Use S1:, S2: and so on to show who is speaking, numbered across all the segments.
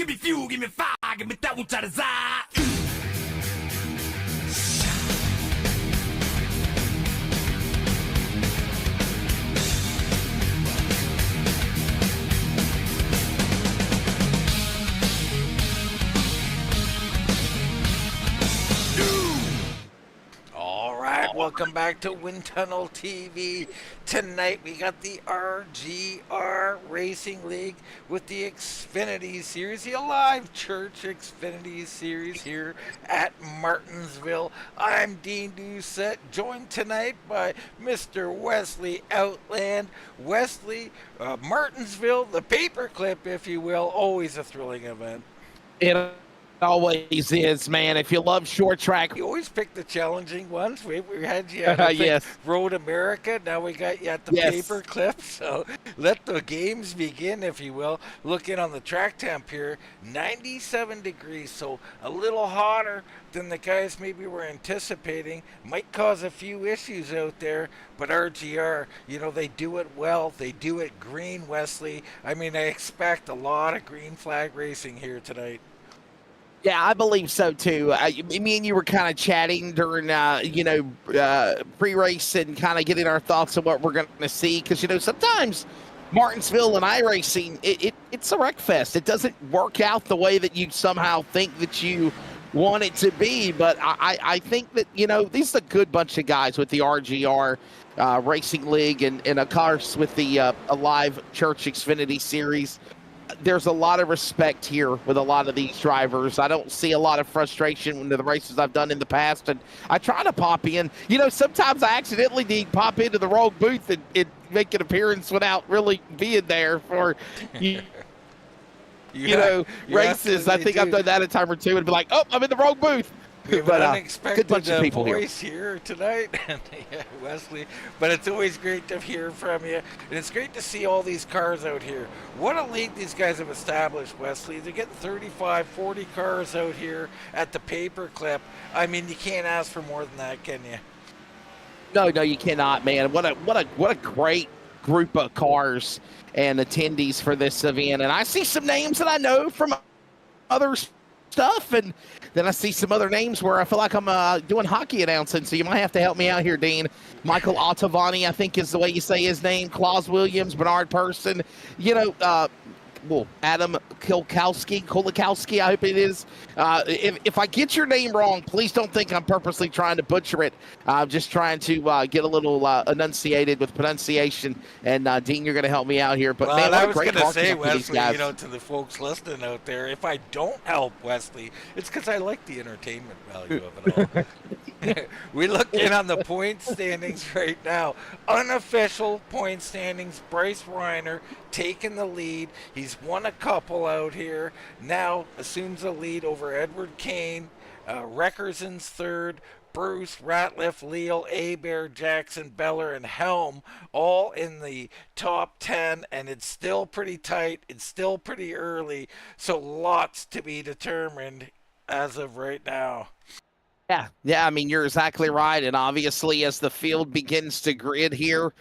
S1: give me fuel, give me fire, give me that which I desire.
S2: Welcome back to Wind Tunnel TV. Tonight we got the RGR Racing League with the Xfinity Series, the Alive Church Xfinity Series here at Martinsville. I'm Dean Doucette, joined tonight by Mr. Wesley Outland. Wesley, Martinsville, the paperclip, if you will, always a thrilling event.
S3: It always is, man. If you love short track,
S2: you always pick the challenging ones. We had you at
S3: yes.
S2: Road America. Now we got you at the paper clip. So let the games begin, if you will. Looking on the track temp here, 97 degrees, so a little hotter than the guys maybe were anticipating. Might cause a few issues out there, but RGR, you know, they do it well. They do it green, Wesley. I mean, I expect a lot of green flag racing here tonight.
S3: Yeah, I believe so too. Me and you were kind of chatting during, pre-race and kind of getting our thoughts on what we're going to see. Because, you know, sometimes Martinsville and iRacing, it's a wreck fest. It doesn't work out the way that you somehow think that you want it to be. But I think that, you know, these are a good bunch of guys with the RGR Racing League and of course with the Alive Church Xfinity Series. There's a lot of respect here with a lot of these drivers. I don't see a lot of frustration in the races I've done in the past, and I try to pop in. You know, sometimes I accidentally pop into the wrong booth and make an appearance without really being there for, races. I think I've done that a time or two and be like, oh, I'm in the wrong booth.
S2: We have an unexpected voice here tonight, Wesley. But it's always great to hear from you, and it's great to see all these cars out here. What a lead these guys have established, Wesley. They're getting 35, 40 cars out here at the paperclip. I mean, you can't ask for more than that, can you?
S3: No, you cannot, man. What a great group of cars and attendees for this event. And I see some names that I know from other stuff, and then I see some other names where I feel like I'm doing hockey announcing, so you might have to help me out here, Dean. Michael Ottavani, I think is the way you say his name. Klaus Williams, Bernard Person, Adam Kolakowski, I hope it is. If I get your name wrong, please don't think I'm purposely trying to butcher it. I'm just trying to get a little enunciated with pronunciation. And Dean, you're going to help me out here. But
S2: well,
S3: man,
S2: I was going to say,
S3: Wesley,
S2: to the folks listening out there, if I don't help Wesley, it's because I like the entertainment value of it all. We look in on the point standings right now. Unofficial point standings. Bryce Reiner taking the lead. He's won a couple out here. Now assumes the lead over Edward Kane. Reckerson's third. Bruce, Ratliff, Leal, Hebert, Jackson, Beller, and Helm all in the top 10, and it's still pretty tight. It's still pretty early, so lots to be determined as of right now.
S3: Yeah, I mean, you're exactly right. And obviously, as the field begins to grid here,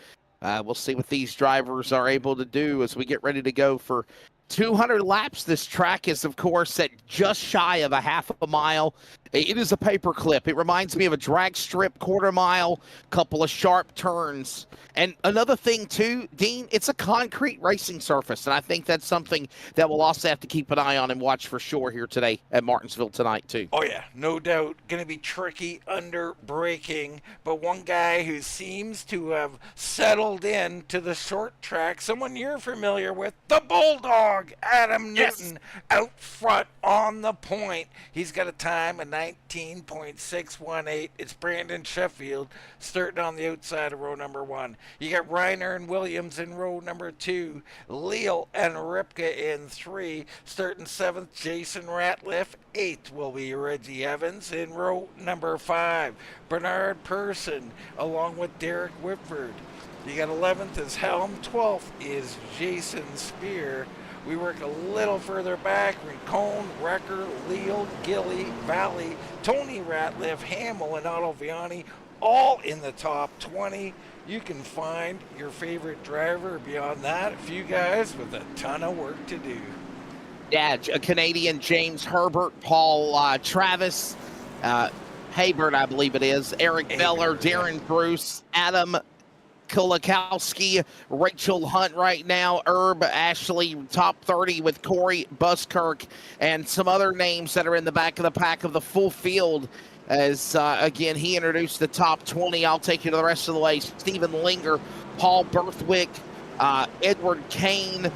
S3: we'll see what these drivers are able to do as we get ready to go for 200 laps. This track is, of course, at just shy of a half a mile. It is a paperclip. It reminds me of a drag strip, quarter mile, couple of sharp turns. And another thing, too, Dean, it's a concrete racing surface. And I think that's something that we'll also have to keep an eye on and watch for sure here today at Martinsville tonight, too.
S2: Oh, yeah, no doubt. Going to be tricky under braking. But one guy who seems to have settled in to the short track, someone you're familiar with, the Bulldog, Adam Newton, out front on the point. He's got a time of 19.618. It's Brandon Sheffield starting on the outside of row number 1. You got Reiner and Williams in row number 2. Leal and Ripka in 3. Starting 7th, Jason Ratliff. 8th will be Reggie Evans in row number 5. Bernard Person along with Derek Whitford. You got 11th is Helm. 12th is Jason Spear. We work a little further back. Rincon, Wrecker, Leal, Gilly, Valley, Tony Ratliff, Hamill, and Otto Viani, all in the top 20. You can find your favorite driver. Beyond that, a few guys with a ton of work to do.
S3: Yeah, a Canadian, James Herbert, Paul Travis, Haybert, I believe it is, Eric Veller, Darren Bruce, Adam Kulikowski, Rachel Hunt right now, Herb Ashley, top 30 with Corey Buskirk, and some other names that are in the back of the pack of the full field. As, again, he introduced the top 20. I'll take you to the rest of the way. Stephen Linger, Paul Berthwick, Edward Kane,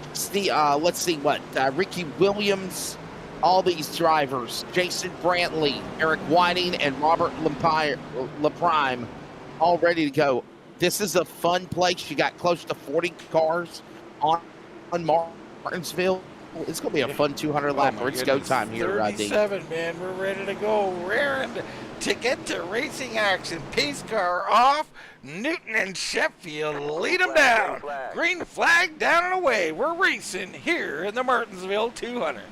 S3: Ricky Williams, all these drivers, Jason Brantley, Eric Whiting, and Robert LaPrime, all ready to go. This is a fun place. You got close to 40 cars on Martinsville. It's going to be a fun 200-lap race. Go time here,
S2: 37, man. We're ready to go. Raring to get to racing action. Pace car off. Newton and Sheffield lead them down. Green flag down and away. We're racing here in the Martinsville 200.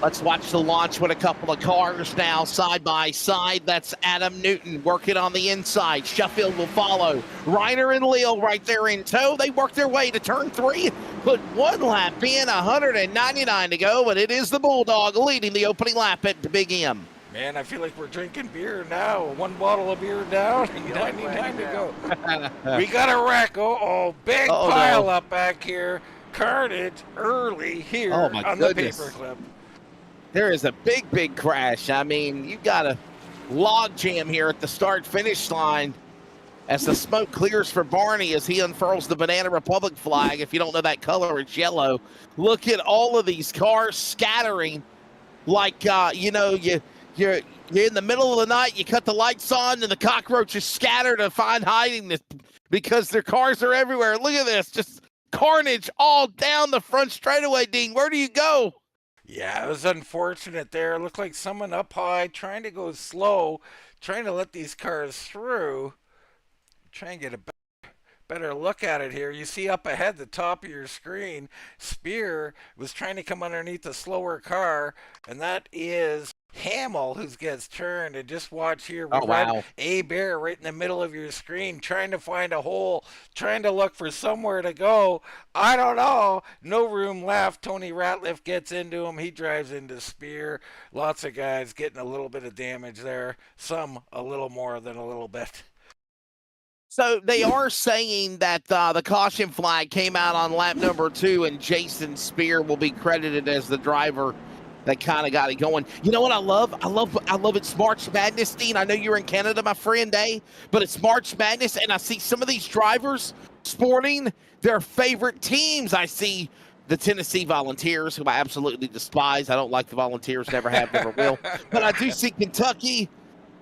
S3: Let's watch the launch with a couple of cars now side by side. That's Adam Newton working on the inside. Sheffield will follow. Reiner and Leal right there in tow. They work their way to turn 3. Put one lap in, 199 to go, but it is the Bulldog leading the opening lap at Big M.
S2: Man, I feel like we're drinking beer now. One bottle of beer down, 99 to go. We got a wreck. Big pile up back here. Carnage early here on the paperclip.
S3: There is a big crash. I mean, you got a log jam here at the start-finish line as the smoke clears for Barney as he unfurls the Banana Republic flag. If you don't know that color, it's yellow. Look at all of these cars scattering like, you're in the middle of the night, you cut the lights on, and the cockroaches scatter to find hiding because their cars are everywhere. Look at this, just carnage all down the front straightaway, Dean. Where do you go?
S2: Yeah, it was unfortunate there. It looked like someone up high trying to go slow, trying to let these cars through. Try and get a better look at it here. You see up ahead, the top of your screen, Spear was trying to come underneath the slower car, and that is Hamill who gets turned. And just watch here. A Bear right in the middle of your screen, trying to find a hole, trying to look for somewhere to go. I don't know. No room left. Tony Ratliff gets into him. He drives into Spear. Lots of guys getting a little bit of damage there. Some a little more than a little bit.
S3: So they are saying that the caution flag came out on lap number 2, and Jason Spear will be credited as the driver that kind of got it going. You know what I love? I love it's March Madness, Dean. I know you're in Canada, my friend, but it's March Madness, and I see some of these drivers sporting their favorite teams. I see the Tennessee Volunteers, who I absolutely despise. I don't like the Volunteers, never have, never will. But I do see Kentucky.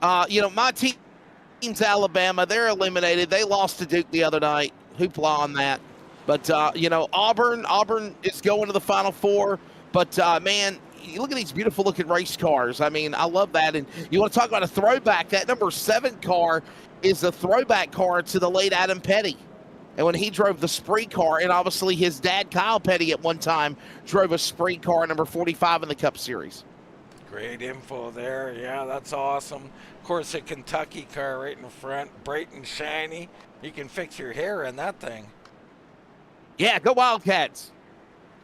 S3: My team's Alabama. They're eliminated. They lost to Duke the other night. Hoopla on that. But, Auburn is going to the Final Four. But, man, you look at these beautiful-looking race cars. I mean, I love that. And you want to talk about a throwback. That number 7 car is a throwback car to the late Adam Petty. And when he drove the Spree car, and obviously his dad, Kyle Petty, at one time drove a Spree car, number 45 in the Cup Series.
S2: Great info there. Yeah, that's awesome. Of course, a Kentucky car right in front, bright and shiny. You can fix your hair in that thing.
S3: Yeah, go Wildcats.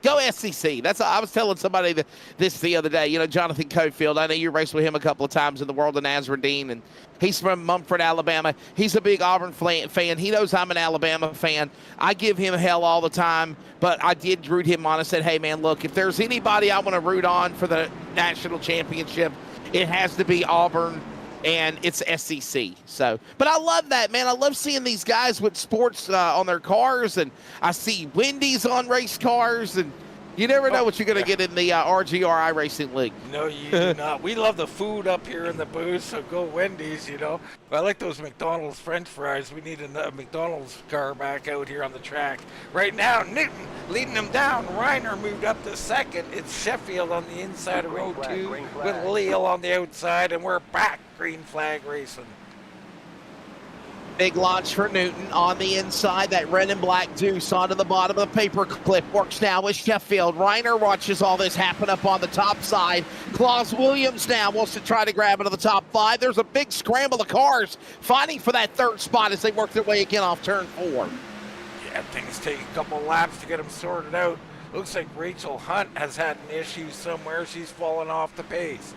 S3: Go SEC. I was telling somebody this the other day. Jonathan Cofield. I know you raced with him a couple of times in the World of Nazardine, and he's from Mumford, Alabama. He's a big Auburn fan. He knows I'm an Alabama fan. I give him hell all the time, but I did root him on. I said, hey, man, look, if there's anybody I want to root on for the national championship, it has to be Auburn, and it's SEC. But I love that, man. I love seeing these guys with sports on their cars, and I see Wendy's on race cars, and you never know what you're going to get in the RGR Racing League.
S2: No, you do not. We love the food up here in the booth, so go Wendy's, I like those McDonald's French fries. We need a McDonald's car back out here on the track. Right now, Newton leading them down. Reiner moved up to second. It's Sheffield on the inside of row 2 with Leal on the outside, and we're back green flag racing.
S3: Big launch for Newton on the inside. That red and black deuce onto the bottom of the paper clip. Works now with Sheffield. Reiner watches all this happen up on the top side. Claus Williams now wants to try to grab into the top 5. There's a big scramble of cars fighting for that 3rd spot as they work their way again off turn 4.
S2: Yeah, things take a couple laps to get them sorted out. Looks like Rachel Hunt has had an issue somewhere. She's fallen off the pace.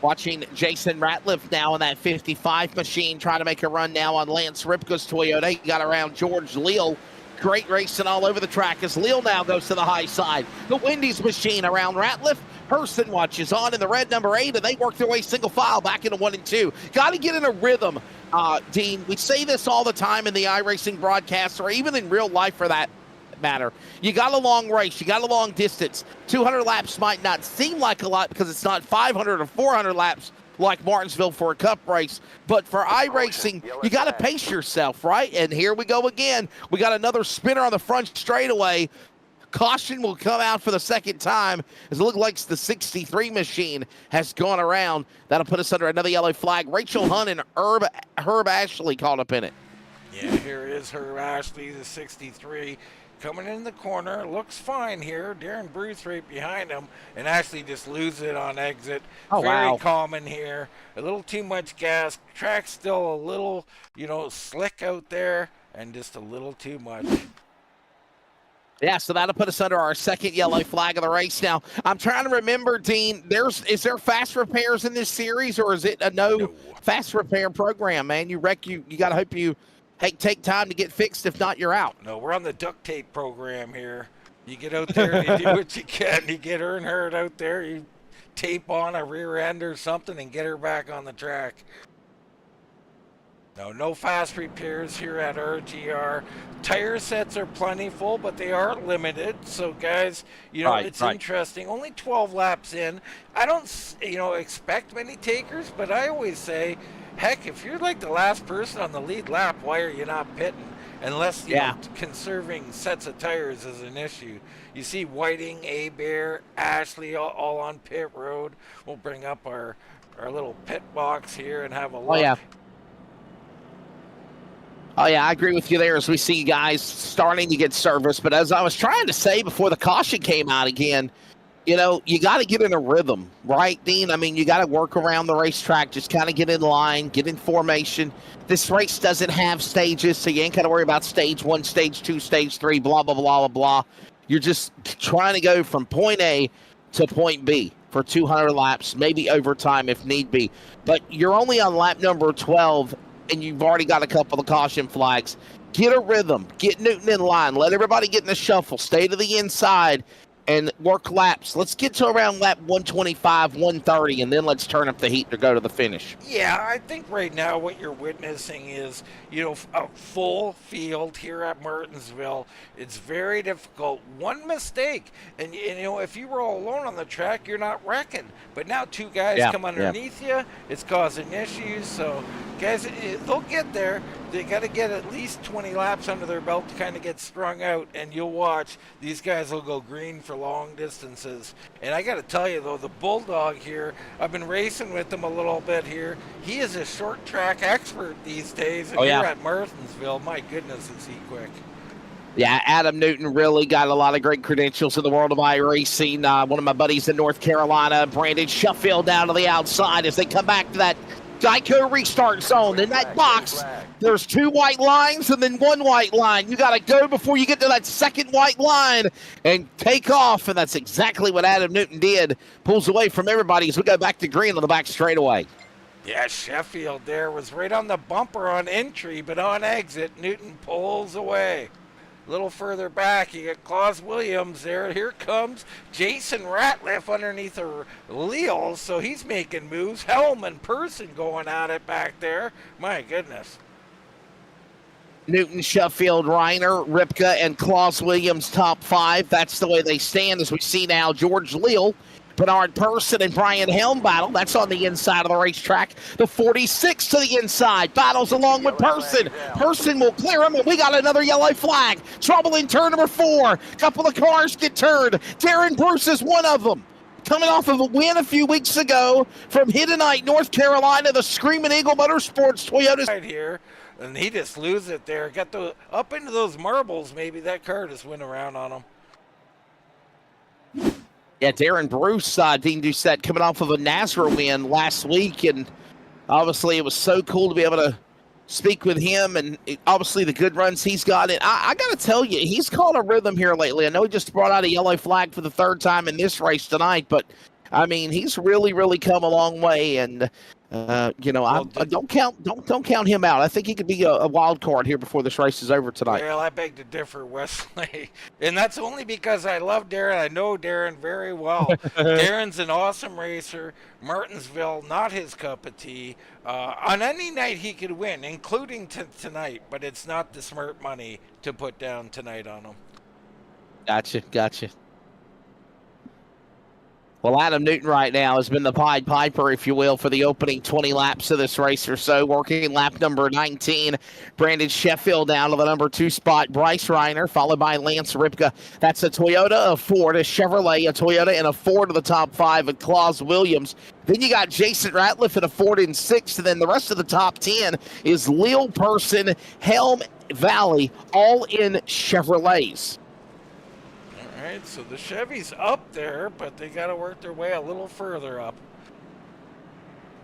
S3: Watching Jason Ratliff now in that 55 machine, trying to make a run now on Lance Ripka's Toyota. He got around George Leal. Great racing all over the track as Leal now goes to the high side. The Wendy's machine around Ratliff. Person watches on in the red number 8, and they work their way single file back into 1 and 2. Got to get in a rhythm, Dean. We say this all the time in the iRacing broadcast, or even in real life for that matter. You got a long race. You got a long distance. 200 laps might not seem like a lot because it's not 500 or 400 laps like Martinsville for a cup race. But for iRacing, you got to pace yourself, right? And here we go again. We got another spinner on the front straightaway. Caution will come out for the second time as it looks like the 63 machine has gone around. That'll put us under another yellow flag. Rachel Hunt and Herb Ashley caught up in it.
S2: Yeah, here is Herb Ashley, the 63. Coming in the corner, looks fine here. Darren Bruce right behind him, and Ashley just loses it on exit.
S3: Oh,
S2: Very
S3: wow.
S2: common here. A little too much gas. Track's still a little, slick out there, and just a little too much.
S3: Yeah, so that'll put us under our second yellow flag of the race. Now, I'm trying to remember, Dean, is there fast repairs in this series, or is it a no fast repair program, man? You got to hope you take time to get fixed. If not, you're out.
S2: No, we're on the duct tape program here. You get out there and you do what you can. You get Earnhardt out there, you tape on a rear end or something and get her back on the track. No fast repairs here at RGR. Tire sets are plentiful, but they are limited. So, guys, it's interesting. Only 12 laps in. I don't, expect many takers, but I always say, heck, if you're like the last person on the lead lap, why are you not pitting? Unless conserving sets of tires is an issue. You see Whiting, Abear, Ashley all on pit road. We'll bring up our little pit box here and have a look.
S3: Oh, yeah, I agree with you there as we see guys starting to get service. But as I was trying to say before the caution came out again, you got to get in a rhythm, right, Dean? I mean, you got to work around the racetrack, just kind of get in line, get in formation. This race doesn't have stages, so you ain't got to worry about stage 1, stage 2, stage 3, blah, blah, blah, blah, blah. You're just trying to go from point A to point B for 200 laps, maybe overtime if need be. But you're only on lap number 12, and you've already got a couple of caution flags. Get a rhythm. Get Newton in line. Let everybody get in the shuffle. Stay to the inside and work laps. Let's get to around lap 125, 130, and then let's turn up the heat to go to the finish.
S2: Yeah, I think right now what you're witnessing is, a full field here at Martinsville. It's very difficult. One mistake, and if you were all alone on the track, you're not wrecking. But now 2 guys come underneath you. It's causing issues. So, guys, they'll get there. They got to get at least 20 laps under their belt to kind of get strung out, and you'll watch these guys will go green for long distances. And I got to tell you, though, the Bulldog here, I've been racing with him a little bit here. He is a short track expert these days, and here at Martinsville, my goodness, is he quick.
S3: Yeah, Adam Newton really got a lot of great credentials in the world of iRacing. One of my buddies in North Carolina, Brandon Sheffield, down to the outside as they come back to that Geico restart zone. In that box, there's 2 white lines and then 1 white line. You got to go before you get to that second white line and take off, and that's exactly what Adam Newton did. Pulls away from everybody as we go back to green on the back straightaway.
S2: Yeah, Sheffield there was right on the bumper on entry, but on exit, Newton pulls away. A little further back, you got Claus Williams there. Here comes Jason Ratliff underneath a Leal, so he's making moves. Helm and Person going at it back there. My goodness.
S3: Newton, Sheffield, Reiner, Ripka, and Claus Williams top 5. That's the way they stand as we see now George Leal, Bernard Person, and Brian Helm battle. That's on the inside of the racetrack. The 46 to the inside. Battles along with Person. Person will clear him, and we got another yellow flag. Trouble in turn number 4. Couple of cars get turned. Darren Bruce is one of them. Coming off of a win a few weeks ago from Hiddenite, North Carolina, the Screaming Eagle Motorsports Toyota.
S2: Right here, and he just loses it there. Got up into those marbles, maybe that car just went around on him.
S3: Yeah, Darren Bruce, Dean Doucette, coming off of a NASRA win last week, and obviously it was so cool to be able to speak with him, and obviously the good runs he's got. And I got to tell you, he's caught a rhythm here lately. I know he just brought out a yellow flag for the third time in this race tonight, but I mean, he's really, really come a long way. And don't count him out. I think he could be a wild card here before this race is over tonight.
S2: Well, I beg to differ, Wesley. And that's only because I love Darren. I know Darren very well. Darren's an awesome racer. Martinsville, not his cup of tea. On any night he could win, including tonight, but it's not the smart money to put down tonight on him.
S3: Gotcha. Well, Adam Newton right now has been the Pied Piper, if you will, for the opening 20 laps of this race or so. Working lap number 19, Brandon Sheffield down to the number 2 spot. Bryce Reiner, followed by Lance Ripka. That's a Toyota, a Ford, a Chevrolet, a Toyota, and a Ford to the top 5, and Claus Williams. Then you got Jason Ratliff in a Ford in 6th, and then the rest of the top 10 is Lil Person, Helm Valley, all in Chevrolets.
S2: All right, so the Chevy's up there, but they got to work their way a little further up.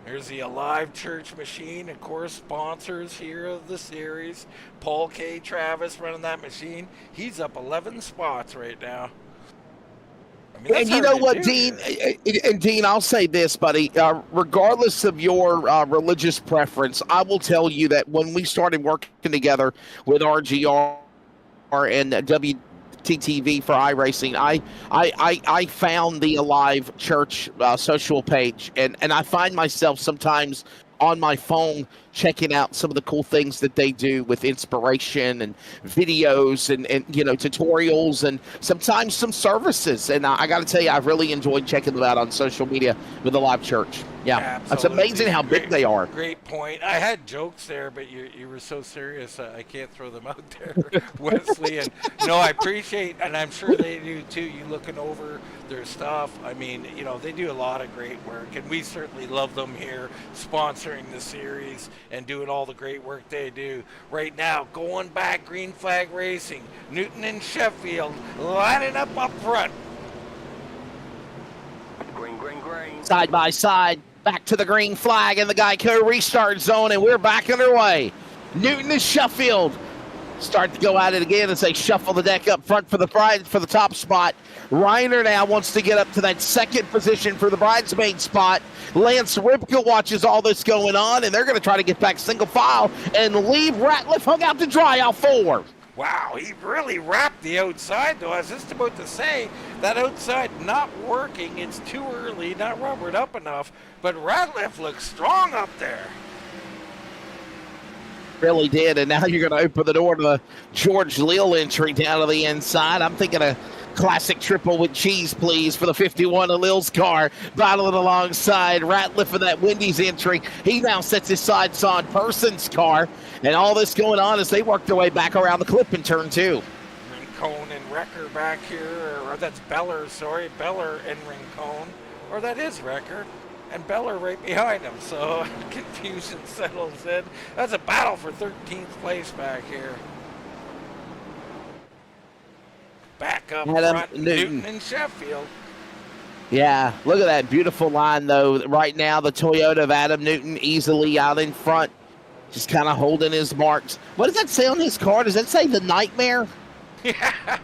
S2: There's the Alive Church Machine, of course, sponsors here of the series. Paul K. Travis running that machine. He's up 11 spots right now. I mean,
S3: and you know what, Dean? And Dean, I'll say this, buddy. Regardless of your religious preference, I will tell you that when we started working together with RGR and WTTV for iRacing, I found the Alive Church social page, and I find myself sometimes on my phone checking out some of the cool things that they do with inspiration and videos and tutorials and sometimes some services. And I got to tell you, I've really enjoyed checking them out on social media with the Live Church. Yeah, absolutely. It's amazing how big they are.
S2: Great point. I had jokes there, but you were so serious, I can't throw them out there, Wesley. And no, I appreciate, and I'm sure they do too, you looking over their stuff. I mean, they do a lot of great work, and we certainly love them here, sponsoring the series and doing all the great work they do. Right now, going back, Green Flag Racing, Newton and Sheffield lining up front.
S4: Green.
S3: Side by side, back to the green flag in the Geico restart zone, and we're back underway. Newton and Sheffield start to go at it again as they shuffle the deck up front for the top spot. Reiner now wants to get up to that second position for the bridesmaid spot. Lance Ripka watches all this going on, and they're going to try to get back single file and leave Ratliff hung out to dry out 4.
S2: Wow, he really wrapped the outside, though. I was just about to say, that outside not working. It's too early, not rubbered up enough. But Ratliff looks strong up there.
S3: Really did, and now you're going to open the door to the George Leal entry down to the inside. I'm thinking a classic triple with cheese, please, for the 51 of Leal's car. Battling alongside Ratliff for that Wendy's entry. He now sets his sights on Person's car, and all this going on as they work their way back around the clip in turn 2.
S2: Rincon and Wrecker back here, or that's Beller, sorry, Beller and Rincon, or that is Wrecker. And Beller right behind him, so confusion settles in. That's a battle for 13th place back here. Back up front, Newton and Sheffield.
S3: Yeah, look at that beautiful line, though. Right now, the Toyota of Adam Newton easily out in front, just kind of holding his marks. What does that say on his car? Does that say the Nightmare?
S2: Yeah,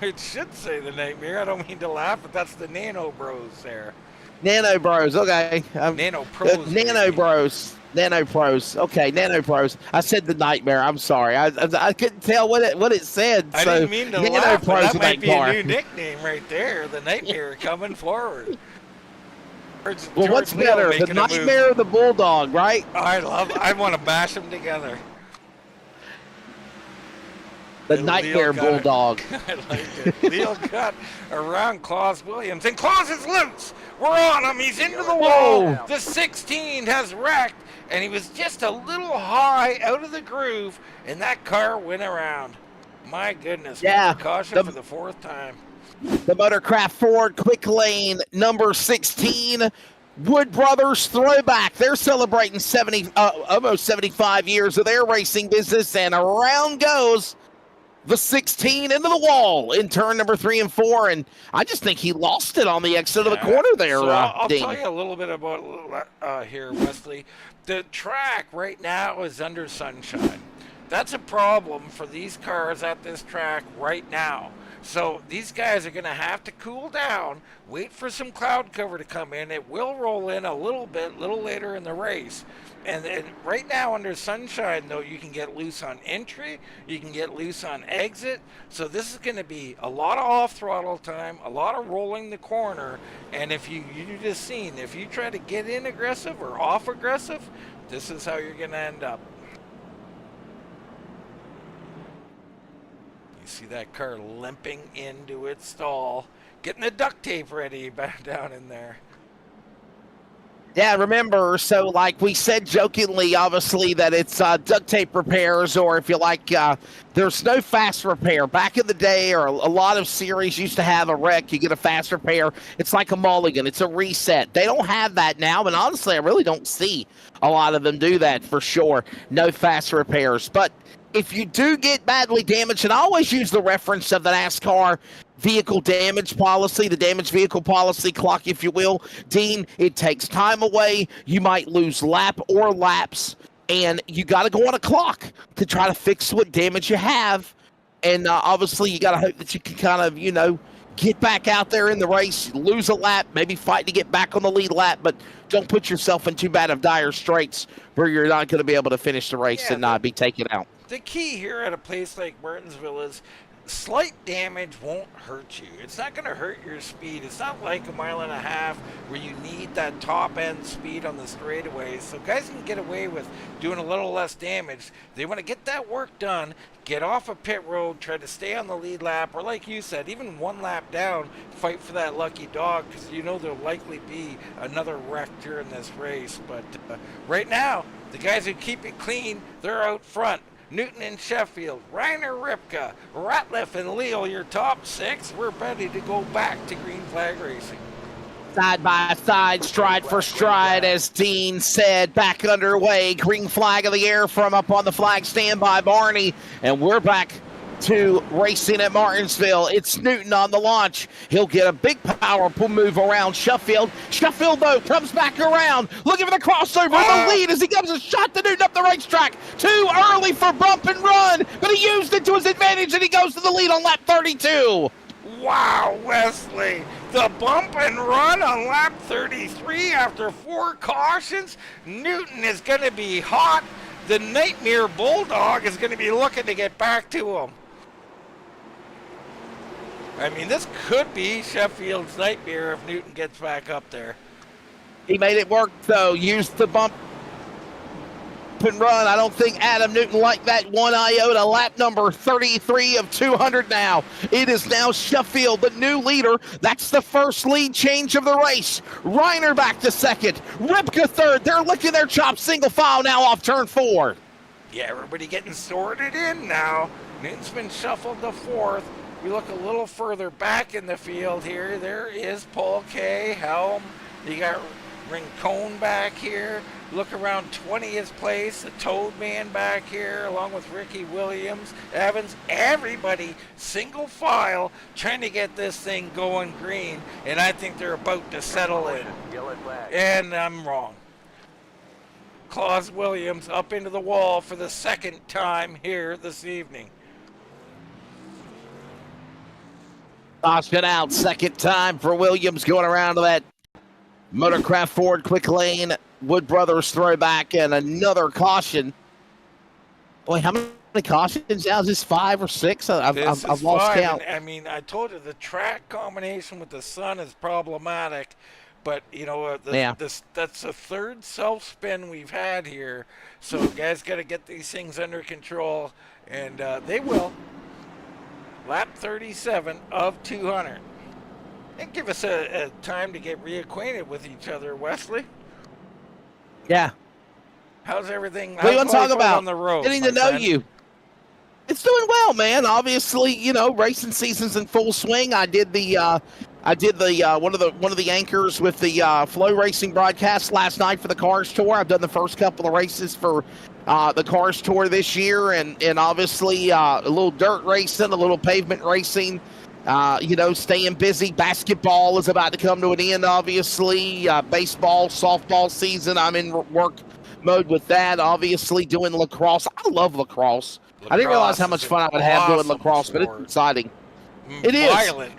S2: it should say the Nightmare. I don't mean to laugh, but that's the Nano Bros there.
S3: Nano Bros, okay.
S2: Nano Pros.
S3: Nano Bros. Nano Pros. Okay, Nano Pros. I said the Nightmare. I'm sorry. I couldn't tell what it said.
S2: I
S3: so
S2: didn't mean to
S3: Nano
S2: laugh, but
S3: Pros
S2: that might be
S3: car.
S2: a new nickname right there. The Nightmare coming forward.
S3: Well, what's better, the Nightmare or the Bulldog, right?
S2: I want to bash them together.
S3: The Nightmare Bulldog.
S2: I like it. Leal cut around Claus Williams, and Claus is loose. We're on him. He's into the wall. The 16 has wrecked, and he was just a little high out of the groove, and that car went around. My goodness.
S3: Yeah.
S2: Caution for the 4th time.
S3: The Motorcraft Ford Quick Lane number 16. Wood Brothers throwback. They're celebrating almost 75 years of their racing business, and around goes the 16 into the wall in turn number 3 and 4, and I just think he lost it on the exit of the corner there.
S2: So I'll
S3: Dean.
S2: tell you a little bit about here, Wesley. The track right now is under sunshine. That's a problem for these cars at this track right now. So these guys are going to have to cool down, wait for some cloud cover to come in. It will roll in a little later in the race. And right now under sunshine, though, you can get loose on entry, you can get loose on exit. So this is going to be a lot of off throttle time, a lot of rolling the corner. And if you just seen, if you try to get in aggressive or off aggressive, this is how you're going to end up. You see that car limping into its stall, getting the duct tape ready back down in there.
S3: Yeah, remember, so like we said jokingly, obviously, that it's duct tape repairs, or if you like, there's no fast repair. Back in the day, or a lot of series used to have a wreck, you get a fast repair. It's like a mulligan. It's a reset. They don't have that now, and honestly, I really don't see a lot of them do that for sure. No fast repairs. But if you do get badly damaged, and I always use the reference of the NASCAR vehicle damage policy, the damaged vehicle policy clock, if you will. Dean, it takes time away. You might lose lap or laps, and you got to go on a clock to try to fix what damage you have. And obviously, you got to hope that you can kind of, get back out there in the race, lose a lap, maybe fight to get back on the lead lap, but don't put yourself in too bad of dire straits where you're not going to be able to finish the race and not be taken out.
S2: The key here at a place like Martinsville is slight damage won't hurt you. It's not going to hurt your speed. It's not like a mile and a half where you need that top end speed on the straightaways. So guys can get away with doing a little less damage. They want to get that work done, get off a pit road, try to stay on the lead lap, or like you said, even one lap down, fight for that lucky dog, because there'll likely be another wreck during this race. But right now, the guys who keep it clean, they're out front. Newton and Sheffield, Reiner, Ripka, Ratliff, and Leal, your top 6. We're ready to go back to green flag racing.
S3: Side by side, stride for stride, as Dean said, back underway. Green flag of the air from up on the flag stand by Barney, and we're back to racing at Martinsville. It's Newton on the launch. He'll get a big powerful move around Sheffield. Sheffield, though, comes back around, looking for the crossover. The lead as he gives a shot to Newton up the racetrack. Too early for bump and run, but he used it to his advantage, and he goes to the lead on lap 32.
S2: Wow, Wesley. The bump and run on lap 33 after 4 cautions. Newton is going to be hot. The Nightmare Bulldog is going to be looking to get back to him. I mean, this could be Sheffield's nightmare if Newton gets back up there.
S3: He made it work, though. Used the bump and run. I don't think Adam Newton liked that one iota. Lap number 33 of 200 now. It is now Sheffield, the new leader. That's the first lead change of the race. Reiner back to second. Ripka third. They're licking their chops single file now off turn 4.
S2: Yeah, everybody getting sorted in now. Newton's been shuffled to 4th. We look a little further back in the field here. There is Paul K. Helm. You got Rincon back here. Look around 20th place. The Toad Man back here, along with Ricky Williams, Evans. Everybody single file trying to get this thing going green. And I think they're about to settle in. And I'm wrong. Claus Williams up into the wall for the second time here this evening.
S3: Caution out, second time for Williams, going around to that Motorcraft Ford quick lane, Wood Brothers throwback, and another caution. Boy, how many cautions now? Is this 5 or 6? I've lost count.
S2: I mean, I told you the track combination with the sun is problematic, but that's the third self-spin we've had here. So guys got to get these things under control, and they will. Lap 37 of 200. And give us a time to get reacquainted with each other, Wesley.
S3: Yeah.
S2: How's everything?
S3: What do you want to talk about?
S2: On the road,
S3: getting to know you. It's doing well, man. Obviously, racing season's in full swing. I did the one of the anchors with the Flow Racing broadcast last night for the Cars Tour. I've done the first couple of races for the Cars Tour this year, and obviously a little dirt racing, a little pavement racing. Staying busy. Basketball is about to come to an end, obviously. Baseball, softball season, I'm in work mode with that. Obviously, doing lacrosse. I love lacrosse. I didn't realize how much fun I would have doing lacrosse, but it's exciting. It is.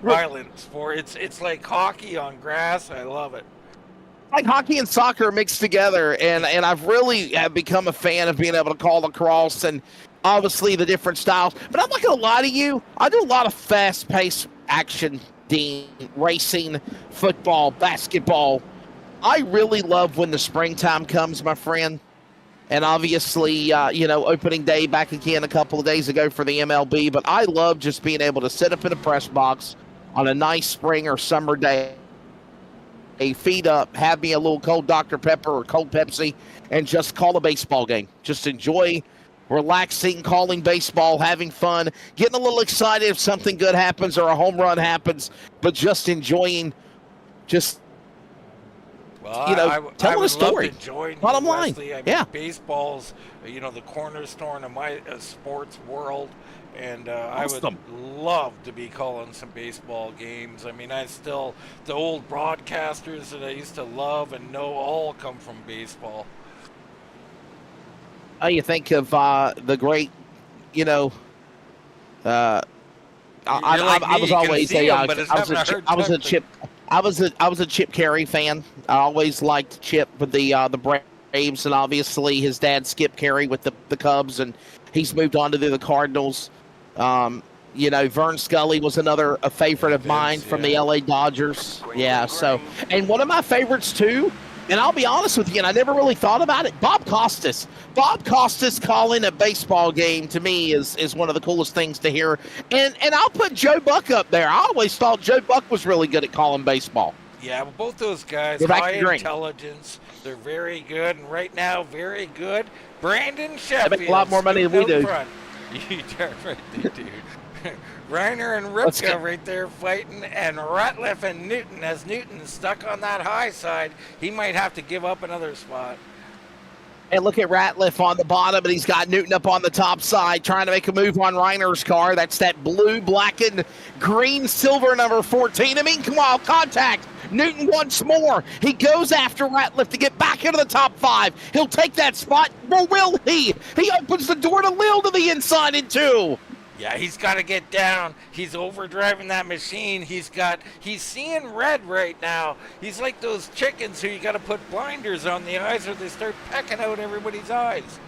S2: Violent sport. It's like hockey on grass. I love it.
S3: Like hockey and soccer mixed together, and I've really have become a fan of being able to call lacrosse and obviously the different styles. But I'm not going to lie to you. I do a lot of fast-paced action, racing, football, basketball. I really love when the springtime comes, my friend. And obviously, opening day back again a couple of days ago for the MLB. But I love just being able to sit up in a press box on a nice spring or summer day, feet up, have me a little cold Dr. Pepper or cold Pepsi, and just call a baseball game. Just enjoy relaxing, calling baseball, having fun, getting a little excited if something good happens or a home run happens, but just enjoying, telling a story. Bottom line,
S2: baseball's, the cornerstone of my sports world. And I would love to be calling some baseball games. I mean, the old broadcasters that I used to love and know all come from baseball.
S3: You think of the great, I was a Chip Carey fan. I always liked Chip with the Braves, and obviously his dad Skip Carey with the Cubs, and he's moved on to the Cardinals. Vern Scully was a favorite of mine from the LA Dodgers. Yeah, so, and one of my favorites too, and I'll be honest with you, and I never really thought about it, Bob Costas. Bob Costas calling a baseball game to me is one of the coolest things to hear. And I'll put Joe Buck up there. I always thought Joe Buck was really good at calling baseball.
S2: Yeah, well, both those guys, high intelligence, they're very good, and right now, very good. Brandon Sheffield.
S3: They make a lot more money than we do.
S2: You darn right they do. Reiner and Ripka right there fighting, and Ratliff and Newton. As Newton stuck on that high side, he might have to give up another spot.
S3: And look at Ratliff on the bottom, and he's got Newton up on the top side trying to make a move on Reiner's car. That's that blue, black, and green, silver number 14. I mean, come on, contact. Newton once more. He goes after Ratliff to get back into the top 5. He'll take that spot. Or will he? He opens the door to Lil to the inside in 2.
S2: Yeah, he's got to get down. He's overdriving that machine. He's seeing red right now. He's like those chickens who you got to put blinders on the eyes or they start pecking out everybody's eyes.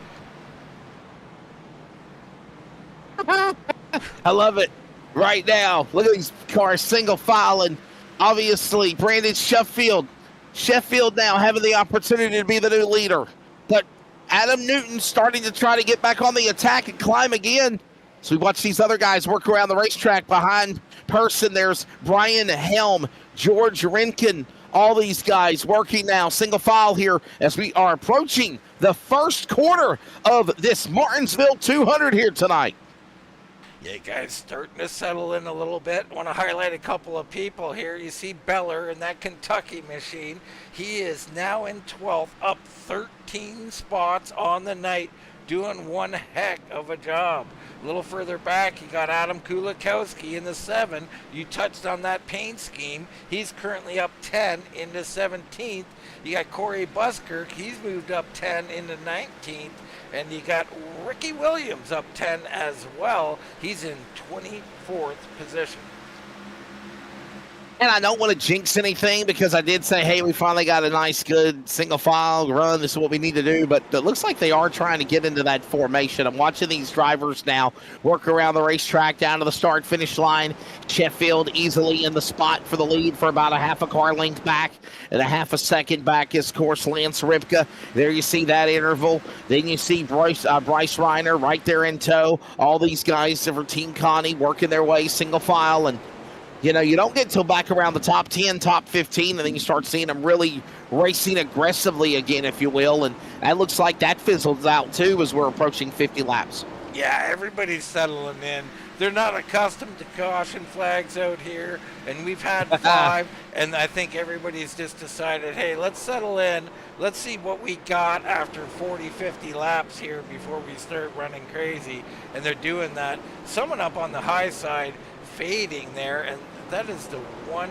S3: I love it right now. Look at these cars single filing. Obviously, Brandon Sheffield now having the opportunity to be the new leader. But Adam Newton starting to try to get back on the attack and climb again. So we watch these other guys work around the racetrack behind Person. There's Brian Helm, George Renkin, all these guys working now, single file here as we are approaching the first quarter of this Martinsville 200 here tonight.
S2: Yeah, guys, starting to settle in a little bit. Want to highlight a couple of people here. You see Beller in that Kentucky machine. He is now in 12th, up 13 spots on the night, doing one heck of a job. A little further back, you got Adam Kulikowski in the 7. You touched on that paint scheme. He's currently up 10 into 17th. You got Corey Buskirk. He's moved up 10 into 19th. And you got Ricky Williams up 10 as well. He's in 24th position.
S3: And I don't want to jinx anything because I did say, hey, we finally got a nice, good single file run. This is what we need to do. But it looks like they are trying to get into that formation. I'm watching these drivers now work around the racetrack down to the start-finish line. Sheffield easily in the spot for the lead for about a half a car length back. And a half a second back is, of course, Lance Ripka. There you see that interval. Then you see Bryce Reiner right there in tow. All these guys for Team Connie working their way single file. And you don't get till back around the top 10, top 15, and then you start seeing them really racing aggressively again, if you will. And that looks like that fizzles out, too, as we're approaching 50 laps.
S2: Yeah, everybody's settling in. They're not accustomed to caution flags out here, and we've had 5, and I think everybody's just decided, hey, let's settle in. Let's see what we got after 40, 50 laps here before we start running crazy. And they're doing that. Someone up on the high side fading there, and that is the one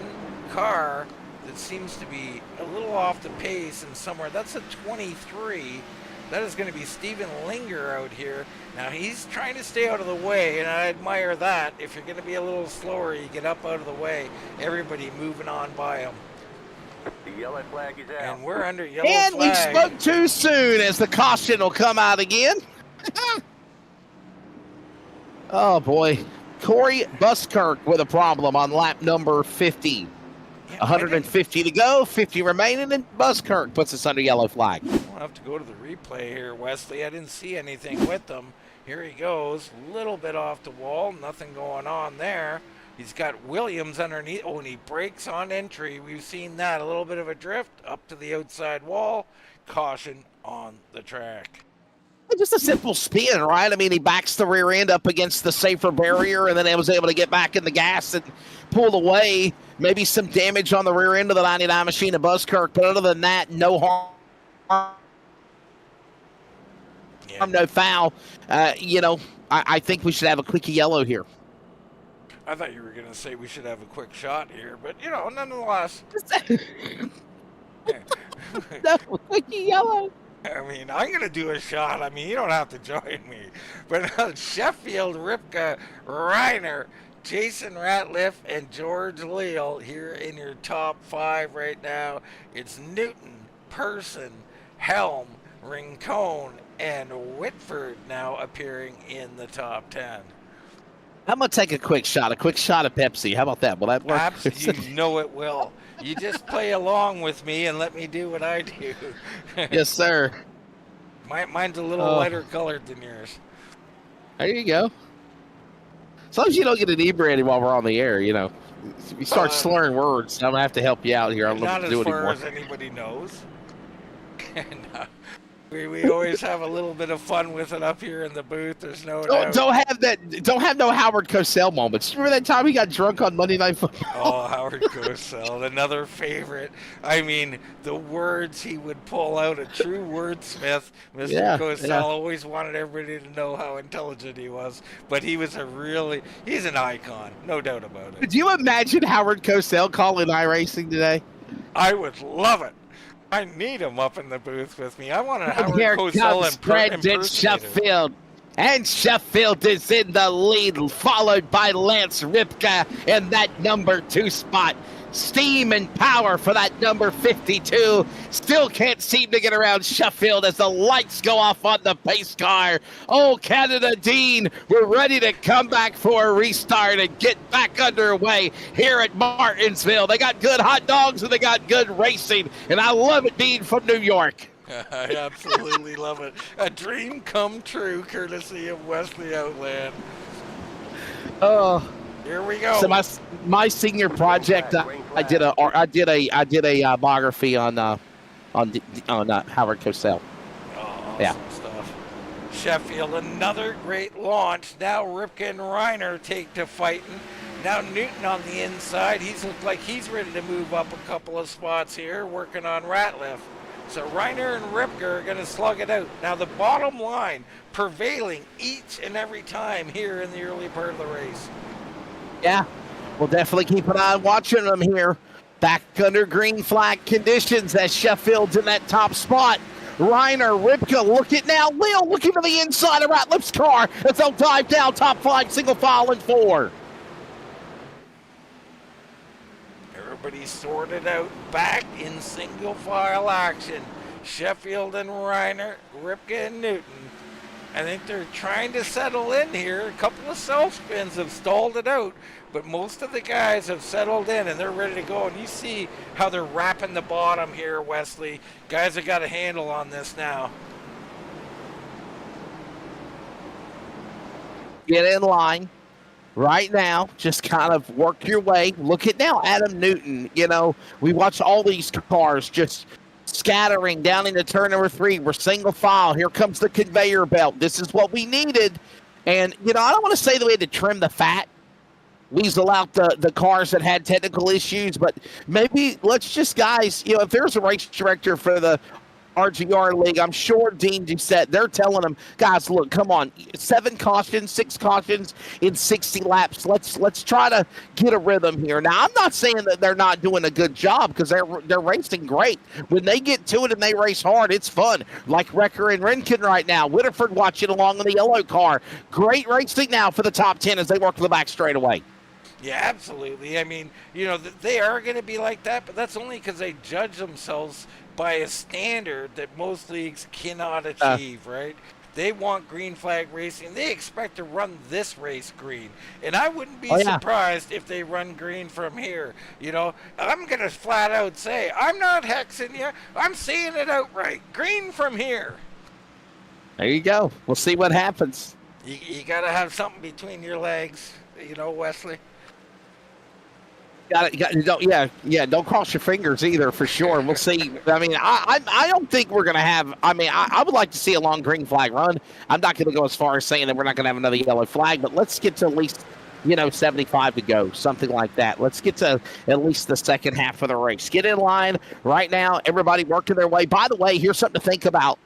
S2: car that seems to be a little off the pace and somewhere. That's a 23. That is going to be Steven Linger out here. Now, he's trying to stay out of the way, and I admire that. If you're going to be a little slower, you get up out of the way. Everybody moving on by him.
S4: The yellow flag is out.
S2: And we're under yellow
S3: And
S2: flag.
S3: we spoke too soon as the caution will come out again. Oh, boy. Corey Buskirk with a problem on lap number 50. 150 to go, 50 remaining, and Buskirk puts us under yellow flag.
S2: We'll have to go to the replay here, Wesley. I didn't see anything with them. Here he goes, a little bit off the wall, nothing going on there. He's got Williams underneath. Oh, and he brakes on entry. We've seen that, a little bit of a drift up to the outside wall. Caution on the track.
S3: Just a simple spin, right? I mean, he backs the rear end up against the safer barrier, and then he was able to get back in the gas and pull away. Maybe some damage on the rear end of the 99 machine of Buskirk, but other than that, no harm, no foul. I think we should have a quick yellow here.
S2: I thought you were going to say we should have a quick shot here, but, nonetheless.
S3: No, quick yellow.
S2: I mean, I'm going to do a shot. I mean, you don't have to join me. But Sheffield, Ripka, Reiner, Jason Ratliff, and George Leal here in your top 5 right now. It's Newton, Person, Helm, Rincon, and Whitford now appearing in the top 10.
S3: I'm going to take a quick shot of Pepsi. How about that? Will that work?
S2: Absolutely, you know it will. You just play along with me and let me do what I do.
S3: Yes, sir.
S2: Mine's a little lighter colored than yours.
S3: There you go. As long as you don't get inebriated while we're on the air, If you start slurring words, I'm going to have to help you out here. I'm
S2: not
S3: looking to do
S2: as
S3: it
S2: far
S3: anymore.
S2: as anybody knows. And, we always have a little bit of fun with it up here in the booth. There's no doubt.
S3: Don't have no Howard Cosell moments. Remember that time he got drunk on Monday Night Football?
S2: Oh, Howard Cosell, another favorite. I mean, the words he would pull out, a true wordsmith. Mr. Cosell always wanted everybody to know how intelligent he was. But he's an icon, no doubt about it.
S3: Could you imagine Howard Cosell calling iRacing today?
S2: I would love it. I need him up in the booth with me. I want a Howard
S3: Here
S2: Cosell
S3: comes Brandon Sheffield. And Sheffield is in the lead, followed by Lance Ripka in that number 2 spot. Steam and power for that number 52. Still can't seem to get around Sheffield as the lights go off on the pace car. Oh, Canada Dean, we're ready to come back for a restart and get back underway here at Martinsville. They got good hot dogs and they got good racing, and I love it being from New York.
S2: I absolutely love it. A dream come true, courtesy of Wesley Outland.
S3: Oh.
S2: Here we go.
S3: So my senior project, I did a biography on Howard Cosell.
S2: Awesome stuff. Sheffield, another great launch. Now Ripken and Reiner take to fighting. Now Newton on the inside. He's looked like he's ready to move up a couple of spots here, working on Ratliff. So Reiner and Ripke are going to slug it out. Now the bottom line prevailing each and every time here in the early part of the race.
S3: Yeah, we'll definitely keep an eye on watching them here. Back under green flag conditions as Sheffield's in that top spot. Reiner, Ripke, look at now. Lil looking for the inside of Ratliff's car as they'll dive down top 5, single file and 4.
S2: Everybody sorted out back in single file action. Sheffield and Reiner, Ripke and Newton. I think they're trying to settle in here. A couple of self-spins have stalled it out, but most of the guys have settled in and they're ready to go. And you see how they're wrapping the bottom here, Wesley. Guys have got a handle on this now.
S3: Get in line right now. Just kind of work your way. Look at now, Adam Newton. We watch all these cars just scattering down into turn number 3. We're single file. Here comes the conveyor belt. This is what we needed. And, I don't want to say that we had to trim the fat, weasel out the cars that had technical issues, but maybe let's just, guys, if there's a race director for the RGR League, I'm sure Dean Doucette, they're telling them, guys, look, come on, 6 cautions in 60 laps. Let's try to get a rhythm here. Now, I'm not saying that they're not doing a good job, because they're racing great. When they get to it and they race hard, it's fun. Like Wrecker and Renkin right now. Whitterford watching along in the yellow car. Great racing now for the top 10 as they work to the back straightaway.
S2: Yeah, absolutely. I mean, they are going to be like that, but that's only because they judge themselves by a standard that most leagues cannot achieve, right? They want green flag racing. They expect to run this race green. And I wouldn't be surprised if they run green from here. I'm going to flat out say, I'm not hexing you. I'm saying it outright. Green from here.
S3: There you go. We'll see what happens.
S2: You got to have something between your legs, Wesley.
S3: Don't cross your fingers either, for sure. We'll see. I mean, I don't think we're going to have, I would like to see a long green flag run. I'm not going to go as far as saying that we're not going to have another yellow flag, but let's get to at least, 75 to go, something like that. Let's get to at least the second half of the race. Get in line right now. Everybody working their way. By the way, here's something to think about.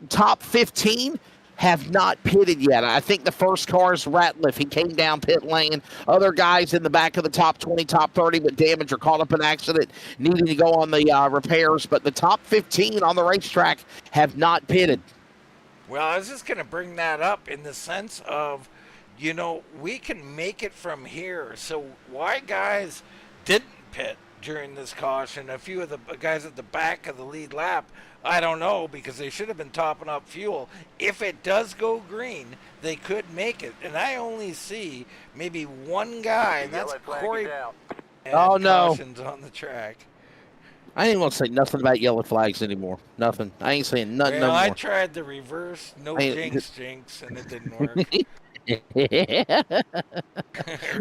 S3: Top 15 have not pitted yet. I think the first car is Ratliff. He came down pit lane. Other guys in the back of the top 20, top 30 with damage or caught up in accident, needing to go on the repairs. But the top 15 on the racetrack have not pitted.
S2: Well, I was just going to bring that up in the sense of, we can make it from here. So why guys didn't pit during this caution? A few of the guys at the back of the lead lap, I don't know, because they should have been topping up fuel. If it does go green, they could make it. And I only see maybe one guy, and that's Corey.
S3: Oh, no.
S2: Cautions on the track.
S3: I ain't want to say nothing about yellow flags anymore. Nothing. I ain't saying nothing no more.
S2: I tried the reverse, jinx, and it didn't work.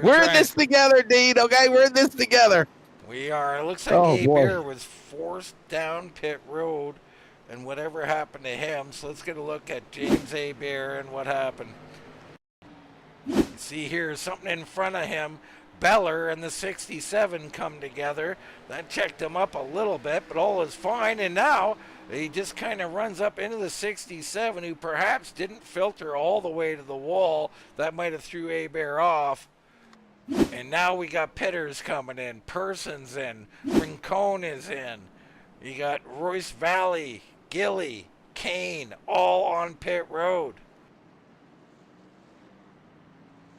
S3: We're in this together, Dean, okay? We're in this together.
S2: We are. It looks like Bear was forced down pit road, and whatever happened to him. So let's get a look at James Bear and what happened. See here, something in front of him. Beller and the 67 come together. That checked him up a little bit, but all is fine. And now he just kind of runs up into the 67, who perhaps didn't filter all the way to the wall. That might have threw Bear off. And now we got pitters coming in. Person's in. Rincon is in. You got Royce Valley, Gilly, Kane, all on pit road.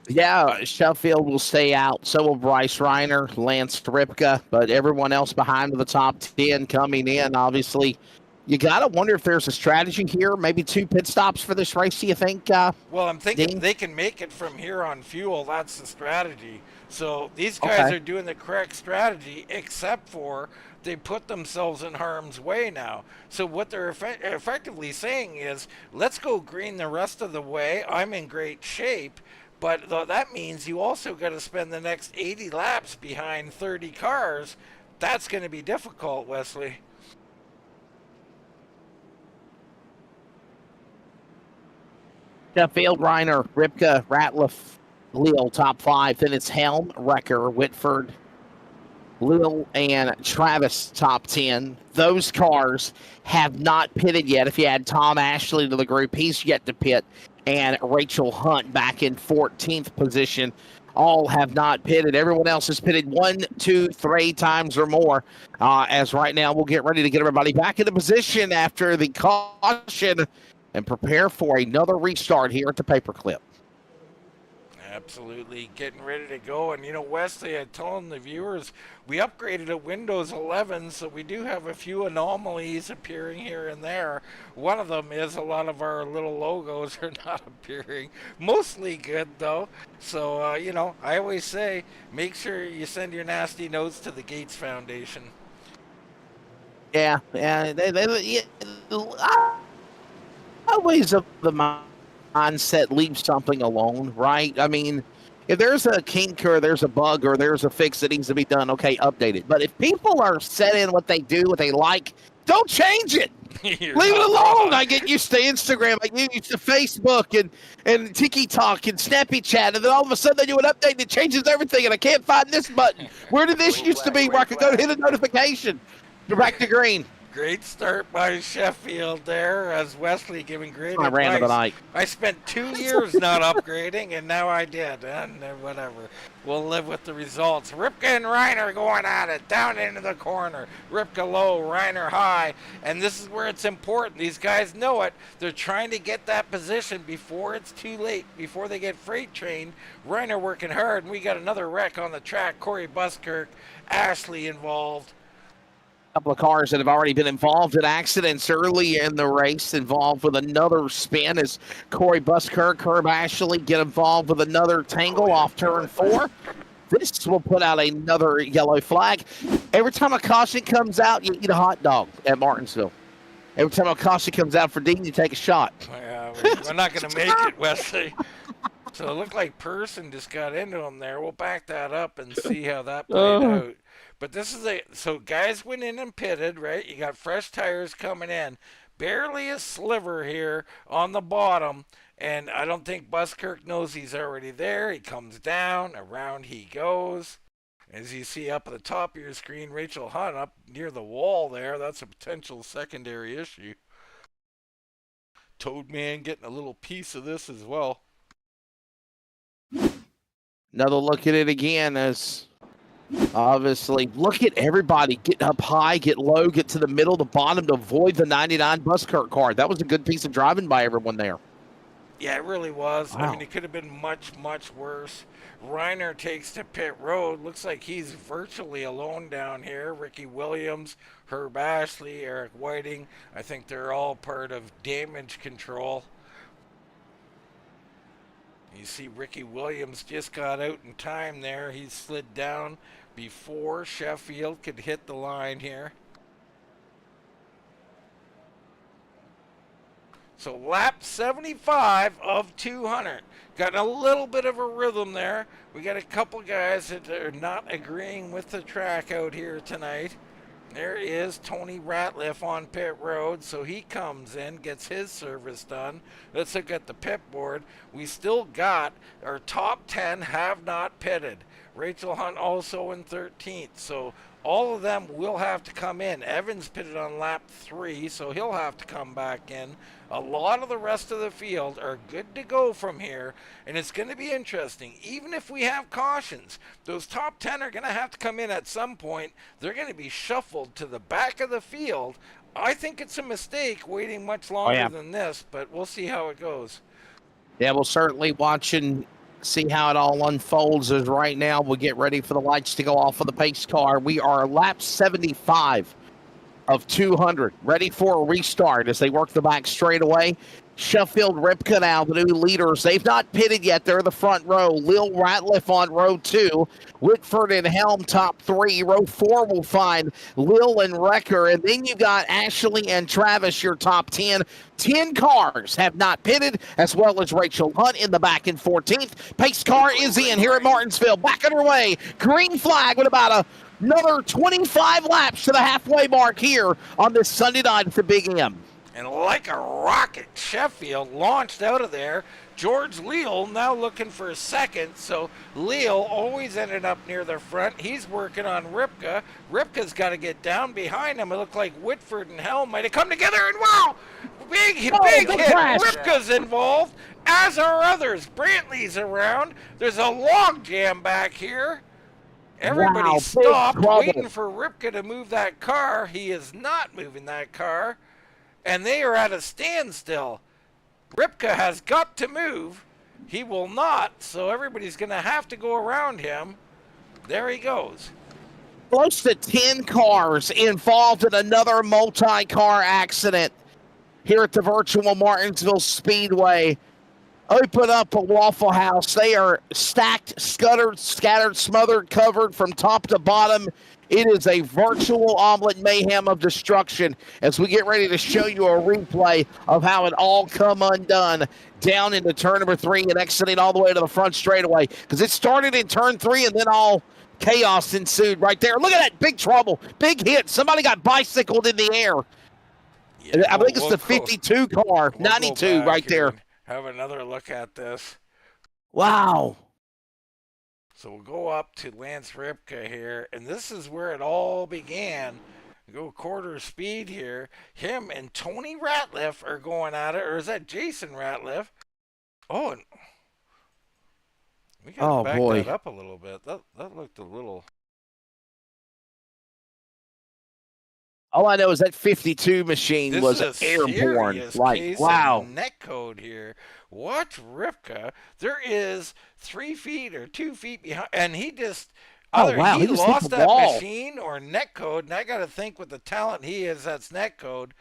S3: Yeah, Sheffield will stay out. So will Bryce Reiner, Lance Ripka, but everyone else behind the top 10 coming in. Obviously, you got to wonder if there's a strategy here. Maybe 2 pit stops for this race, do you think?
S2: Well, I'm thinking
S3: Dean?
S2: they can make it from here on fuel. That's the strategy. So these guys are doing the correct strategy, except for they put themselves in harm's way now. So what they're effectively saying is, let's go green the rest of the way. I'm in great shape. But that means you also got to spend the next 80 laps behind 30 cars. That's going to be difficult, Wesley.
S3: Sheffield, Reiner, Ripka, Ratliff, Leal, top 5. Then it's Helm, Wrecker, Whitford, Lil, and Travis, top 10. Those cars have not pitted yet. If you add Tom Ashley to the group, he's yet to pit. And Rachel Hunt back in 14th position. All have not pitted. Everyone else has pitted 1, 2, 3 times or more. As right now, we'll get ready to get everybody back into position after the caution and prepare for another restart here at the Paperclip.
S2: Absolutely, getting ready to go. And Wesley, I told the viewers, we upgraded to Windows 11, so we do have a few anomalies appearing here and there. One of them is a lot of our little logos are not appearing. Mostly good, though. So, I always say, make sure you send your nasty notes to the Gates Foundation.
S3: Yeah, always of the mindset, leave something alone, right? I mean, if there's a kink or there's a bug or there's a fix that needs to be done, okay, update it. But if people are set in what they do, what they like, don't change it. Leave it alone. I get used to Instagram. I get used to Facebook and TikTok and Snappy Chat. And then all of a sudden they do an update that changes everything. And I can't find this button. Where did this used to be where I could go hit a notification? You're back to green.
S2: Great start by Sheffield there as Wesley giving great advice.
S3: I ran the night.
S2: I spent 2 years not upgrading, and now I did. And whatever. We'll live with the results. Ripka and Reiner going at it. Down into the corner. Ripka low, Reiner high. And this is where it's important. These guys know it. They're trying to get that position before it's too late, before they get freight trained. Reiner working hard, and we got another wreck on the track. Corey Buskirk, Ashley involved.
S3: Couple of cars that have already been involved in accidents early in the race, involved with another spin as Corey Buskirk, Herb Ashley get involved with another tangle off turn 4. This will put out another yellow flag. Every time a caution comes out, you eat a hot dog at Martinsville. Every time a caution comes out for Dean, you take a shot.
S2: We're not going to make it, Wesley. So it looked like Person just got into him there. We'll back that up and see how that played out. But this is so guys went in and pitted, right? You got fresh tires coming in. Barely a sliver here on the bottom. And I don't think Buskirk knows he's already there. He comes down, around he goes. As you see up at the top of your screen, Rachel Hunt up near the wall there. That's a potential secondary issue. Toadman getting a little piece of this as well.
S3: Another look at it again as obviously look at everybody get up high, get low, get to the middle, the bottom to avoid the 99 Buskirk car. That was a good piece of driving by everyone there.
S2: Yeah, it really was.
S3: Wow.
S2: I mean, it could have been much, much worse. Reiner takes to pit road. Looks like he's virtually alone down here. Ricky Williams, Herb Ashley, Eric Whiting. I think they're all part of damage control. You see Ricky Williams just got out in time there. He slid down before Sheffield could hit the line here. So lap 75 of 200. Got a little bit of a rhythm there. We got a couple guys that are not agreeing with the track out here tonight. There is Tony Ratliff on pit road, so he comes in, gets his service done. Let's look at the pit board. We still got our top 10 have not pitted. Rachel Hunt also in 13th, so all of them will have to come in. Evans pitted on lap 3, so he'll have to come back in. A lot of the rest of the field are good to go from here, and it's going to be interesting. Even if we have cautions, those top 10 are going to have to come in at some point. They're going to be shuffled to the back of the field. I think it's a mistake waiting much longer than this, but we'll see how it goes.
S3: Yeah, we'll certainly watch and see how it all unfolds as right now we'll get ready for the lights to go off of the pace car. We are lap 75 of 200, ready for a restart as they work the back straightaway. Sheffield, Ripka now, the new leaders. They've not pitted yet. They're the front row. Lil Ratliff on row 2. Whitford and Helm top 3. Row 4 will find Lil and Wrecker. And then you got Ashley and Travis, your top 10. 10 cars have not pitted, as well as Rachel Hunt in the back in 14th. Pace car is in here at Martinsville. Back underway. Green flag with about another 25 laps to the halfway mark here on this Sunday night at the Big M.
S2: And like a rocket, Sheffield launched out of there. George Leal now looking for a second, so Leal always ended up near the front. He's working on Ripka. Ripka's got to get down behind him. It looked like Whitford and Helm might have come together, and wow! Big hit.
S3: Crash.
S2: Ripka's involved, as are others. Brantley's around. There's a log jam back here. Everybody stopped, waiting for Ripka to move that car. He is not moving that car. And they are at a standstill. Ripka has got to move. He will not, so everybody's going to have to go around him. There he goes.
S3: Close to 10 cars involved in another multi-car accident here at the virtual Martinsville Speedway. Open up a Waffle House. They are stacked, scattered, smothered, covered from top to bottom. It is a virtual omelet mayhem of destruction as we get ready to show you a replay of how it all come undone down into turn number 3 and exiting all the way to the front straightaway, because it started in turn 3 and then all chaos ensued right there. Look at that, big trouble, big hit. Somebody got bicycled in the air.
S2: Yeah,
S3: I think it's the
S2: go-
S3: 52 car,
S2: we'll go
S3: 92
S2: back
S3: right
S2: here
S3: there.
S2: and have another look at this.
S3: Wow.
S2: So we'll go up to Lance Ripka here, and this is where it all began. Go quarter speed here. Him and Tony Ratliff are going at it, or is that Jason Ratliff? Oh, and we gotta
S3: Oh,
S2: back
S3: boy.
S2: that up a little bit. That looked a little.
S3: All I know is that 52 machine
S2: This
S3: was
S2: is a
S3: airborne.
S2: serious
S3: Like,
S2: case
S3: wow.
S2: of neck code here. Watch Ripka. There is 3 feet or 2 feet behind, and he just
S3: Oh,
S2: either
S3: wow.
S2: he
S3: He just hit
S2: lost
S3: the
S2: that
S3: wall.
S2: machine or neck code. And I got to think with the talent he is, that's neck code.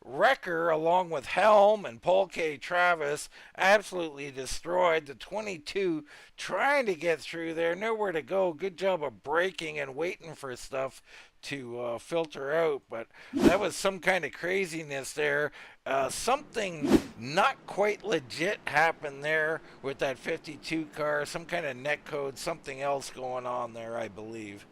S2: Wrecker, along with Helm and Paul K. Travis, absolutely destroyed the 22, trying to get through there, nowhere to go. Good job of braking and waiting for stuff to filter out, but that was some kind of craziness there. Something not quite legit happened there with that 52 car, some kind of net code, something else going on there, I believe.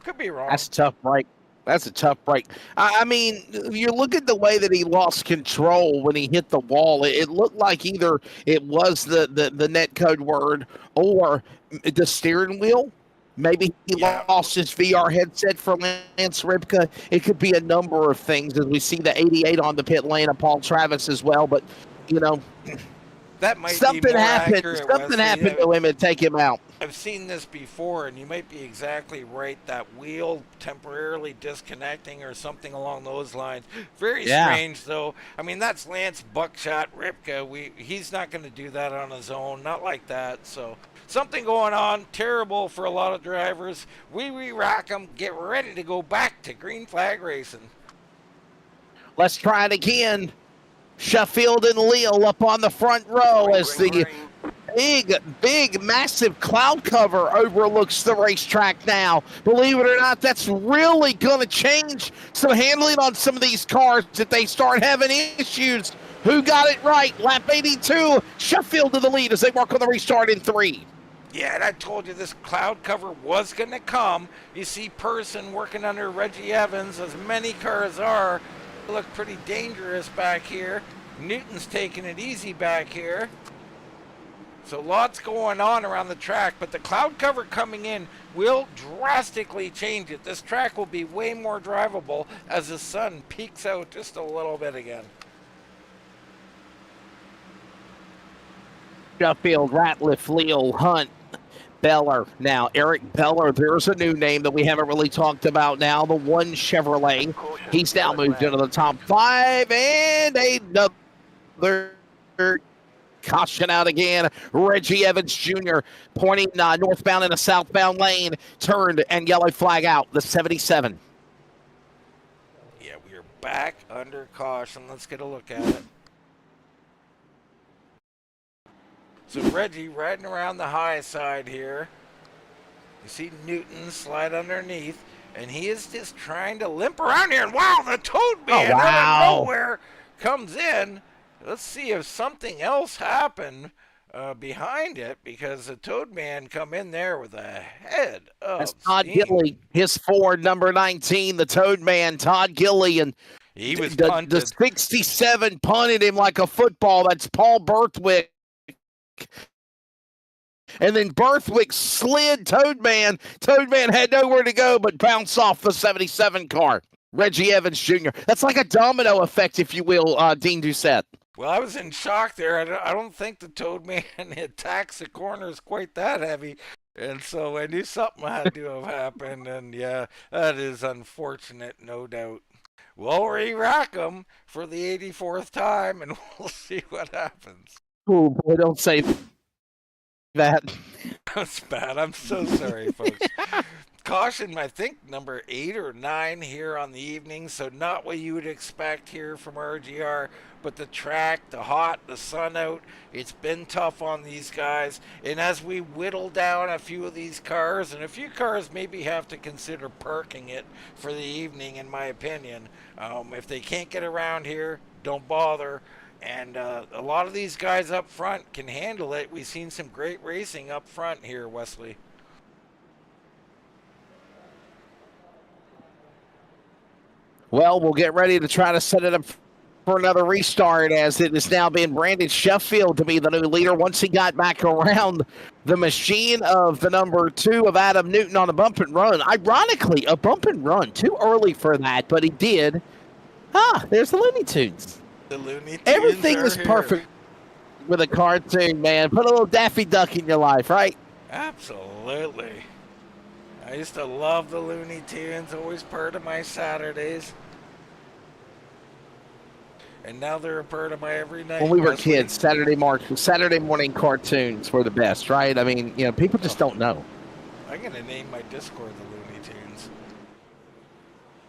S2: Could be wrong.
S3: That's a tough break. That's a tough break. I mean, you look at the way that he lost control when he hit the wall. It looked like either it was the net code word or the steering wheel. Maybe he
S2: Yeah.
S3: lost his VR headset for Lance Ripka. It could be a number of things as we see the 88 on the pit lane of Paul Travis as well. But, you know,
S2: That might be
S3: something
S2: more
S3: happened.
S2: accurate,
S3: Something
S2: Wesley.
S3: happened to him and take him out.
S2: I've seen this before, and you might be exactly right. That wheel temporarily disconnecting or something along those lines. Very strange, though. I mean, that's Lance Buckshot Ripka. He's not going to do that on his own, not like that. So something going on, terrible for a lot of drivers. We re-rack them, get ready to go back to green flag racing.
S3: Let's try it again. Sheffield and Leal up on the front row as the big, massive cloud cover overlooks the racetrack now. Believe it or not, that's really going to change some handling on some of these cars if they start having issues. Who got it right? Lap 82, Sheffield to the lead as they work on the restart in 3.
S2: Yeah, and I told you this cloud cover was going to come. You see Person working under Reggie Evans, as many cars are. Look pretty dangerous back here. Newton's taking it easy back here. So lots going on around the track, but the cloud cover coming in will drastically change it. This track will be way more drivable as the sun peeks out just a little bit again.
S3: Sheffield, Ratliff, Leal, Hunt, Beller. Now, Eric Beller, there's a new name that we haven't really talked about now, the one Chevrolet. He's now moved into the top 5, and another caution out again. Reggie Evans Jr. pointing northbound in a southbound lane, turned and yellow flag out, the 77.
S2: Yeah, we are back under caution. Let's get a look at it. So Reggie riding around the high side here. You see Newton slide underneath, and he is just trying to limp around here. And wow, the Toad Man out of nowhere comes in. Let's see if something else happened behind it, because the Toad Man come in there with a head of
S3: That's Todd
S2: steam.
S3: Gilly, his Ford number 19, the Toad Man, Todd Gilly, and
S2: He was
S3: the
S2: punted.
S3: 67 punted him like a football. That's Paul Berthwick. And then Berthwick slid Toad Man. Toad Man had nowhere to go but bounce off the 77 car. Reggie Evans Jr. That's like a domino effect, if you will, Dean Doucette.
S2: Well, I was in shock there. I don't think the Toad Man attacks the corners quite that heavy. And so I knew something had to have happened. And yeah, that is unfortunate, no doubt. We'll re-rack them for the 84th time, and we'll see what happens.
S3: Oh, boy, don't say that.
S2: That's bad. I'm so sorry, folks. Caution, I think, number 8 or 9 here on the evening, so not what you would expect here from RGR, but the track, the hot, the sun out, it's been tough on these guys, and as we whittle down a few of these cars, and a few cars maybe have to consider parking it for the evening, in my opinion. If they can't get around here, don't bother. And a lot of these guys up front can handle it. We've seen some great racing up front here, Wesley.
S3: Well, we'll get ready to try to set it up for another restart, as it is now being Brandon Sheffield to be the new leader once he got back around the machine of the number 2 of Adam Newton on a bump and run. Ironically, a bump and run. Too early for that, but he did. There's the Looney Tunes.
S2: The Looney Tunes
S3: Everything
S2: are
S3: is
S2: here.
S3: perfect with a cartoon, man. Put a little Daffy Duck in your life, right?
S2: Absolutely. I used to love the Looney Tunes, always part of my Saturdays. And now they're a part of my every night.
S3: When we were
S2: Wesley.
S3: kids, Saturday morning cartoons were the best, right? I mean, people just don't know.
S2: I'm going to name my Discord the Looney Tunes.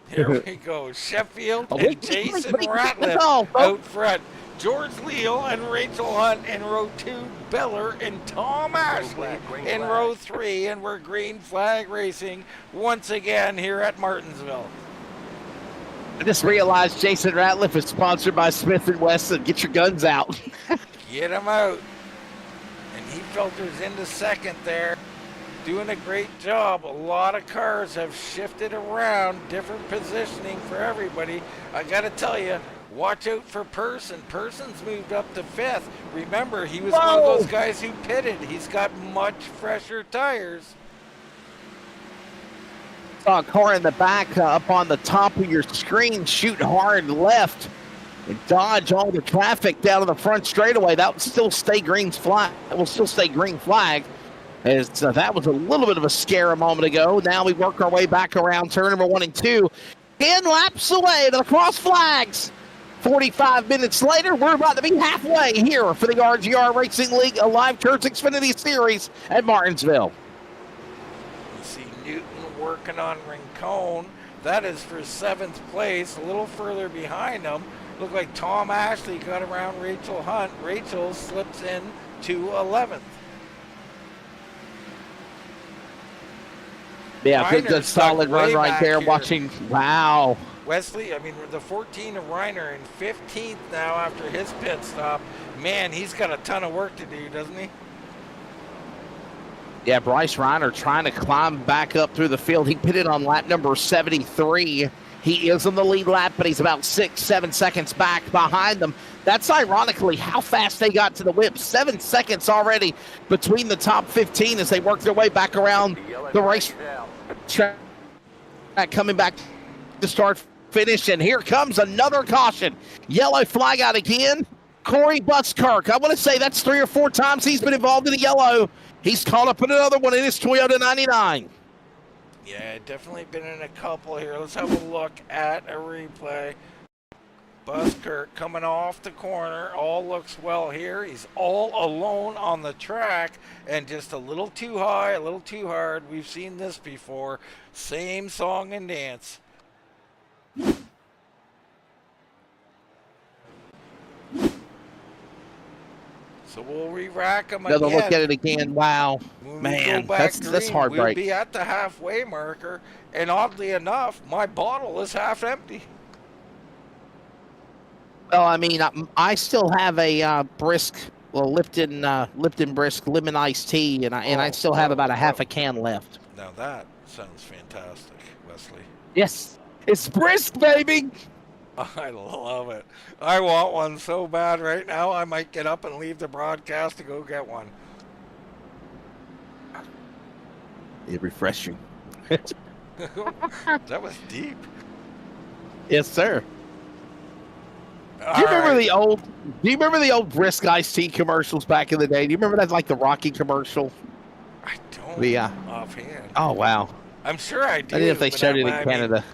S2: Here we go. Sheffield and Jason Ratliff out front. George Leal and Rachel Hunt in row 2. Beller and Tom Ashley in row 3. And we're green flag racing once again here at Martinsville.
S3: I just realized Jason Ratliff is sponsored by Smith & Wesson. Get your guns out.
S2: Get him out. And he filters into second there. Doing a great job. A lot of cars have shifted around, different positioning for everybody. I got to tell you, watch out for Person. Person's moved up to 5th. Remember, he was one of those guys who pitted. He's got much fresher tires.
S3: Saw a car in the back up on the top of your screen shoot hard left and dodge all the traffic down to the front straightaway. That will still stay green flag. As that was a little bit of a scare a moment ago. Now we work our way back around turn number 1 and 2. 10 laps away to the cross flags. 45 minutes later, we're about to be halfway here for the RGR Racing League, a live Kurtz Xfinity series at Martinsville.
S2: You see Newton working on Rincon. That is for 7th place, a little further behind him. Look like Tom Ashley got around Rachel Hunt. Rachel slips in to 11th.
S3: Yeah, good solid run right there.
S2: Here.
S3: Watching, wow.
S2: Wesley, the 14 of Reiner in 15th now after his pit stop. Man, he's got a ton of work to do, doesn't he?
S3: Yeah, Bryce Reiner trying to climb back up through the field. He pitted on lap number 73. He is in the lead lap, but he's about 6-7 seconds back behind them. That's ironically how fast they got to the whip. 7 seconds already between the top 15 as they work their way back around the race track, coming back to start finish. And here comes another caution. Yellow flag out again. Corey Buskirk. I want to say that's 3 or 4 times he's been involved in the yellow. He's caught up in another one in his Toyota 99.
S2: Yeah, definitely been in a couple here. Let's have a look at a replay. Buskirk coming off the corner. All looks well here. He's all alone on the track and just a little too high, a little too hard. We've seen this before. Same song and dance. So we'll re-rack them again.
S3: Another look at it again. Wow. Man, that's hard
S2: we'll
S3: break.
S2: We'll be at the halfway marker, and oddly enough, my bottle is half empty.
S3: Well, I still have a Lipton Brisk lemon iced tea, and I still have about a half a can left.
S2: Now that sounds fantastic, Wesley.
S3: Yes, it's brisk, baby.
S2: I love it. I want one so bad right now. I might get up and leave the broadcast to go get one.
S3: It's refreshing.
S2: That was deep.
S3: Yes, sir. Do you remember the old brisk iced tea commercials back in the day? Do you remember that, like the Rocky commercial?
S2: I don't. Offhand.
S3: Oh wow.
S2: I'm sure I do.
S3: I don't know if they showed it in Canada.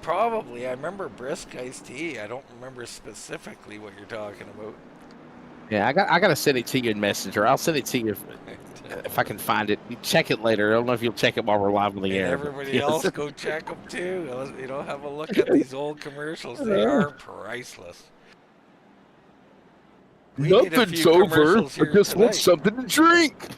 S2: Probably. I remember brisk iced tea. I don't remember specifically what you're talking about.
S3: Yeah, I got to send it to you in Messenger. I'll send it to you if I can find it. You check it later. I don't know if you'll check it while we're live on the air.
S2: Everybody else go check them too. Have a look at these old commercials. They are priceless.
S3: Nothing's over. I just want something to drink.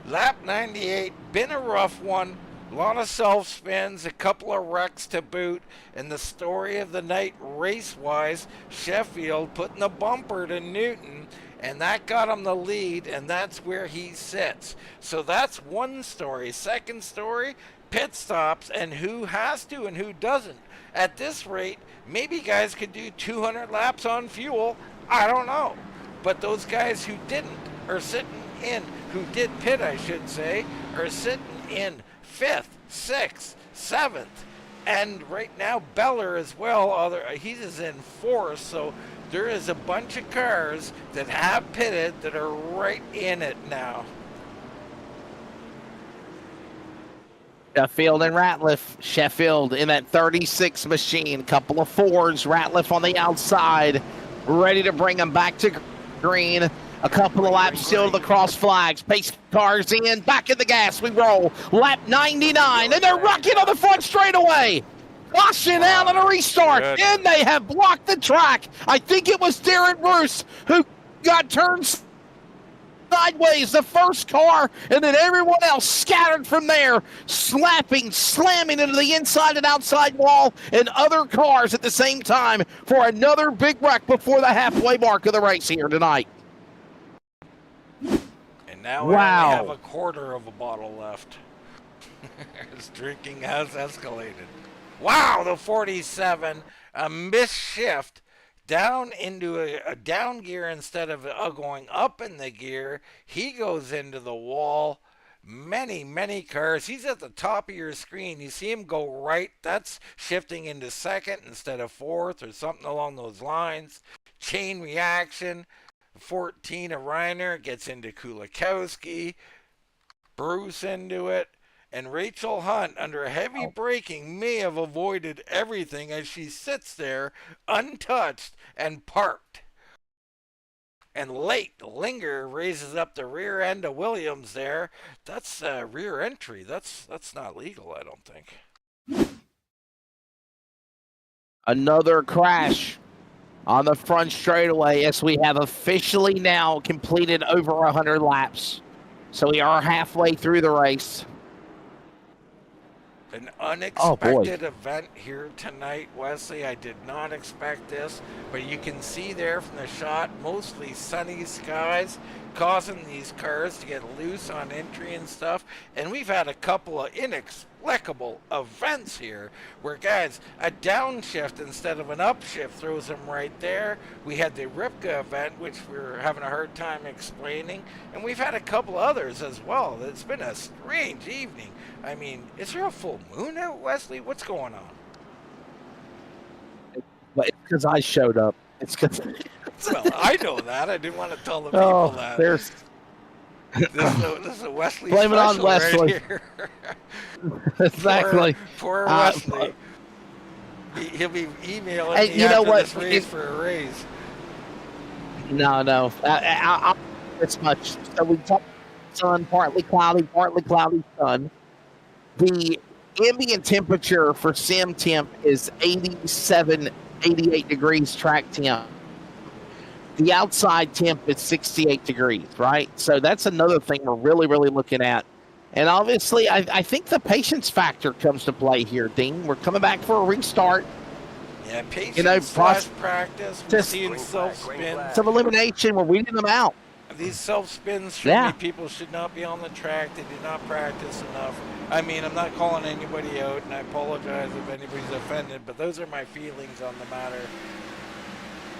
S2: Lap 98, been a rough one. A lot of self-spins, a couple of wrecks to boot, and the story of the night race-wise, Sheffield putting the bumper to Newton, and that got him the lead, and that's where he sits. So that's one story. Second story, pit stops and who has to and who doesn't. At this rate, maybe guys could do 200 laps on fuel. I don't know. But those guys who didn't are sitting in, who did pit, I should say, are sitting in 5th, 6th, 7th. And right now, Beller as well, he's in 4th. So there is a bunch of cars that have pitted that are right in it now.
S3: Sheffield and Ratliff. Sheffield in that 36 machine. Couple of Fords. Ratliff on the outside. Ready to bring them back to green. A couple of laps still to the cross flags. Pace cars in. Back in the gas. We roll. Lap 99. And they're rocking on the front straightaway. Caution out on a restart.
S2: Good.
S3: And they have blocked the track. I think it was Darren Bruce who got turned sideways, the first car, and then everyone else scattered from there, slamming into the inside and outside wall and other cars at the same time for another big wreck before the halfway mark of the race here tonight.
S2: And now we only have a quarter of a bottle left. His drinking has escalated. Wow, the 47, a misshift. Down into a down gear instead of going up in the gear. He goes into the wall. Many cars. He's at the top of your screen. You see him go right. That's shifting into 2nd instead of 4th or something along those lines. Chain reaction. 14 of Reiner gets into Kulikowski. Bruce into it. And Rachel Hunt, under heavy braking, may have avoided everything as she sits there untouched and parked. And late, Linger raises up the rear end of Williams there. That's rear entry. That's not legal, I don't think.
S3: Another crash on the front straightaway as we have officially now completed over 100 laps. So we are halfway through the race.
S2: An unexpected event here tonight, Wesley. I did not expect this, but you can see there from the shot, mostly sunny skies, causing these cars to get loose on entry and stuff. And we've had a couple of inexplicable events here where, guys, a downshift instead of an upshift throws them right there. We had the Ripka event, which we're having a hard time explaining. And we've had a couple others as well. It's been a strange evening. I mean, is there a full moon out, Wesley? What's going on?
S3: It's because I showed up. It's because...
S2: Well, I know that. I didn't want to tell the people that.
S3: There's...
S2: This is a Wesley
S3: Blame it on Wesley.
S2: Right here.
S3: Exactly.
S2: Poor Wesley. He'll be emailing me
S3: you know
S2: after
S3: what?
S2: this race for a raise.
S3: No. I'll this much. So we talked sun, partly cloudy sun. The ambient temperature for sim temp is 87, 88 degrees track temp. The outside temp is 68 degrees, right? So that's another thing we're really looking at. And obviously, I think the patience factor comes to play here, Dean. We're coming back for a restart.
S2: Yeah, patience practice. We're seeing self-spins.
S3: Some elimination. We're weeding them out.
S2: These self-spins, for me, people should not be on the track. They do not practice enough. I mean, I'm not calling anybody out, and I apologize if anybody's offended, but those are my feelings on the matter.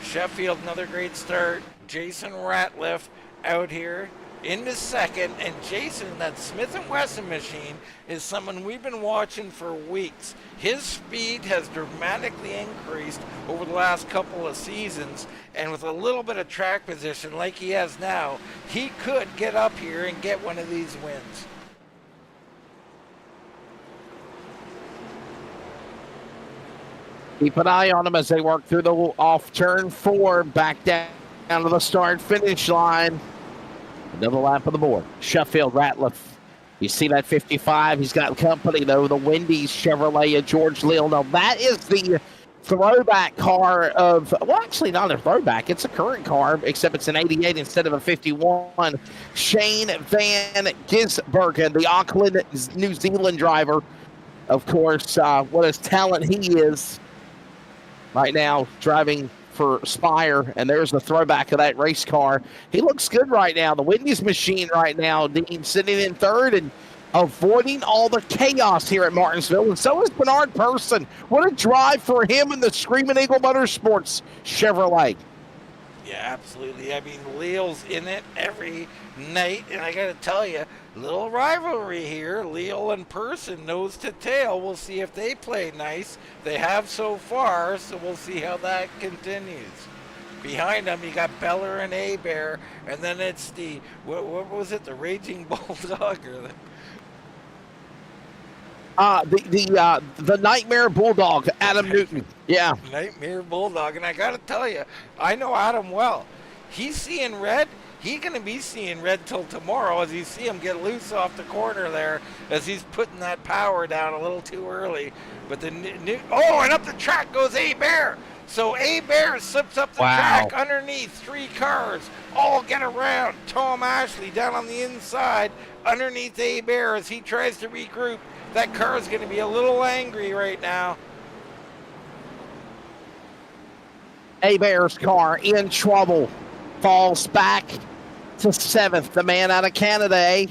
S2: Sheffield, another great start. Jason Ratliff out here into 2nd, and Jason, that Smith & Wesson machine, is someone we've been watching for weeks. His speed has dramatically increased over the last couple of seasons, and with a little bit of track position like he has now, he could get up here and get one of these wins.
S3: Keep an eye on them as they work through the off turn 4, back down to the start-finish line. Another lap on the board. Sheffield, Ratliff. You see that 55. He's got company, though. The Wendy's Chevrolet of George Lill. Now, that is the throwback car of, well, actually not a throwback. It's a current car, except it's an 88 instead of a 51. Shane Van Gisbergen, the Auckland, New Zealand driver. Of course, what a talent he is right now, driving for Spire, and there's the throwback of that race car. He looks good right now. The Wendy's machine right now, Dean, sitting in 3rd, and avoiding all the chaos here at Martinsville, and so is Bernard Person. What a drive for him in the Screaming Eagle Motorsports Chevrolet.
S2: Yeah, absolutely. I mean, Leal's in it every night, and I got to tell you, little rivalry here. Leal and Person, nose to tail. We'll see if they play nice. They have so far, so we'll see how that continues. Behind them, you got Beller and Abear, and then it's the, what was it, the Raging Bulldog? Or
S3: the Nightmare Bulldog, Adam Newton. Yeah.
S2: Nightmare Bulldog. And I got to tell you, I know Adam well. He's seeing red. He's going to be seeing red till tomorrow as you see him get loose off the corner there as he's putting that power down a little too early. But the oh, and up the track goes A-Bear. So A-Bear slips up the track underneath 3 cars. All get around. Tom Ashley down on the inside underneath A-Bear as he tries to regroup. That car is going to be a little angry right now.
S3: A-Bear's car in trouble. Falls back to 7th. The man out of Canada, eh?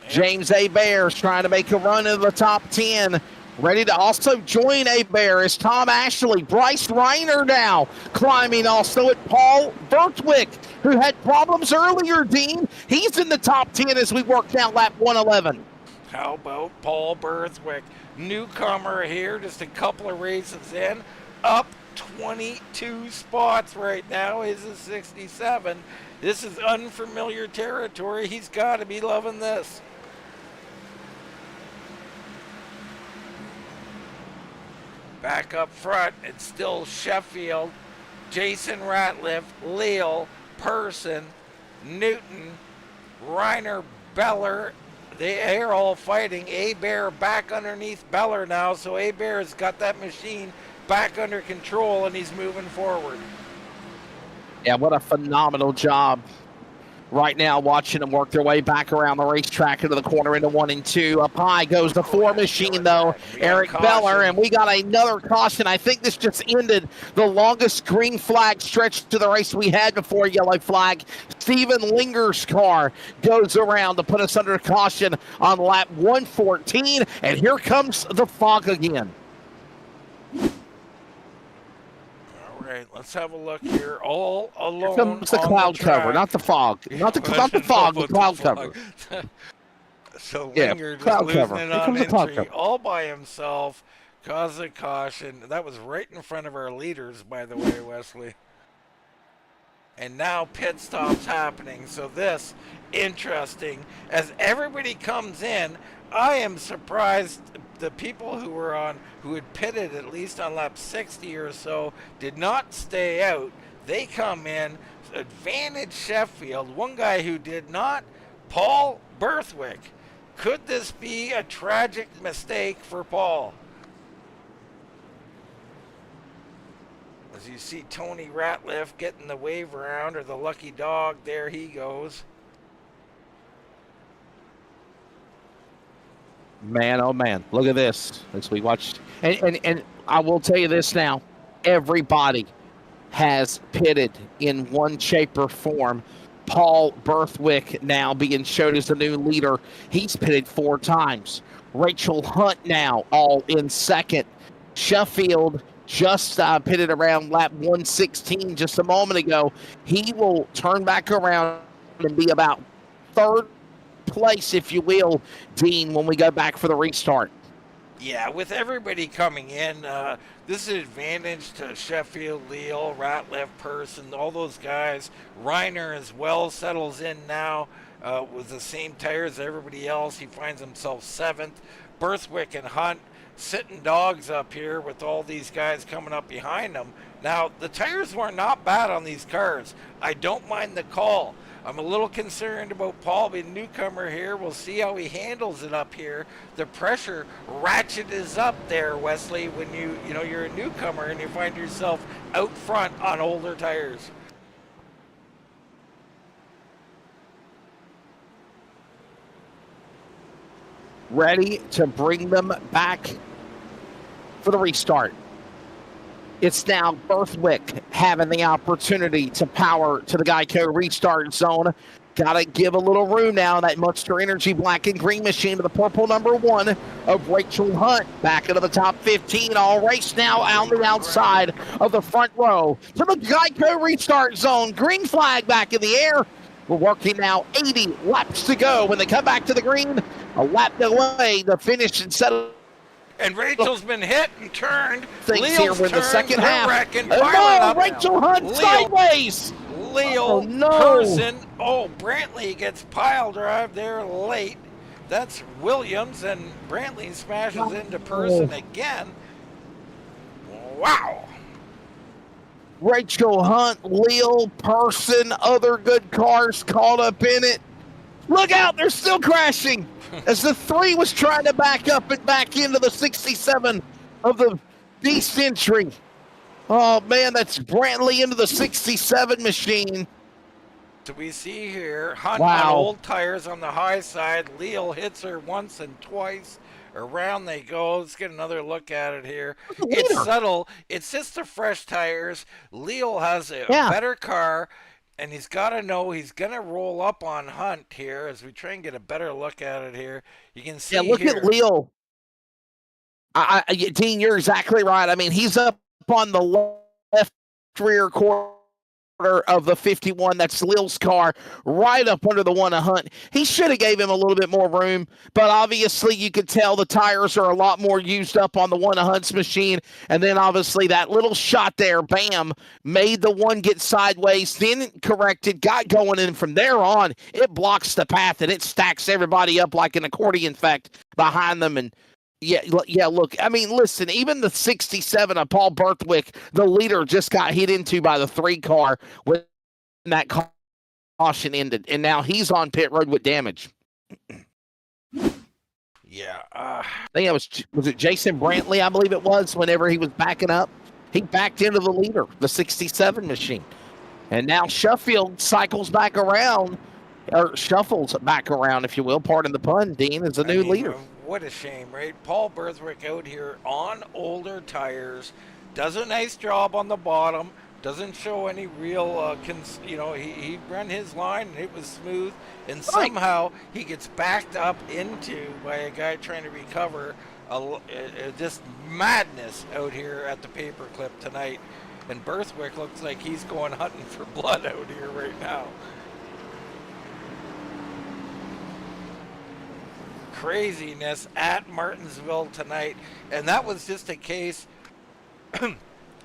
S3: James A-Bear's trying to make a run into the top 10. Ready to also join A-Bear is Tom Ashley. Bryce Reiner now climbing also at Paul Bertwick, who had problems earlier, Dean. He's in the top 10 as we work down lap 111.
S2: How about Paul Berthwick? Newcomer here, just a couple of races in. Up 22 spots right now. He's a 67. This is unfamiliar territory. He's got to be loving this. Back up front, it's still Sheffield, Jason Ratliff, Leal, Person, Newton, Reiner, Beller. They are all fighting. A-Bear back underneath Beller now, so A-Bear has got that machine back under control, and he's moving forward.
S3: Yeah, what a phenomenal job right now watching them work their way back around the racetrack into the corner into 1 and 2. Up high goes the 4 machine, though, Eric Beller, and we got another caution. I think this just ended the longest green flag stretch to the race we had before yellow flag. Steven Linger's car goes around to put us under caution on lap 114, and here comes the fog again.
S2: Right, let's have a look here. All alone.
S3: Here comes the cloud cover, not the fog. Not the fog, the cloud cover.
S2: So Linger just losing it on entry all by himself, caused a caution. That was right in front of our leaders, by the way, Wesley. And now pit stop's happening. So this, interesting. As everybody comes in, I am surprised the people who had pitted at least on lap 60 or so did not stay out. They come in, advantage Sheffield. One guy who did not, Paul Berthwick. Could this be a tragic mistake for Paul? As you see Tony Ratliff getting the wave around, or the lucky dog, there he goes.
S3: Man, oh man, look at this as we watch. And I will tell you this now, everybody has pitted in one shape or form. Paul Berthwick now being shown as the new leader. He's pitted 4 times. Rachel Hunt now all in second. Sheffield just pitted around lap 116 just a moment ago. He will turn back around and be about 3rd place, if you will, Dean, when we go back for the restart.
S2: Yeah, with everybody coming in, this is an advantage to Sheffield, Leal, Ratliff, Person, all those guys. Reiner as well settles in now with the same tires as everybody else. He finds himself 7th. Berthwick and Hunt sitting dogs up here with all these guys coming up behind them. Now, the tires were not bad on these cars. I don't mind the call. I'm a little concerned about Paul being a newcomer here. We'll see how he handles it up here. The pressure ratchet is up there, Wesley, when you're a newcomer and you find yourself out front on older tires.
S3: Ready to bring them back for the restart. It's now Berthwick having the opportunity to power to the Geico restart zone. got to give a little room now. That Monster Energy black and green machine to the purple number 1 of Rachel Hunt. Back into the top 15. All race now on the outside of the front row to the Geico restart zone. Green flag back in the air. We're working now 80 laps to go. When they come back to the green, a lap away to finish and settle.
S2: And Rachel's been hit and turned.
S3: Things here with the second half.
S2: Oh,
S3: no, Rachel Hunt sideways.
S2: Leo Person. Oh, Brantley gets pile drive there late. That's Williams, and Brantley smashes into Person again. Wow.
S3: Rachel Hunt, Leo Person, other good cars caught up in it. Look out, they're still crashing as the 3 was trying to back up and back into the 67 of the D-Century. Oh, man, that's Brantley into the 67 machine.
S2: So we see here, Hunt on old tires on the high side. Leo hits her once and twice. Around they go. Let's get another look at it here. It's subtle. It's just the fresh tires. Leo has a better car. And he's got to know he's going to roll up on Hunt here as we try and get a better look at it here. You can see
S3: look
S2: here.
S3: At Leo. Dean, you're exactly right. I mean, he's up on the left rear quarter of the 51. That's Leo's car right up under the 1 of Hunt. He should have gave him a little bit more room, but obviously you could tell the tires are a lot more used up on the 1 of Hunt's machine. And then obviously that little shot there, bam, made the 1 get sideways, then corrected, got going, and from there on, it blocks the path and it stacks everybody up like an accordion effect behind them. And yeah, look, I mean, listen, even the 67 of Paul Berthwick, the leader, just got hit into by the 3 car when that caution ended, and now he's on pit road with damage.
S2: Yeah.
S3: I think it was it Jason Brantley, I believe it was, whenever he was backing up. He backed into the leader, the 67 machine. And now Sheffield cycles back around, or shuffles back around, if you will, pardon the pun, Dean, as a new leader.
S2: What a shame, right? Paul Berthwick out here on older tires, does a nice job on the bottom, doesn't show any real, he ran his line and it was smooth, and somehow he gets backed up into by a guy trying to recover. Just madness out here at the paperclip tonight, and Berthwick looks like he's going hunting for blood out here right now. Craziness at Martinsville tonight, and that was just a case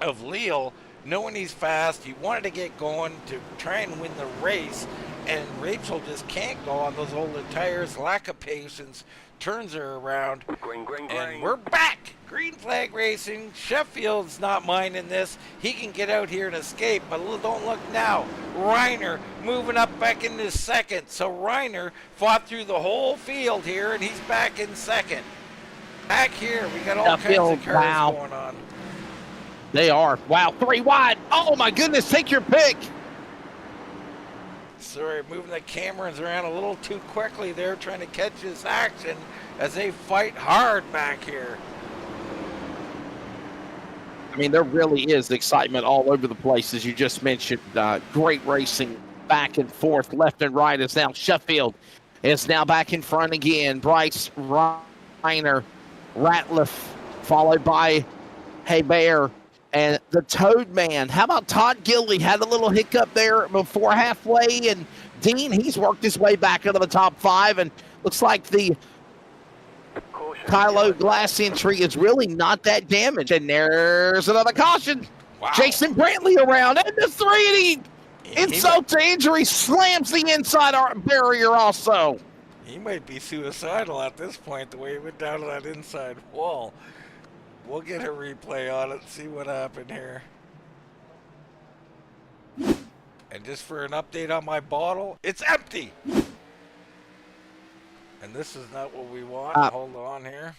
S2: of Leo knowing he's fast. He wanted to get going to try and win the race, and Rachel just can't go on those older tires. Lack of patience turns her around.
S4: Green.
S2: And we're back. Green flag racing. Sheffield's not minding this. He can get out here and escape, but don't look now. Reiner moving up back into second. So Reiner fought through the whole field here, and he's back in second. Back here, we got all kinds of cars going on.
S3: They are. Wow, 3 wide. Oh, my goodness. Take your pick.
S2: Sorry, moving the cameras around a little too quickly there, trying to catch this action as they fight hard back here.
S3: I mean, there really is excitement all over the place, as you just mentioned. Great racing back and forth, left and right, as now Sheffield is now back in front again. Bryce Reiner, Ratliff, followed by Hebert. And the Toad Man, how about Todd Gilly? Had a little hiccup there before halfway. And Dean, he's worked his way back into the top 5. And looks like the Kylo Glass entry is really not that damaged. And there's another caution. Wow. Jason Brantley around. And the 3, and he insult to injury, slams the inside barrier also.
S2: He might be suicidal at this point, the way he went down to that inside wall. We'll get a replay on it and see what happened here. And just for an update on my bottle, it's empty. And this is not what we want. Hold on here.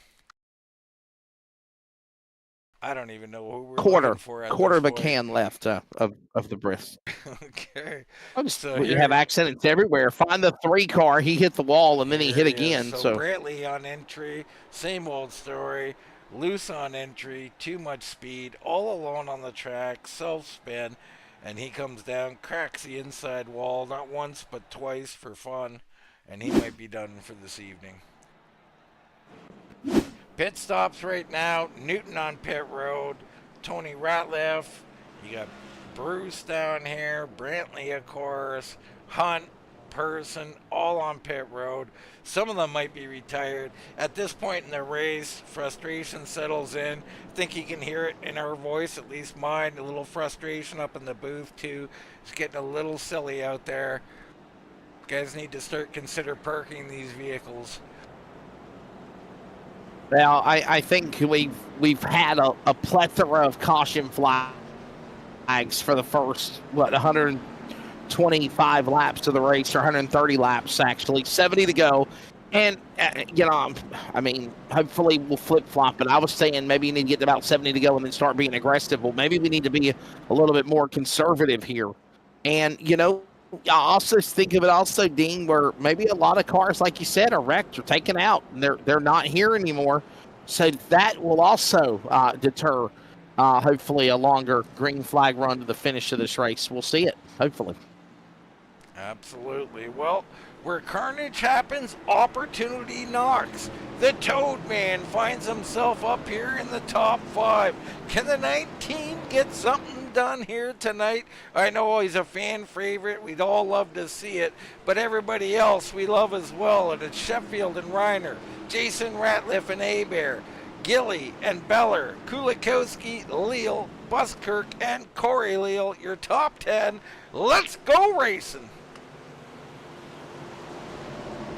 S2: I don't even know who we're looking for at
S3: quarter of a
S2: point.
S3: can left of the brisk.
S2: Okay.
S3: So you have accidents everywhere. Find the 3 car. He hit the wall and then he hit again.
S2: So Brantley on entry, same old story. Loose on entry, too much speed, all alone on the track, self-spin. and he comes down, cracks the inside wall, not once but twice for fun, and he might be done for this evening. Pit stops right now. Newton on pit road. Tony Ratliff. You got Bruce down here. Brantley, of course. Hunt, Person, all on pit road. Some of them might be retired. At this point in the race, frustration settles in. I think you can hear it in our voice, at least mine. A little frustration up in the booth, too. It's getting a little silly out there. Guys need to consider parking these vehicles.
S3: Well, I think we've had a plethora of caution flags for the first 125 laps of the race, or 130 laps actually, 70 to go, and I mean, hopefully we'll flip flop. But I was saying maybe you need to get to about 70 to go and then start being aggressive. Well, maybe we need to be a little bit more conservative here, and I also think of it also, Dean, where maybe a lot of cars, like you said, are wrecked or taken out, and they're not here anymore. So that will also deter, hopefully, a longer green flag run to the finish of this race. We'll see it, hopefully.
S2: Absolutely. Well, where carnage happens, opportunity knocks. The Toad Man finds himself up here in the top 5. Can the 19 get something done here tonight? I know he's a fan favorite. We'd all love to see it. But everybody else we love as well. And it's Sheffield and Reiner, Jason Ratliff and Hebert, Gilly and Beller, Kulikowski, Leal, Buskirk, and Corey Leal. Your top 10. Let's go racing.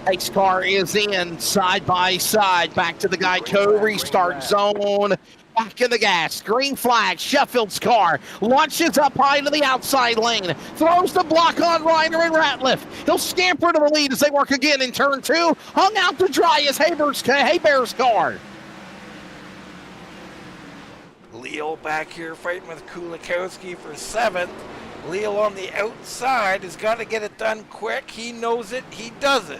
S3: Next car is in, side by side, back to the Geico restart zone, back in the gas, green flag, Sheffield's car, launches up high to the outside lane, throws the block on Reiner and Ratliff. He'll scamper to the lead as they work again in turn 2, hung out to dry is Hebert's car.
S2: Leal back here fighting with Kulikowski for 7th. Leal on the outside has got to get it done quick. He knows it, he does it.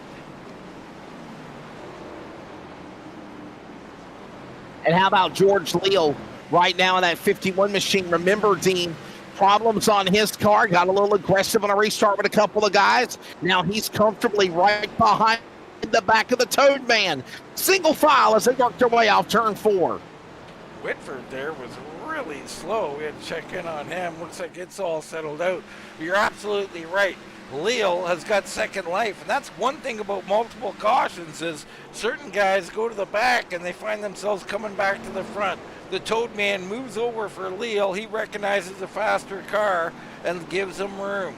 S3: And how about George Leal right now in that 51 machine? Remember, Dean, problems on his car. Got a little aggressive on a restart with a couple of guys. Now he's comfortably right behind the back of the Toad Man. Single file as they work their way off turn 4.
S2: Whitford there was really slow. We had to check in on him. Looks like it's all settled out. You're absolutely right. Leal has got second life, and that's one thing about multiple cautions is certain guys go to the back and they find themselves coming back to the front. The Toad Man moves over for Leal. He recognizes a faster car and gives him room.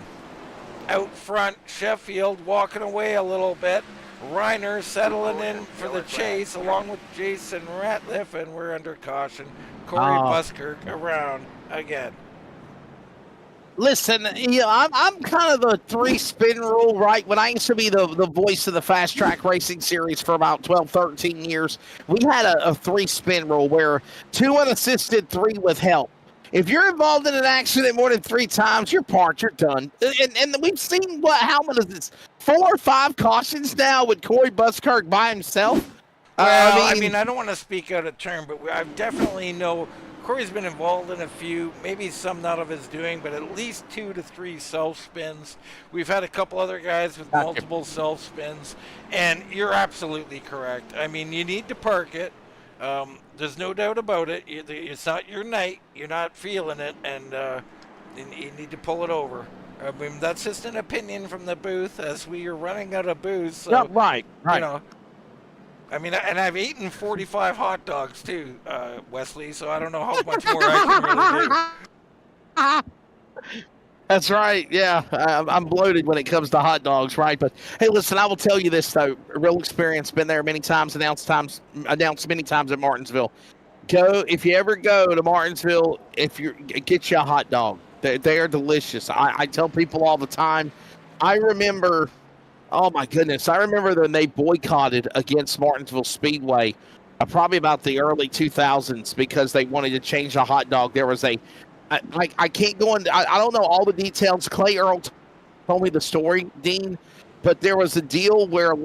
S2: Out front, Sheffield walking away a little bit. Reiner settling in for the chase along with Jason Ratliff, and we're under caution. Corey Buskirk around again.
S3: Listen, I'm kind of the 3-spin rule, right? When I used to be the voice of the Fast Track Racing Series for about 12, 13 years, we had a 3-spin rule where 2 unassisted, 3 with help. If you're involved in an accident more than 3 times, you're parked, you're done. And we've seen, how many is this? 4 or 5 cautions now with Corey Buskirk by himself?
S2: Well, I mean, I don't want to speak out of turn, but I definitely know Corey's been involved in a few, maybe some not of his doing, but at least 2 to 3 self-spins. We've had a couple other guys with multiple self-spins, and you're absolutely correct. I mean, you need to park it. There's no doubt about it. It's not your night. You're not feeling it, and you need to pull it over. I mean, that's just an opinion from the booth as we are running out of booze. So,
S3: yeah, right.
S2: You know, I mean, and I've eaten 45 hot dogs too, Wesley, so I don't know how much more I can really do.
S3: That's right, yeah. I'm bloated when it comes to hot dogs, right? But, hey, listen, I will tell you this, though. Real experience, been there many times, announced many times at Martinsville. If you ever go to Martinsville, get you a hot dog. They are delicious. I tell people all the time. I remember... Oh, my goodness. I remember when they boycotted against Martinsville Speedway, probably about the early 2000s, because they wanted to change the hot dog. There was I can't go into, I don't know all the details. Clay Earl told me the story, Dean, but there was a deal where,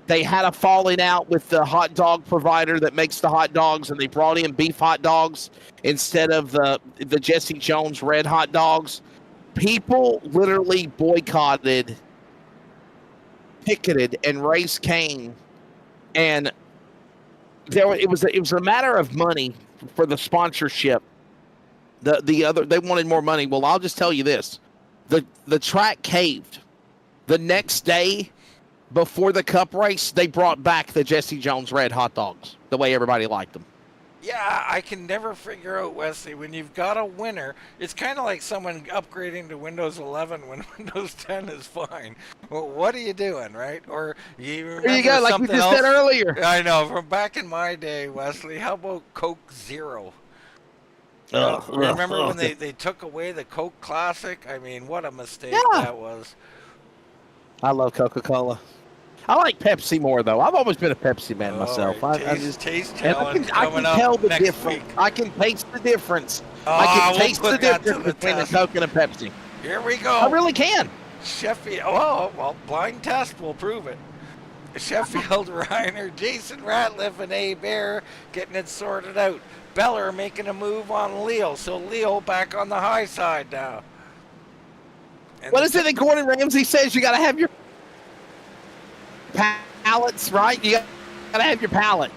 S3: They had a falling out with the hot dog provider that makes the hot dogs, and they brought in beef hot dogs instead of the Jesse Jones red hot dogs. People literally boycotted, picketed, and raised Kane, and it was a matter of money for the sponsorship. They wanted more money. Well, I'll just tell you this: the track caved. The next day, before the Cup race, they brought back the Jesse Jones red hot dogs the way everybody liked them.
S2: Yeah, I can never figure out, Wesley, when you've got a winner, it's kind of like someone upgrading to Windows 11 when Windows 10 is fine. Well, what are you doing, right? Or you remember
S3: There you go, like we just said earlier.
S2: I know, from back in my day, Wesley, how about Coke Zero? Remember when they took away the Coke Classic? I mean, what a mistake that was.
S3: I love Coca-Cola. I like Pepsi more, though. I've always been a Pepsi man myself.
S2: Taste challenge
S3: I can tell the difference. I can taste the difference. I can taste the difference between a Coke and a Pepsi.
S2: Here we go.
S3: I really can.
S2: Sheffield. Oh, well, blind test will prove it. Sheffield, Reiner, Jason Ratliff, and A. Bear getting it sorted out. Beller making a move on Leal. So Leal back on the high side now. And
S3: what is it that Gordon Ramsay says? You got to have your pallets, right? You got to have your palate.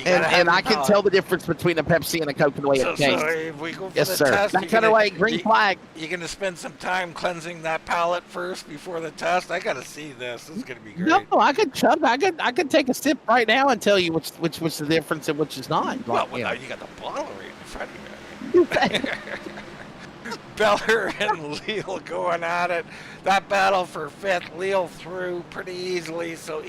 S3: And I can tell the difference between a Pepsi and a Coke and the way it tastes.
S2: So if we go for
S3: yes,
S2: the
S3: sir.
S2: test,
S3: That kind of way, green flag.
S2: You're going to spend some time cleansing that palate first before the test? I got to see this. This is going to be great.
S3: No, I could take a sip right now and tell you which was the difference and which is not.
S2: Well, now you got the bottle right in front of you. Beller and Leal going at it. That battle for fifth, Leal through pretty easily. So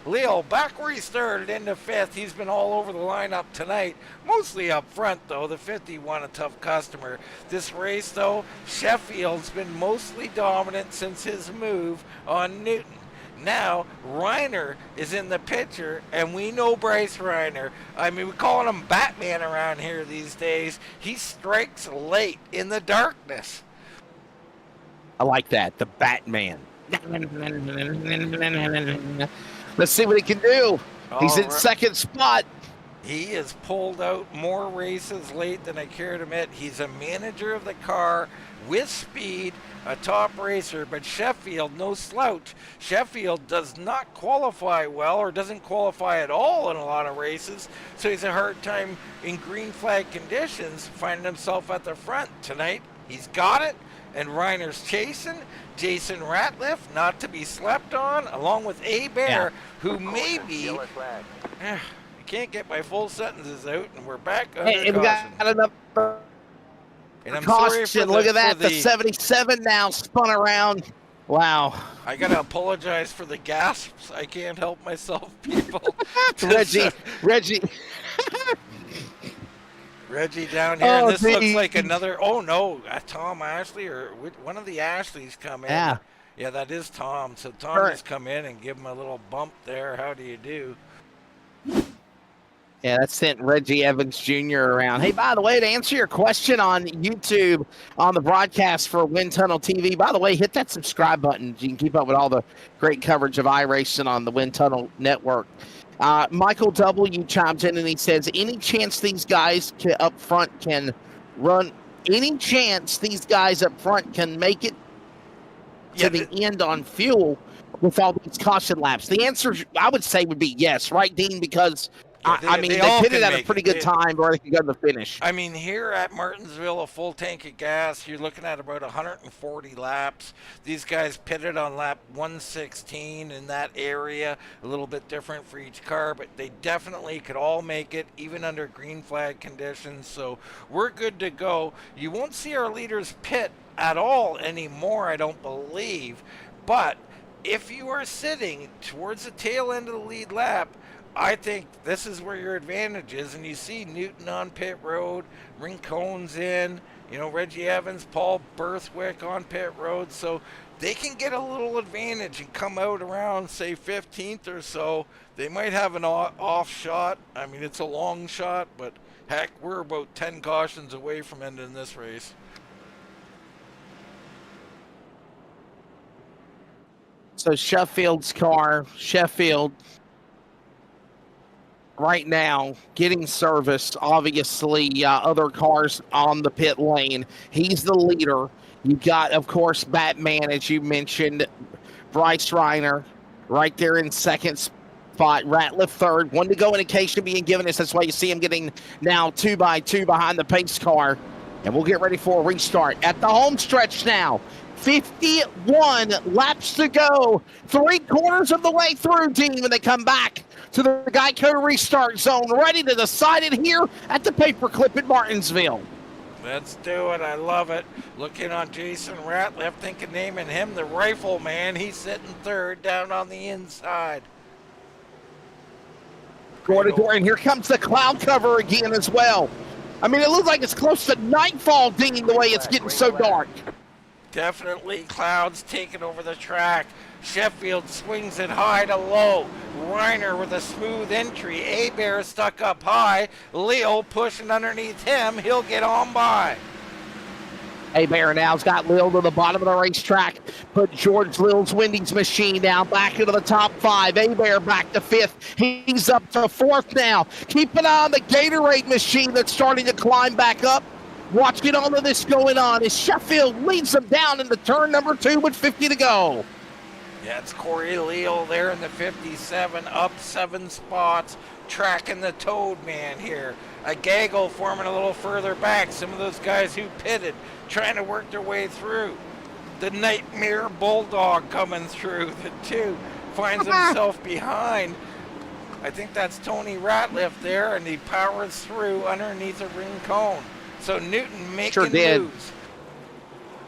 S2: Leal back where he started into fifth. He's been all over the lineup tonight, mostly up front though. The 51, a tough customer. This race though, Sheffield's been mostly dominant since his move on Newton. Now, Reiner is in the picture, and we know Bryce Reiner. I mean, we're calling him Batman around here these days. He strikes late in the darkness.
S3: I like that, the Batman. Let's see what he can do. He's in second spot.
S2: He has pulled out more races late than I care to admit. He's a manager of the car with speed, a top racer, but Sheffield, no slouch. Sheffield does not qualify well or doesn't qualify at all in a lot of races, so he's a hard time in green flag conditions finding himself at the front. Tonight, he's got it, and Reiner's chasing. Jason Ratliff, not to be slept on, along with A. Bear, who maybe... I can't get my full sentences out, and we're back under caution.
S3: We got another
S2: and I'm
S3: caution.
S2: sorry for
S3: Look at that. The 77 now spun around. Wow.
S2: I got to apologize for the gasps. I can't help myself, people.
S3: Reggie.
S2: Reggie down here. And this looks like another. Oh, no. Tom Ashley or one of the Ashleys come in.
S3: Yeah.
S2: Yeah, that is Tom. So Tom just come in and give him a little bump there. How do you do?
S3: Yeah, that sent Reggie Evans Jr. around. Hey, by the way, to answer your question on YouTube on the broadcast for Wind Tunnel TV, by the way, hit that subscribe button. You can keep up with all the great coverage of iRacing on the Wind Tunnel Network. Michael W. chimes in and he says, any chance these guys up front can run, any chance these guys up front can make it to the end on fuel with all these caution laps? The answer, I would say, would be yes, right, Dean? Because I mean, they pitted at a pretty good time where they can go to the finish.
S2: I mean, here at Martinsville, a full tank of gas, you're looking at about 140 laps. These guys pitted on lap 116 in that area, a little bit different for each car, but they definitely could all make it, even under green flag conditions. So we're good to go. You won't see our leaders pit at all anymore, I don't believe. But if you are sitting towards the tail end of the lead lap, I think this is where your advantage is, and you see Newton on pit road, Rincone's in, Reggie Evans, Paul Berthwick on pit road, so they can get a little advantage and come out around, say, 15th or so. They might have an off shot. I mean, it's a long shot, but heck, we're about 10 cautions away from ending this race.
S3: So Sheffield's car, Sheffield, right now getting service. Obviously, other cars on the pit lane. He's the leader. You got, of course, Batman, as you mentioned, Bryce Reiner right there in second spot. Ratliff third. One to go indication being given us. That's why you see him getting now 2x2 behind the pace car. And we'll get ready for a restart at the home stretch now. 51 laps to go. 3/4 of the way through, Dean, when they come back to the Geico restart zone. Ready to decide it here at the Paperclip at Martinsville.
S2: Let's do it. I love it. Looking on Jason Ratliff, thinking naming him the Rifleman. He's sitting third down on the inside.
S3: Door to door, and here comes the cloud cover again as well. I mean, it looks like it's close to nightfall, Dean, the way it's getting so dark.
S2: Definitely clouds taking over the track. Sheffield swings it high to low. Reiner with a smooth entry. Abear stuck up high. Leo pushing underneath him. He'll get on by.
S3: Abear now's got Lil to the bottom of the racetrack. Put George Lil's Wendy's machine down back into the top 5. Abear back to 5th. He's up to 4th now. Keep an eye on the Gatorade machine that's starting to climb back up. Watching all of this going on as Sheffield leads them down into turn number 2 with 50 to go.
S2: Yeah, it's Corey Leo there in the 57, up 7 spots, tracking the Toad Man here. A gaggle forming a little further back. Some of those guys who pitted, trying to work their way through. The Nightmare Bulldog coming through. The 2 finds himself behind. I think that's Tony Ratliff there, and he powers through underneath a ring cone. So Newton making moves.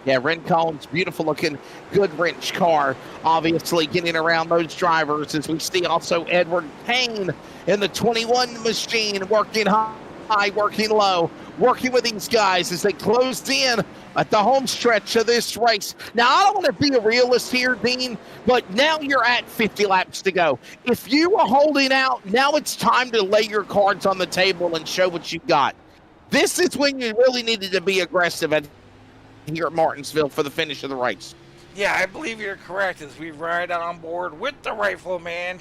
S3: Yeah, Rincone's beautiful looking, good wrench car. Obviously getting around those drivers as we see also Edward Kane in the 21 machine working high, working low, working with these guys as they closed in at the home stretch of this race. Now, I don't want to be a realist here, Dean, but now you're at 50 laps to go. If you were holding out, now it's time to lay your cards on the table and show what you got. This is when you really needed to be aggressive here at Martinsville for the finish of the race.
S2: Yeah, I believe you're correct as we ride on board with the Rifleman,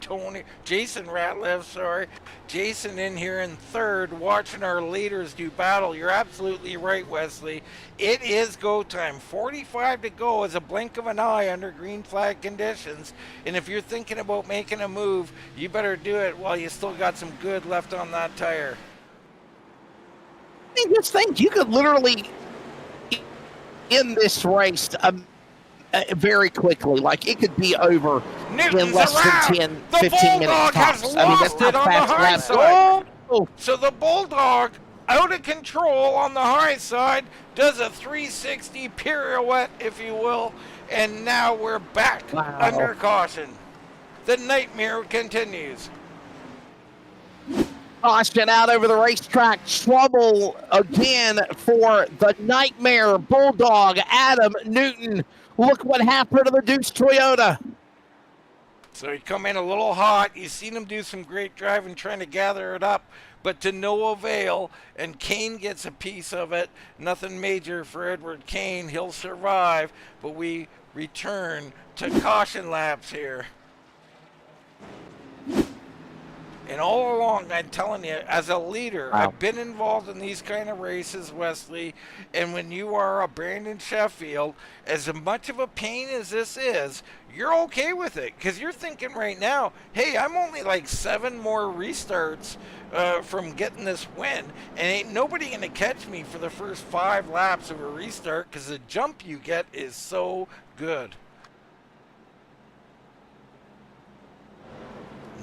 S2: Jason Ratliff, Jason in here in third, watching our leaders do battle. You're absolutely right, Wesley. It is go time. 45 to go is a blink of an eye under green flag conditions. And if you're thinking about making a move, you better do it while you still got some good left on that tire.
S3: I just think you could literally in this race very quickly. Like, it could be over in less than 10, 15 minutes tops. I mean, that's how fast laps go.
S2: So the Bulldog, out of control on the high side, does a 360 pirouette, if you will, and now we're back under caution. The nightmare continues.
S3: Caution out over the racetrack. Trouble again for the Nightmare Bulldog, Adam Newton. Look what happened to the Deuce Toyota.
S2: So he come in a little hot. You've seen him do some great driving trying to gather it up, but to no avail, and Kane gets a piece of it. Nothing major for Edward Kane. He'll survive, but we return to caution laps here. And all along, I'm telling you, as a leader, I've been involved in these kind of races, Wesley, and when you are a Brandon Sheffield, as much of a pain as this is, you're okay with it, because you're thinking right now, hey, I'm only like 7 more restarts from getting this win, and ain't nobody going to catch me for the first 5 laps of a restart, because the jump you get is so good.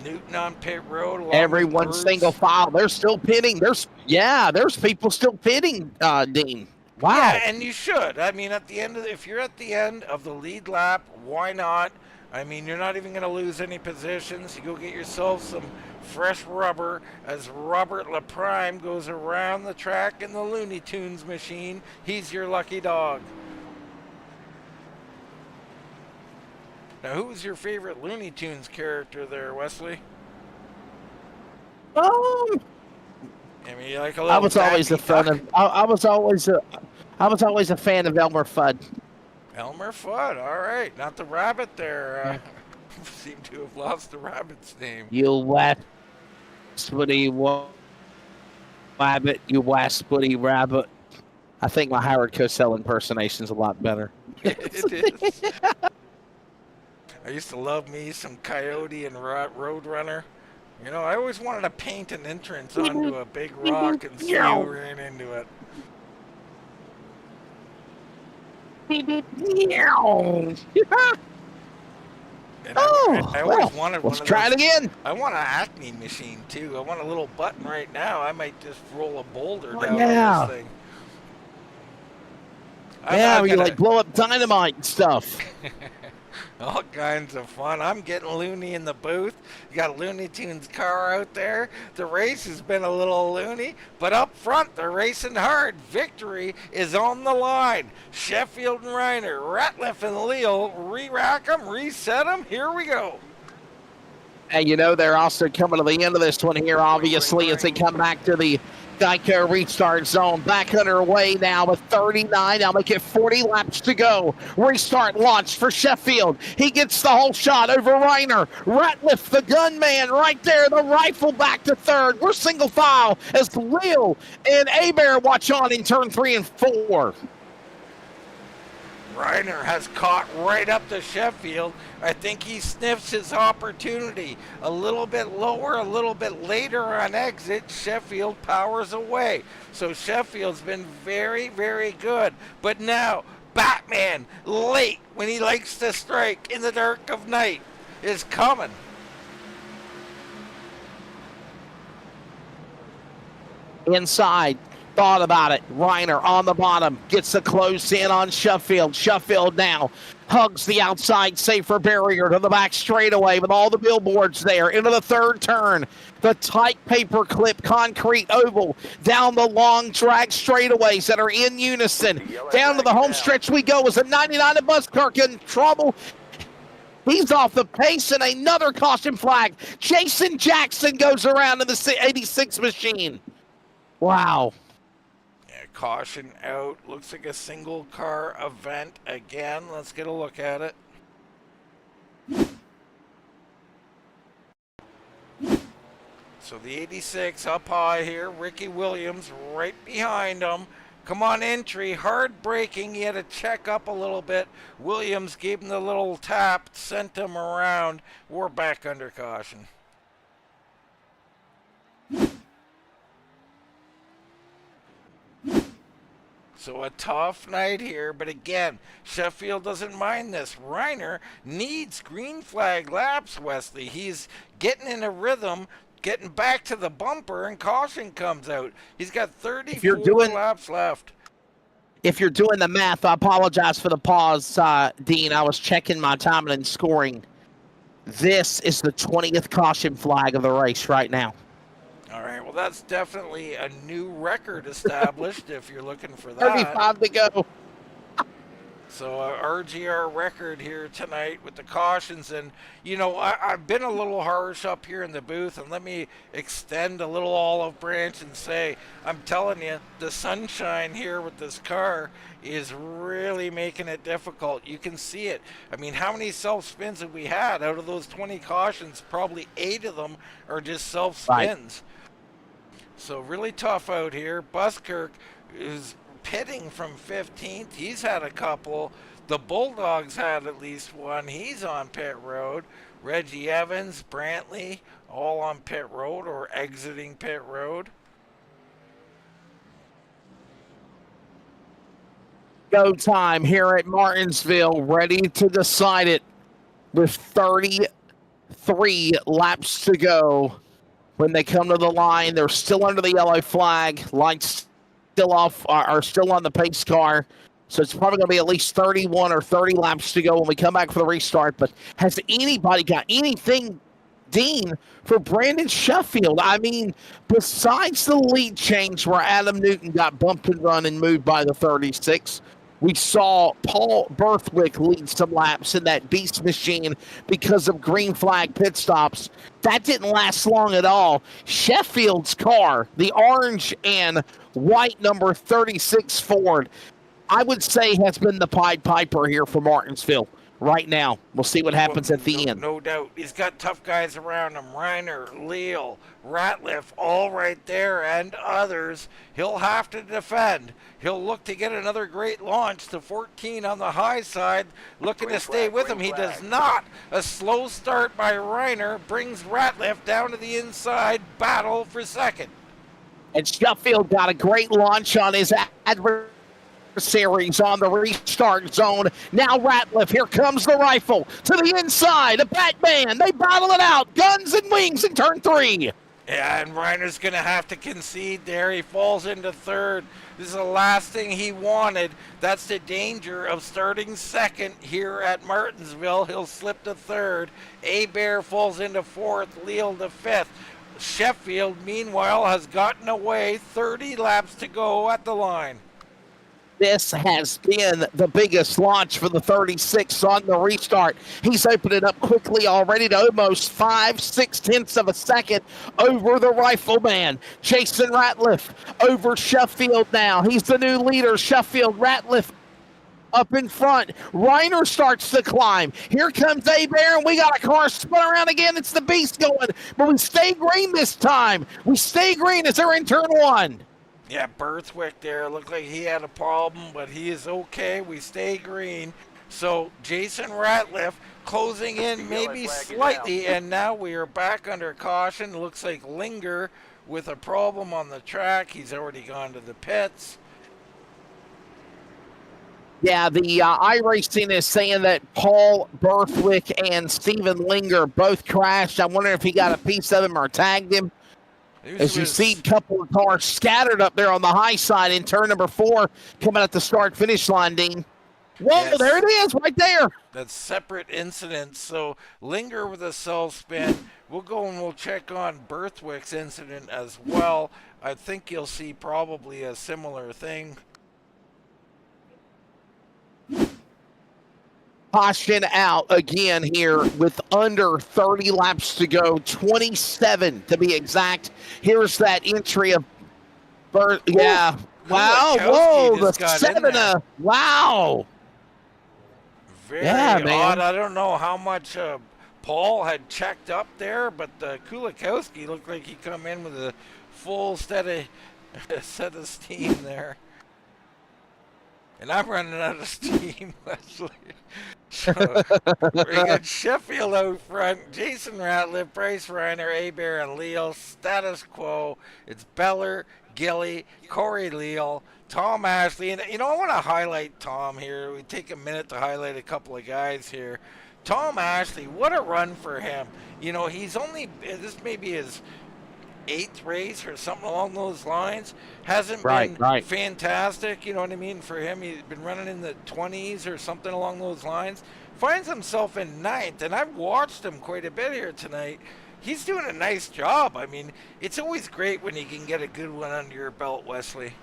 S2: Newton on pit road.
S3: Everyone single file. They're still pitting. There's people still pitting, Dean. Wow.
S2: Yeah, and you should. I mean, at the end of if you're at the end of the lead lap, why not? I mean, you're not even going to lose any positions. You go get yourself some fresh rubber as Robert LaPrime goes around the track in the Looney Tunes machine. He's your lucky dog. Now, who was your favorite Looney Tunes character there, Wesley? I mean, you like a little
S3: I was always a fan of. I was always a fan of Elmer Fudd.
S2: Elmer Fudd, all right, not the rabbit there. Seem to have lost the rabbit's name.
S3: You let. Waspity Wabbit, you waspity rabbit. I think my Howard Cosell impersonation is a lot better.
S2: It is. I used to love me some Coyote and Roadrunner. You know, I always wanted to paint an entrance onto a big rock and see who ran into it. And I always wanted one
S3: let's
S2: of
S3: try
S2: those.
S3: it again.
S2: I want an Acme machine too. I want a little button right now. I might just roll a boulder down
S3: yeah.
S2: on this thing.
S3: Yeah, where you like blow up dynamite and stuff.
S2: All kinds of fun. I'm getting loony in the booth. You got a Looney Tunes car out there. The race has been a little loony, but up front they're racing hard. Victory is on the line. Sheffield and Reiner, Ratliff and Leal, re-rack them, reset them. Here we go.
S3: And you know they're also coming to the end of this one here, obviously, as they come back to the Geico restart zone. Back underway now with 39. I'll make it 40 laps to go. Restart launch for Sheffield. He gets the whole shot over Reiner. Ratliff, the gunman, right there. The rifle back to third. We're single file as Leal and Abear watch on in turn 3 and 4.
S2: Reiner has caught right up to Sheffield. I think he sniffs his opportunity. A little bit lower, a little bit later on exit, Sheffield powers away. So Sheffield's been very, very good. But now, Batman, late when he likes to strike in the dark of night, is coming.
S3: Inside. Thought about it. Reiner on the bottom gets the close in on Sheffield. Sheffield now hugs the outside safer barrier to the back straightaway with all the billboards there into the third turn. The tight paperclip concrete oval down the long drag straightaways that are in unison. Down to the home stretch we go as a 99 at Buskirk in trouble. He's off the pace and another caution flag. Jason Jackson goes around in the 86 machine. Wow.
S2: Caution out. Looks like a single car event again. Let's get a look at it. So the 86 up high here. Ricky Williams right behind him. Come on, entry. Hard braking. He had to check up a little bit. Williams gave him the little tap, sent him around. We're back under caution. So a tough night here, but again, Sheffield doesn't mind this. Reiner needs green flag laps, Wesley. He's getting in a rhythm, getting back to the bumper, and caution comes out. He's got 34 laps left.
S3: If you're doing the math, I apologize for the pause, Dean. I was checking my time and scoring. This is the 20th caution flag of the race right now.
S2: All right, well, that's definitely a new record established if you're looking for that.
S3: 35 to go.
S2: So RGR record here tonight with the cautions. And, you know, I've been a little harsh up here in the booth, and let me extend a little olive branch and say, I'm telling you, the sunshine here with this car is really making it difficult. You can see it. I mean, how many self-spins have we had? Out of those 20 cautions, probably 8 of them are just self-spins. Right. So really tough out here. Buskirk is pitting from 15th. He's had a couple. The Bulldogs had at least one. He's on pit road. Reggie Evans, Brantley, all on pit road or exiting pit road.
S3: Go time here at Martinsville, ready to decide it with 33 laps to go. When they come to the line, they're still under the yellow flag. Lights still off, are still on the pace car. So it's probably going to be at least 31 or 30 laps to go when we come back for the restart. But has anybody got anything, Dean, for Brandon Sheffield? I mean, besides the lead change where Adam Newton got bumped and run and moved by the 36, we saw Paul Berthwick lead some laps in that beast machine because of green flag pit stops. That didn't last long at all. Sheffield's car, the orange and white number 36 Ford, I would say has been the Pied Piper here for Martinsville. right now. We'll see what happens at the end.
S2: No doubt. He's got tough guys around him. Reiner, Leal, Ratliff, all right there, and others. He'll have to defend. He'll look to get another great launch to 14 on the high side, looking to stay with him. He does not. A slow start by Reiner brings Ratliff down to the inside, battle for second.
S3: And Sheffield got a great launch on his adversaries on the restart zone. Now Ratliff, here comes the rifle to the inside. A Batman, they battle it out. Guns and wings in turn 3.
S2: Yeah, and Reiner's going to have to concede there. He falls into third. This is the last thing he wanted. That's the danger of starting second here at Martinsville. He'll slip to third. Hebert falls into fourth. Leal to fifth. Sheffield, meanwhile, has gotten away. 30 laps to go at the line.
S3: This has been the biggest launch for the 36 on the restart. He's opened it up quickly already to almost 5/6 of a second over the rifleman. Jason Ratliff over Sheffield now. He's the new leader. Sheffield, Ratliff up in front. Reiner starts to climb. Here comes Hebert, and we got a car spun around again. It's the beast going, but we stay green this time. We stay green as they're in turn 1.
S2: Yeah, Berthwick there looked like he had a problem, but he is okay. We stay green. So Jason Ratliff closing in maybe slightly, and now we are back under caution. Looks like Linger with a problem on the track. He's already gone to the pits.
S3: Yeah, the iRacing is saying that Paul Berthwick and Steven Linger both crashed. I wonder if he got a piece of him or tagged him. As you see a couple of cars scattered up there on the high side in turn number 4, coming at the start-finish line, Dean. Whoa, yes. There it is, right there.
S2: That's separate incidents. So Linger with a self-spin. We'll go and we'll check on Berthwick's incident as well. I think you'll see probably a similar thing.
S3: Caution out again here with under 30 laps to go, 27 to be exact. Here's that entry of yeah. Wow, whoa, the 7 wow.
S2: Very odd. I don't know how much Paul had checked up there, but Kulikowski looked like he come in with a full set of steam there. And I'm running out of steam, Wesley. So we got Sheffield out front, Jason Ratliff, Bryce Reiner, Hebert, and Leal. Status quo. It's Beller, Gilly, Corey Leal, Tom Ashley. And, I want to highlight Tom here. We take a minute to highlight a couple of guys here. Tom Ashley, what a run for him. He's only, this may be his 8th race or something along those lines. Hasn't been fantastic, you know what I mean, for him. He's been running in the 20s or something along those lines. Finds himself in 9th, and I've watched him quite a bit here tonight. He's doing a nice job. I mean, it's always great when you can get a good one under your belt, Wesley.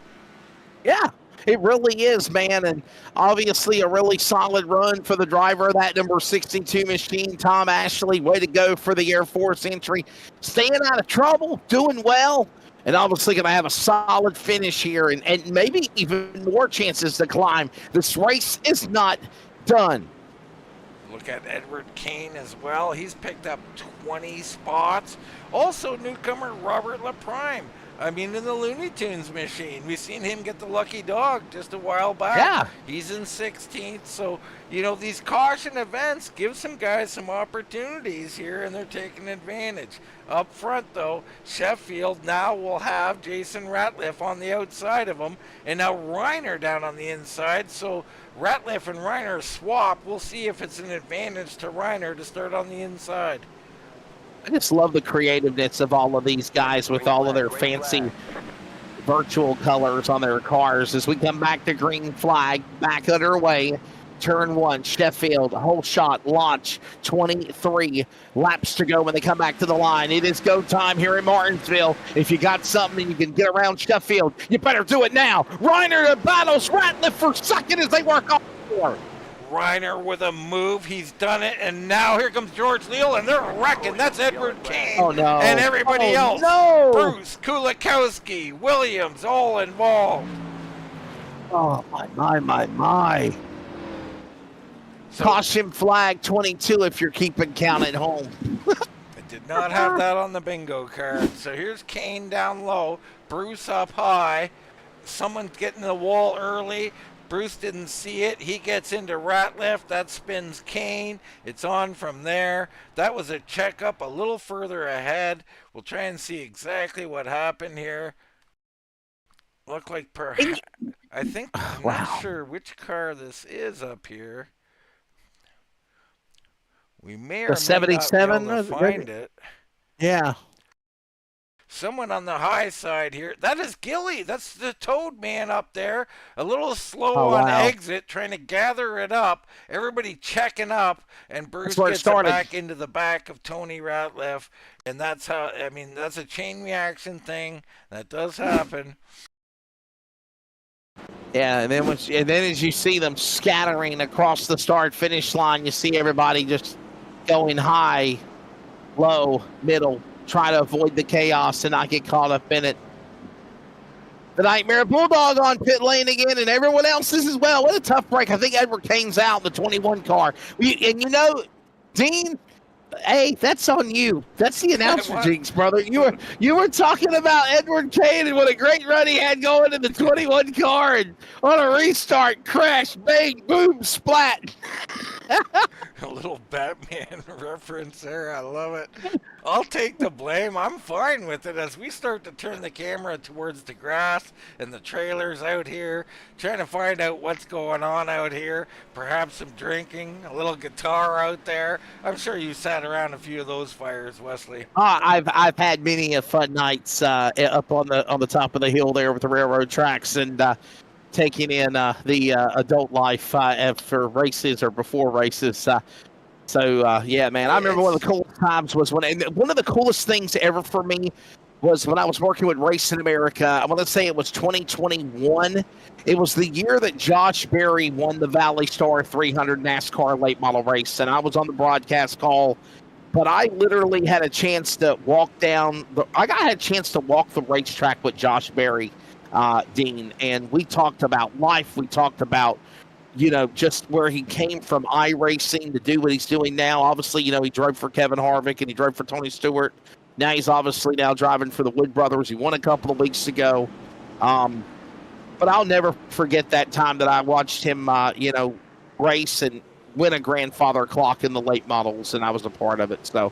S3: Yeah, it really is, man, and obviously a really solid run for the driver of that number 62 machine, Tom Ashley. Way to go for the Air Force entry. Staying out of trouble, doing well, and obviously going to have a solid finish here and maybe even more chances to climb. This race is not done.
S2: Look at Edward Kane as well. He's picked up 20 spots. Also, newcomer Robert LaPrime. I mean, in the Looney Tunes machine. We've seen him get the lucky dog just a while back.
S3: Yeah.
S2: He's in 16th. So, these caution events give some guys some opportunities here, and they're taking advantage. Up front, though, Sheffield now will have Jason Ratliff on the outside of him, and now Reiner down on the inside. So Ratliff and Reiner swap. We'll see if it's an advantage to Reiner to start on the inside.
S3: I just love the creativeness of all of these guys with all of their fancy virtual colors on their cars. As we come back to green flag, back underway, turn 1, Sheffield, whole shot, launch, 23 laps to go when they come back to the line. It is go time here in Martinsville. If you got something and you can get around Sheffield, you better do it now. Reiner battles Ratliff for second as they work off the board.
S2: Reiner with a move. He's done it. And now here comes George Leal, and they're wrecking. That's Edward Kane.
S3: Oh, no.
S2: And everybody else.
S3: No.
S2: Bruce, Kulikowski, Williams, all involved.
S3: Oh, my.
S2: So,
S3: Caution flag 22 if you're keeping count at home.
S2: I did not have that on the bingo card. So here's Kane down low, Bruce up high. Someone's getting the wall early. Bruce didn't see it. He gets into Ratliff. That spins Kane. It's on from there. That was a checkup a little further ahead. We'll try and see exactly what happened here. Look like perhaps. I think. I'm not sure which car this is up here. We may or may
S3: 77
S2: not be able to find it.
S3: Yeah.
S2: Someone on the high side here. That is Gilly. That's the Toad man up there. A little slow on exit, trying to gather it up. Everybody checking up, and Bruce gets it back into the back of Tony Ratliff. And that's how, I mean, that's a chain reaction thing. That does happen.
S3: Yeah, and then as you see them scattering across the start-finish line, you see everybody just going high, low, middle, try to avoid the chaos and not get caught up in it. The Nightmare Bulldog on pit lane again, and everyone else is as well. What a tough break. I think Edward Kane's out in the 21 car. And you know, Dean, hey, that's on you. That's the announcer jinx, brother. You were talking about Edward Kane and what a great run he had going in the 21 car, and on a restart, crash, bang, boom, splat.
S2: A little Batman reference there. I love it. I'll take the blame. I'm fine with it as we start to turn the camera towards the grass and the trailers out here, trying to find out what's going on out here. Perhaps some drinking, a little guitar out there. I'm sure you sat around a few of those fires, Wesley.
S3: I've had many a fun nights up on the top of the hill there with the railroad tracks, and taking in the adult life for races or before races. Yeah, man, I remember one of the coolest times was one of the coolest things ever for me was when I was working with Racing America. I want to say it was 2021. It was the year that Josh Berry won the Valley Star 300 NASCAR late model race, and I was on the broadcast call. But I literally had a chance to walk down. I had a chance to walk the racetrack with Josh Berry, Dean, and we talked about life. We talked about, you know, just where he came from iRacing to do what he's doing now. Obviously, you know, he drove for Kevin Harvick and he drove for Tony Stewart. Now he's obviously now driving for the Wood Brothers. He won a couple of weeks ago. But I'll never forget that time that I watched him, race and win a grandfather clock in the late models, and I was a part of it. So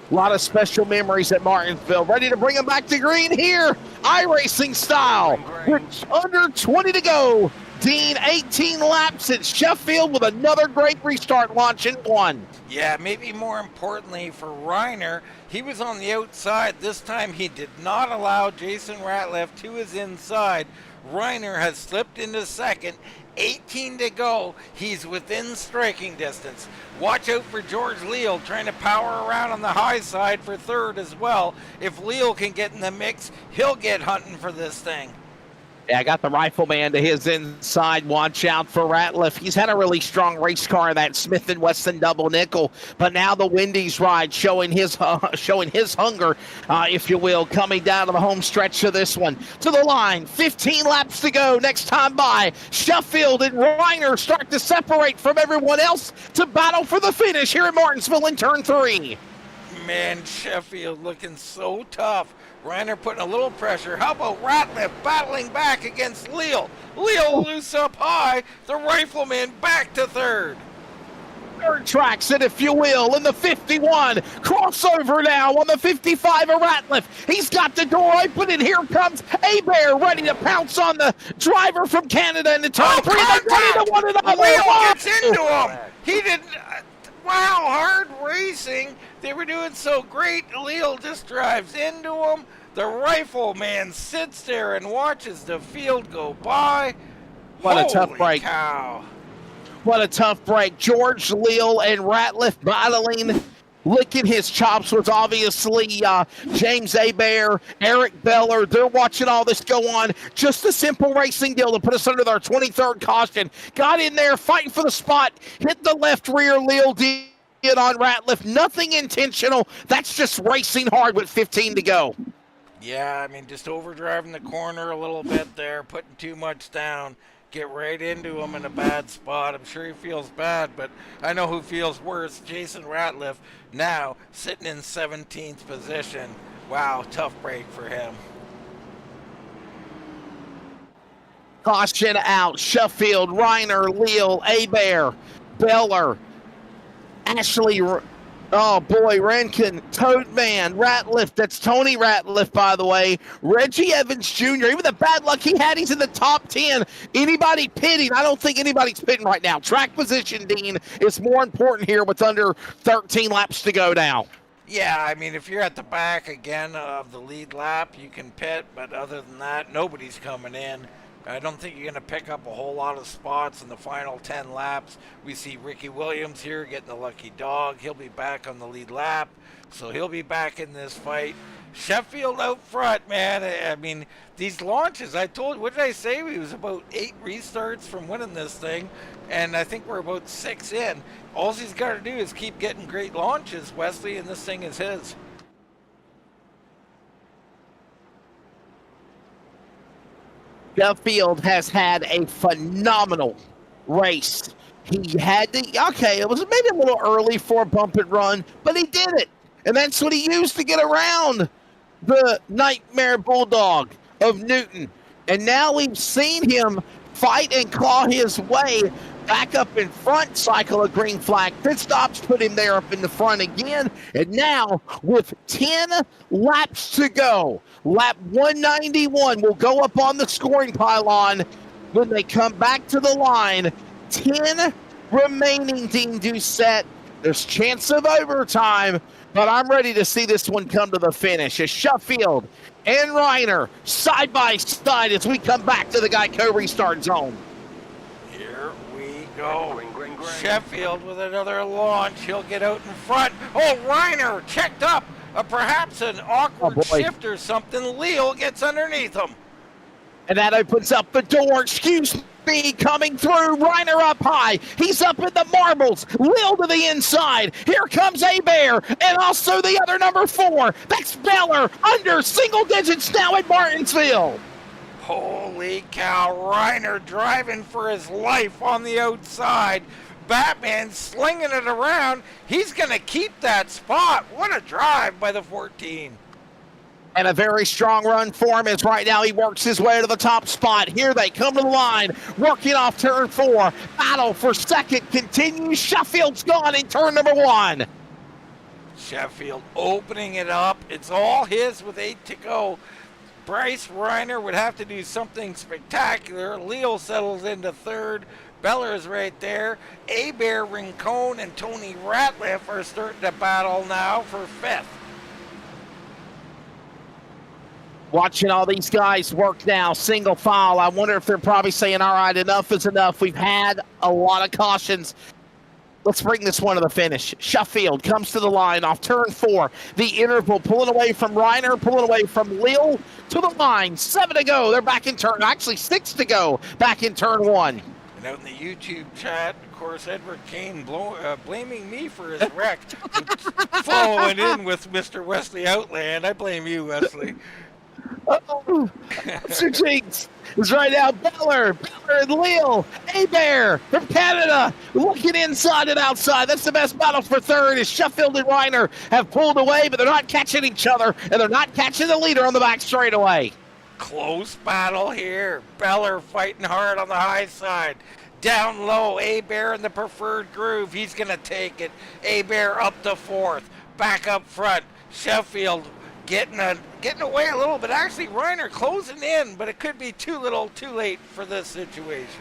S3: a lot of special memories at Martinsville. Ready to bring them back to green here, iRacing style. With under 20 to go. Dean, 18 laps at Sheffield with another great restart launch in one.
S2: Yeah, maybe more importantly for Reiner, he was on the outside. This time he did not allow Jason Ratliff to his inside. Reiner has slipped into second. 18 to go. He's within striking distance. Watch out for George Leal trying to power around on the high side for third as well. If Leal can get in the mix, he'll get hunting for this thing.
S3: Yeah, I got the Rifleman to his inside. Watch out for Ratliff. He's had a really strong race car, that Smith & Wesson double nickel. But now the Wendy's ride showing his hunger, if you will, coming down to the home stretch of this one. To the line, 15 laps to go. Next time by, Sheffield and Reiner start to separate from everyone else to battle for the finish here at Martinsville in turn 3.
S2: Man, Sheffield looking so tough. Reiner putting a little pressure. How about Ratliff battling back against Leal? Leal loose up high. The Rifleman back to third.
S3: Third tracks it, if you will, in the 51. Crossover now on the 55 of Ratliff. He's got the door open, and here comes Bear ready to pounce on the driver from Canada in the turn 3. They're ready to one another.
S2: Leal gets into him. He didn't. Wow, hard racing. They were doing so great. Leal just drives into him. The Rifleman sits there and watches the field go by.
S3: What a tough break.
S2: Cow.
S3: What a tough break. George Leal and Ratliff battling. Licking his chops was obviously James Bear, Eric Beller. They're watching all this go on. Just a simple racing deal to put us under their 23rd caution. Got in there, fighting for the spot. Hit the left rear. Leal did on Ratliff. Nothing intentional. That's just racing hard with 15 to go.
S2: Yeah, I mean, just overdriving the corner a little bit there, putting too much down. get right into him in a bad spot. I'm sure he feels bad, but I know who feels worse. Jason Ratliff now sitting in 17th position. Wow, tough break for him.
S3: Caution out. Sheffield, Reiner, Leal, Abair, Beller, Ashley, oh boy, Rankin, Toadman, Ratliff. That's Tony Ratliff, by the way. Reggie Evans Jr., even the bad luck he had, he's in the top 10. Anybody pitting? I don't think anybody's pitting right now. Track position, Dean, is more important here with under 13 laps to go now.
S2: Yeah, I mean, if you're at the back again of the lead lap, you can pit, but other than that, nobody's coming in. I don't think you're going to pick up a whole lot of spots in the final 10 laps. We see Ricky Williams here getting the lucky dog. He'll be back on the lead lap, so he'll be back in this fight. Sheffield out front, man. I mean, these launches, I told you, what did I say? He was about 8 restarts from winning this thing, and I think we're about 6 in. All he's got to do is keep getting great launches, Wesley, and this thing is his.
S3: Sheffield has had a phenomenal race. He had to, okay, it was maybe a little early for a bump and run, but he did it. And that's what he used to get around the Nightmare Bulldog of Newton. And now we've seen him fight and claw his way back up in front, cycle a green flag. Pit stops, put him there up in the front again. And now with 10 laps to go, lap 191 will go up on the scoring pylon when they come back to the line. 10 remaining, Dean Doucette. There's chance of overtime, but I'm ready to see this one come to the finish. As Sheffield and Reiner side by side as we come back to the Geico restart zone.
S2: Here we go. Sheffield with another launch. He'll get out in front. Oh, Reiner checked up. Perhaps an awkward shift or something. Leal gets underneath him.
S3: And that opens up the door. Excuse me, coming through. Reiner up high. He's up in the marbles. Leal to the inside. Here comes Abair. And also the other number 4. That's Beller under single digits now at Martinsville.
S2: Holy cow. Reiner driving for his life on the outside. Batman slinging it around. He's going to keep that spot. What a drive by the 14.
S3: And a very strong run for him as right now he works his way to the top spot. Here they come to the line, working off turn 4. Battle for second continues. Sheffield's gone in turn number 1.
S2: Sheffield opening it up. It's all his with 8 to go. Bryce Reiner would have to do something spectacular. Leal settles into third. Beller is right there. Abair, Rincon, and Tony Ratliff are starting to battle now for 5th.
S3: Watching all these guys work now, single file. I wonder if they're probably saying, all right, enough is enough. We've had a lot of cautions. Let's bring this one to the finish. Sheffield comes to the line off turn 4. The interval pulling away from Reiner, pulling away from Leal to the line. 7 to go. They're back in turn, actually 6 to go, back in turn 1.
S2: And out in the YouTube chat, of course, Edward Kane blaming me for his wreck. Following in with Mr. Wesley Outland. I blame you, Wesley.
S3: Oh, Mr. Jinx is right now. Beller and Leal. Abair from Canada looking inside and outside. That's the best battle for third as Sheffield and Reiner have pulled away, but they're not catching each other, and they're not catching the leader on the back straightaway.
S2: Close battle here. Beller fighting hard on the high side. Down low, Abair in the preferred groove. He's going to take it. Abair up to 4th. Back up front. Sheffield getting away a little bit. Actually, Reiner closing in, but it could be too little, too late for this situation.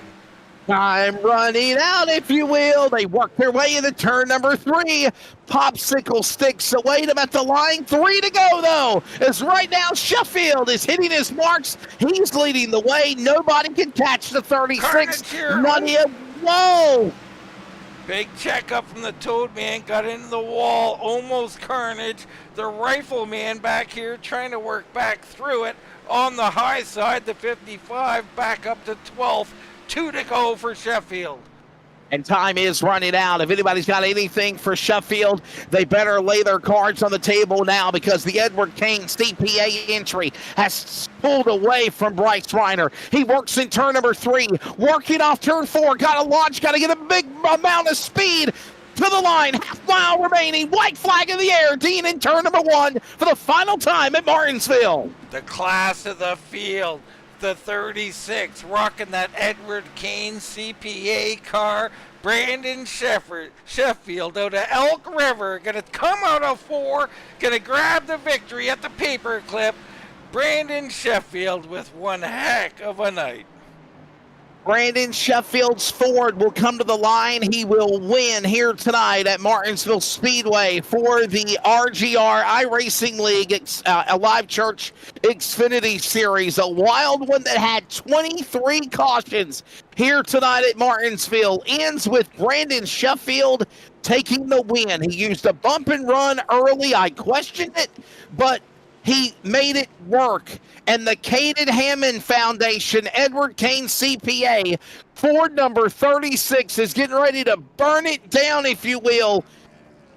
S3: Time running out, if you will. They work their way into turn number 3. Popsicle sticks await them at the line. 3 to go, though, as right now Sheffield is hitting his marks. He's leading the way. Nobody can catch the 36. None yet. Whoa!
S2: Big checkup from the Toad Man, got into the wall, almost carnage. The Rifleman back here trying to work back through it. On the high side, the 55 back up to 12th. 2 to go for Sheffield.
S3: And time is running out. If anybody's got anything for Sheffield, they better lay their cards on the table now, because the Edward Kane CPA entry has pulled away from Bryce Reiner. He works in turn number 3, working off turn 4. Got to launch, got to get a big amount of speed to the line. Half mile remaining. White flag in the air. Dean in turn number 1 for the final time at Martinsville.
S2: The class of the field. The 36, rocking that Edward Kane CPA car. Brandon Sheffield out of Elk River, gonna come out of 4, gonna grab the victory at the paperclip. Brandon Sheffield with one heck of a night.
S3: Brandon Sheffield's Ford will come to the line. He will win here tonight at Martinsville Speedway for the RGR iRacing League, a Live Church Xfinity Series. A wild one that had 23 cautions here tonight at Martinsville. Ends with Brandon Sheffield taking the win. He used a bump and run early. I questioned it, but he made it work. And the Caden Hammond Foundation, Edward Kane CPA, Ford number 36, is getting ready to burn it down, if you will.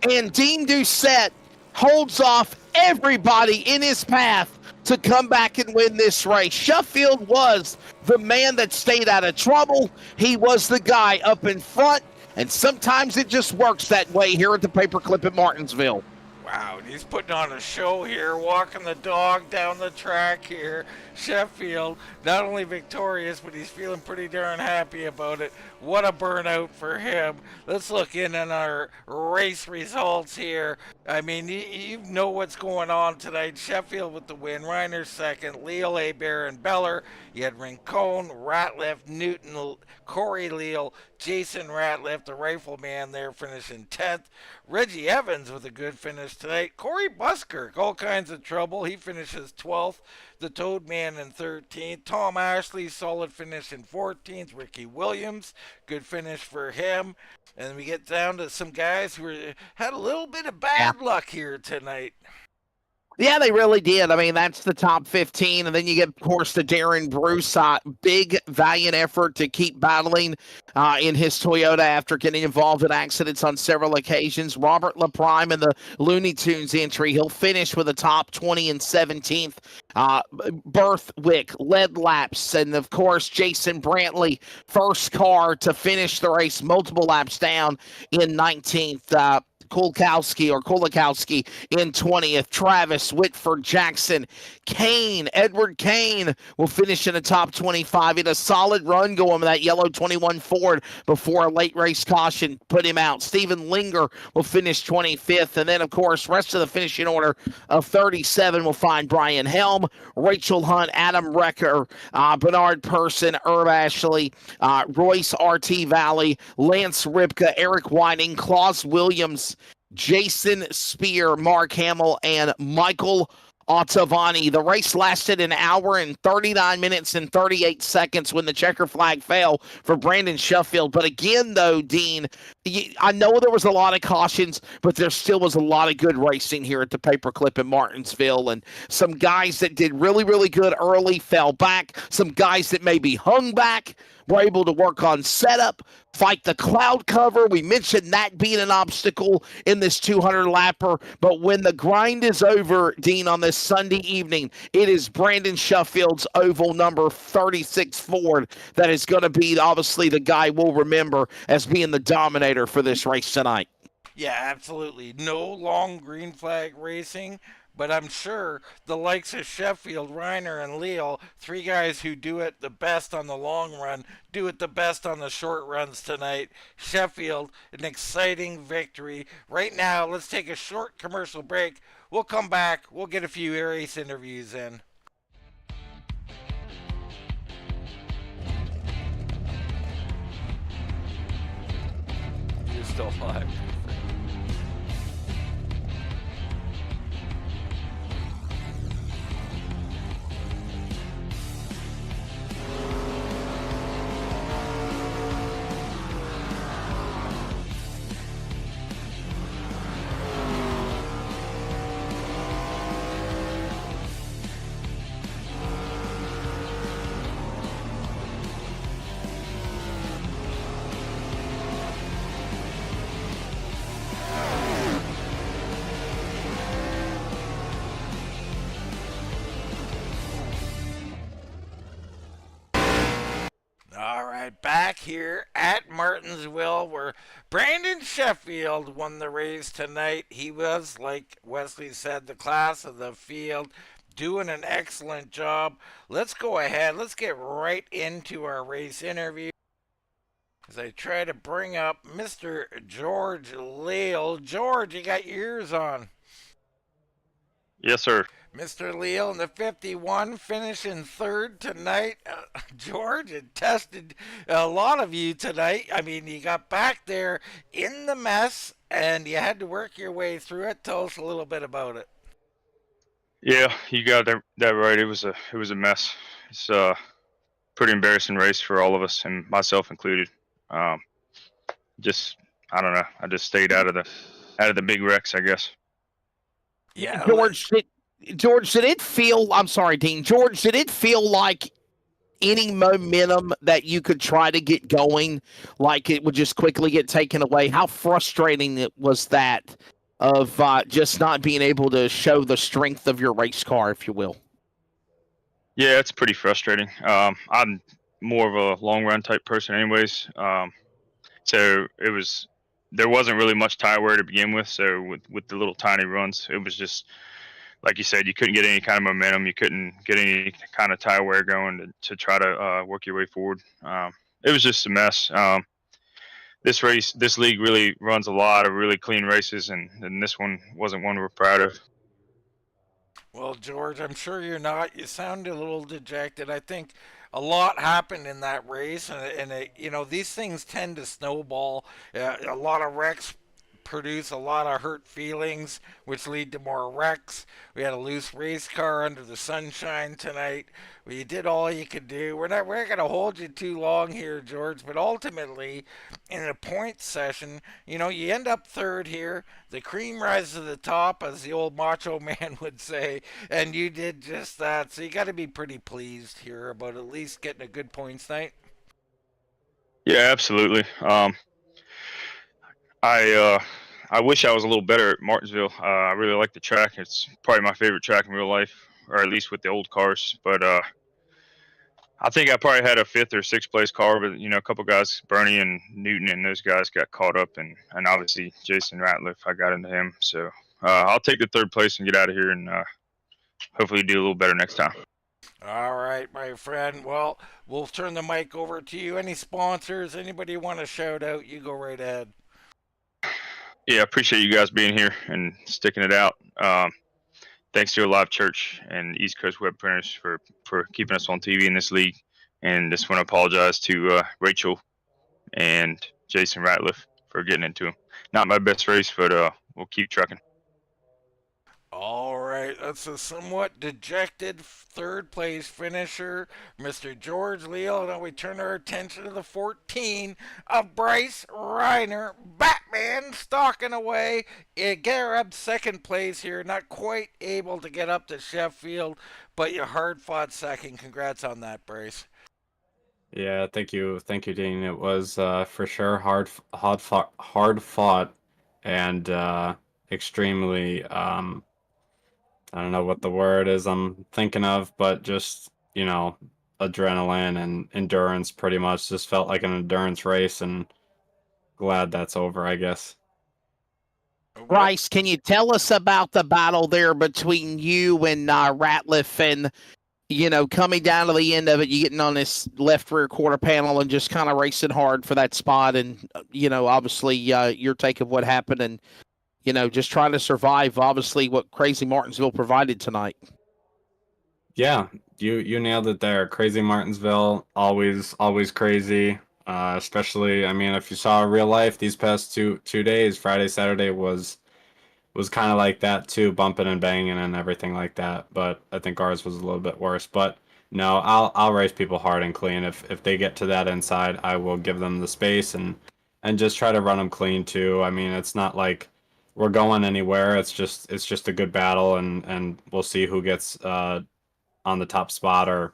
S3: And Dean Doucette holds off everybody in his path to come back and win this race. Sheffield was the man that stayed out of trouble. He was the guy up in front. And sometimes it just works that way here at the Paperclip at Martinsville.
S2: Wow, he's putting on a show here, walking the dog down the track here. Sheffield, not only victorious, but he's feeling pretty darn happy about it. What a burnout for him. Let's look in on our race results here. I mean, you know what's going on tonight. Sheffield with the win, Reiner second, Leal, Hebert, and Beller. You had Rincon, Ratliff, Newton, Corey Leal, Jason Ratliff, the rifleman there, finishing 10th. Reggie Evans with a good finish tonight. Corey Buskirk, all kinds of trouble. He finishes 12th. The Toad Man in 13th. Tom Ashley, solid finish in 14th. Ricky Williams, good finish for him. And we get down to some guys who had a little bit of bad luck here tonight.
S3: Yeah, they really did. I mean, that's the top 15. And then you get, of course, the Darren Bruce. Big, valiant effort to keep battling in his Toyota after getting involved in accidents on several occasions. Robert LaPrime in the Looney Tunes entry. He'll finish with a top 20 and 17th. Berthwick led laps. And, of course, Jason Brantley, first car to finish the race, multiple laps down in 19th. Kulikowski in 20th. Travis, Whitford, Jackson, Kane, Edward Kane will finish in the top 25. He had a solid run going with that yellow 21 Ford before a late race caution put him out. Stephen Linger will finish 25th. And then, of course, rest of the finishing order of 37 will find Brian Helm, Rachel Hunt, Adam Recker, Bernard Person, Herb Ashley, Royce RT Valley, Lance Ripka, Eric Whiting, Klaus Williams, Jason Spear, Mark Hamill, and Michael Ottavani. The race lasted an hour and 39 minutes and 38 seconds when the checker flag fell for Brandon Sheffield. But again, though, Dean, I know there was a lot of cautions, but there still was a lot of good racing here at the Paperclip in Martinsville. And some guys that did really, really good early fell back. Some guys that maybe hung back were able to work on setup, fight the cloud cover. We mentioned that being an obstacle in this 200-lapper. But when the grind is over, Dean, on this Sunday evening, it is Brandon Sheffield's oval number 36 Ford that is going to be obviously the guy we'll remember as being the dominator for this race tonight.
S2: Yeah, absolutely. No long green flag racing. But I'm sure the likes of Sheffield, Reiner, and Leal, three guys who do it the best on the long run, do it the best on the short runs tonight. Sheffield, an exciting victory. Right now, let's take a short commercial break. We'll come back. We'll get a few race interviews in. You're still live. back here at Martinsville where Brandon Sheffield won the race tonight. He was, like Wesley said, the class of the field, doing an excellent job. Let's go ahead. Let's get right into our race interview as I try to bring up Mr. George Leal. George, you got your ears on.
S5: Yes, sir.
S2: Mr. Leal in the 51, finishing third tonight. George, it tested a lot of you tonight. I mean, you got back there in the mess and you had to work your way through it. Tell us a little bit about it.
S5: Yeah, you got that right. It was a mess. It's a pretty embarrassing race for all of us, and myself included. Just I don't know. I just stayed out of the big wrecks, I guess.
S2: Yeah,
S3: George, did it feel? I'm sorry, Dean. George, did it feel like any momentum that you could try to get going, like it would just quickly get taken away? How frustrating it was that of just not being able to show the strength of your race car, if you will?
S5: Yeah, it's pretty frustrating. I'm more of a long run type person, anyways. So there wasn't really much tire wear to begin with. So with the little tiny runs, it was just like you said, you couldn't get any kind of momentum. You couldn't get any kind of tire wear going to try to work your way forward. It was just a mess. This league really runs a lot of really clean races, and this one wasn't one we're proud of.
S2: Well, George, I'm sure you're not. You sound a little dejected. I think a lot happened in that race, and these things tend to snowball. A lot of wrecks produce a lot of hurt feelings, which lead to more wrecks. We had a loose race car under the sunshine tonight. Well, you did all you could do. We're not going to hold you too long here, George, but ultimately, in a point session, you end up third here. The cream rises to the top, as the old macho man would say, and you did just that. So you got to be pretty pleased here about at least getting a good points night.
S5: Yeah, absolutely. I wish I was a little better at Martinsville. I really like the track. It's probably my favorite track in real life, or at least with the old cars. But I think I probably had a 5th or 6th place car, but a couple guys, Bernie and Newton, and those guys got caught up, and obviously Jason Ratliff, I got into him. So I'll take the 3rd place and get out of here, and hopefully do a little better next time.
S2: All right, my friend. Well, we'll turn the mic over to you. Any sponsors? Anybody want to shout out? You go right ahead.
S5: Yeah, I appreciate you guys being here and sticking it out. Thanks to Alive Church and East Coast Web Printers for keeping us on TV in this league. And just want to apologize to Rachel and Jason Ratliff for getting into him. Not my best race, but we'll keep trucking.
S2: All right, that's a somewhat dejected 3rd place finisher, Mr. George Leal. Now we turn our attention to the 14 of Bryce Reiner. Batman stalking away. Garab 2nd place here, not quite able to get up to Sheffield, but you hard fought 2nd. Congrats on that, Bryce.
S6: Yeah, thank you, Dean. It was for sure hard fought, and extremely. I don't know what the word is I'm thinking of, but just, adrenaline and endurance pretty much. Just felt like an endurance race, and glad that's over, I guess.
S3: Bryce, can you tell us about the battle there between you and Ratliff and, coming down to the end of it, you getting on this left rear quarter panel and just kind of racing hard for that spot and, obviously your take of what happened and, just trying to survive, obviously, what Crazy Martinsville provided tonight.
S6: Yeah, you nailed it there. Crazy Martinsville, always crazy. Especially, I mean, if you saw real life these past two days, Friday, Saturday was kind of like that too, bumping and banging and everything like that. But I think ours was a little bit worse. But no, I'll race people hard and clean. If they get to that inside, I will give them the space and just try to run them clean too. I mean, it's not like we're going anywhere. It's just a good battle, and we'll see who gets on the top spot or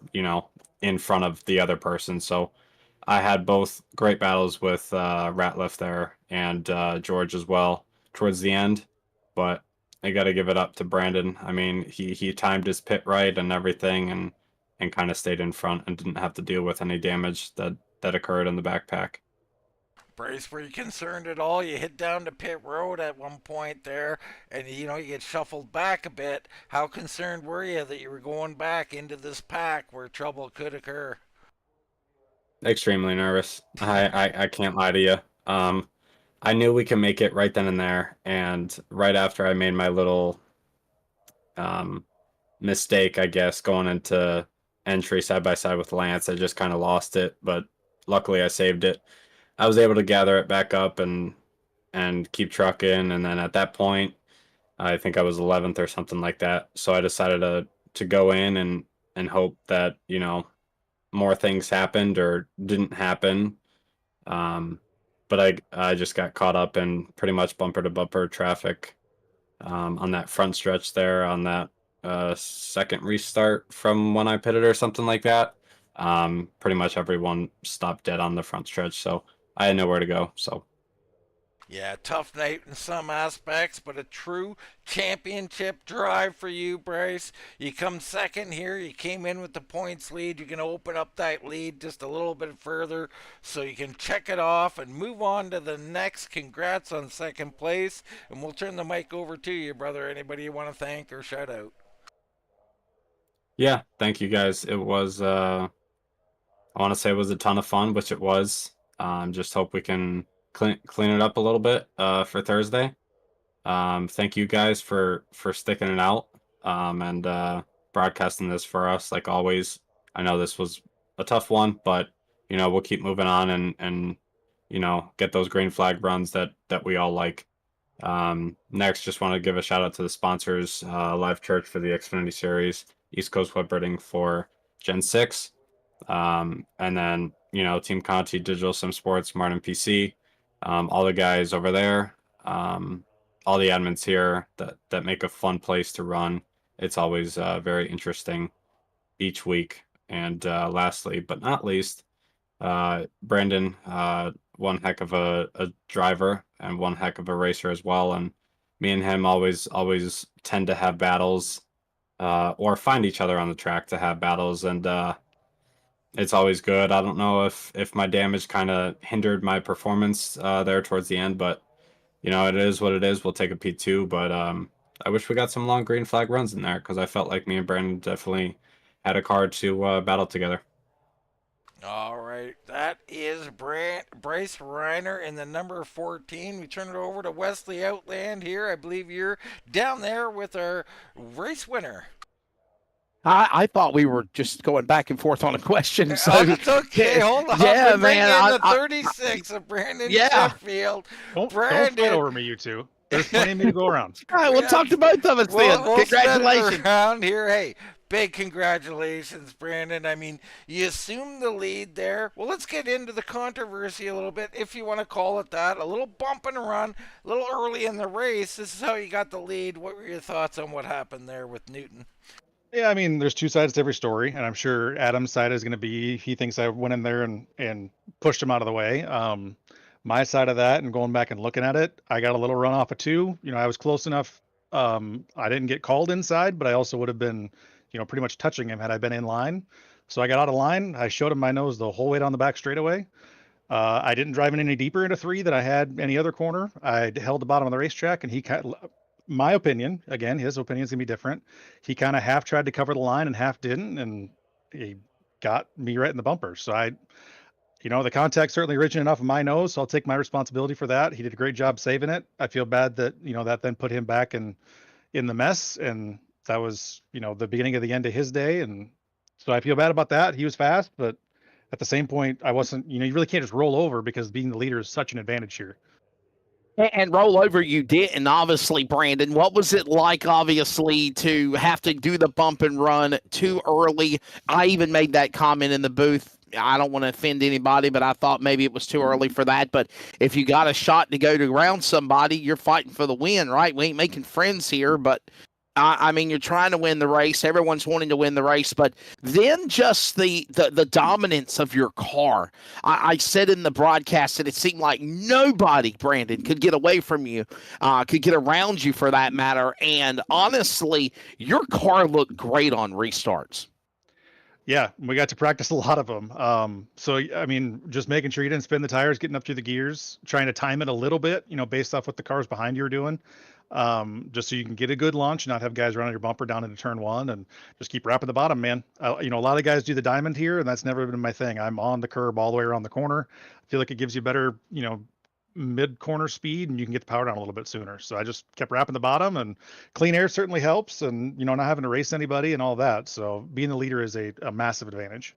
S6: in front of the other person. So I had both great battles with Ratliff there and George as well towards the end, but I got to give it up to Brandon. I mean, he timed his pit right and everything, and kind of stayed in front and didn't have to deal with any damage that that occurred in the backpack.
S2: Bryce, were you concerned at all? You hit down to pit road at one point there, and you get shuffled back a bit. How concerned were you that you were going back into this pack where trouble could occur?
S6: Extremely nervous. I can't lie to you. I knew we could make it right then and there, and right after I made my little mistake, I guess, going into entry side by side with Lance, I just kind of lost it, but luckily I saved it. I was able to gather it back up and keep trucking, and then at that point, I think I was 11th or something like that. So I decided to go in and hope that more things happened or didn't happen. But I just got caught up in pretty much bumper to bumper traffic on that front stretch there on that second restart from when I pitted or something like that. Pretty much everyone stopped dead on the front stretch, so I had nowhere to go. So
S2: Yeah, tough night in some aspects, but a true championship drive for you, Bryce. You come second here. You came in with the points lead. You're going to open up that lead just a little bit further so you can check it off and move on to the next. Congrats on second place, and we'll turn the mic over to you, brother. Anybody you want to thank or shout out?
S6: yeah, thank you guys. It was I want to say it was a ton of fun, which it was. Just hope we can clean it up a little bit for Thursday. Thank you guys for sticking it out and broadcasting this for us like always. I know this was a tough one, but we'll keep moving on and get those green flag runs that we all like. Next, just want to give a shout out to the sponsors: Live Church for the Xfinity Series, East Coast Web Birding for Gen 6, and then Team Conti, Digital Sim Sports, Martin PC, all the guys over there, all the admins here that make a fun place to run. It's always very interesting each week. And lastly, but not least, Brandon, one heck of a driver and one heck of a racer as well. And me and him always tend to have battles or find each other on the track to have battles. And it's always good. I don't know if my damage kind of hindered my performance there towards the end, but it is what it is. We'll take a P2, but I wish we got some long green flag runs in there because I felt like me and Brandon definitely had a card to battle together.
S2: All right, that is Bryce Reiner in the number 14. We turn it over to Wesley Outland here. I believe you're down there with our race winner.
S3: I thought we were just going back and forth on a question. So
S2: it's okay. Hold on.
S3: Yeah,
S2: We're
S3: man.
S2: the 36 of Brandon Sheffield.
S7: Don't
S2: Brandon.
S7: fight over me, you two. There's plenty of me to go around.
S3: all right, we'll talk to both of us then.
S2: We'll
S3: Congratulations.
S2: around here. Hey, big congratulations, Brandon. I mean, you assumed the lead there. Well, let's get into the controversy a little bit, if you want to call it that. A little bump and run, a little early in the race. This is how you got the lead. What were your thoughts on what happened there with Newton?
S7: Yeah, I mean, there's two sides to every story, and I'm sure Adam's side is going to be he thinks I went in there and pushed him out of the way. My side of that, and going back and looking at it, I got a little run off of 2. I was close enough. I didn't get called inside, but I also would have been, pretty much touching him had I been in line. So I got out of line. I showed him my nose the whole way down the back straightaway. I didn't drive in any deeper into 3 than I had any other corner. I held the bottom of the racetrack, and he my opinion, again, his opinion is going to be different. He kind of half tried to cover the line and half didn't, and he got me right in the bumper. So the contact certainly originated enough of my nose, so I'll take my responsibility for that. He did a great job saving it. I feel bad that, that then put him back in the mess, and that was, the beginning of the end of his day. And so I feel bad about that. He was fast, but at the same point, I wasn't, you really can't just roll over because being the leader is such an advantage here.
S3: And roll over you didn't, obviously, Brandon. What was it like, obviously, to have to do the bump and run too early? I even made that comment in the booth. I don't want to offend anybody, but I thought maybe it was too early for that. But if you got a shot to go to ground somebody, you're fighting for the win, right? We ain't making friends here, but I mean, you're trying to win the race. Everyone's wanting to win the race, but then just the dominance of your car. I said in the broadcast that it seemed like nobody, Brandon, could get away from you, could get around you for that matter. And honestly, your car looked great on restarts.
S7: Yeah, we got to practice a lot of them. So I mean, just making sure you didn't spin the tires, getting up through the gears, trying to time it a little bit, based off what the cars behind you are doing, just so you can get a good launch, not have guys run on your bumper down into turn one, and just keep wrapping the bottom, man. A lot of guys do the diamond here, and that's never been my thing. I'm on the curb all the way around the corner. I feel like it gives you better, mid corner speed, and you can get the power down a little bit sooner. So I just kept wrapping the bottom, and clean air certainly helps, and not having to race anybody and all that. So being the leader is a massive advantage.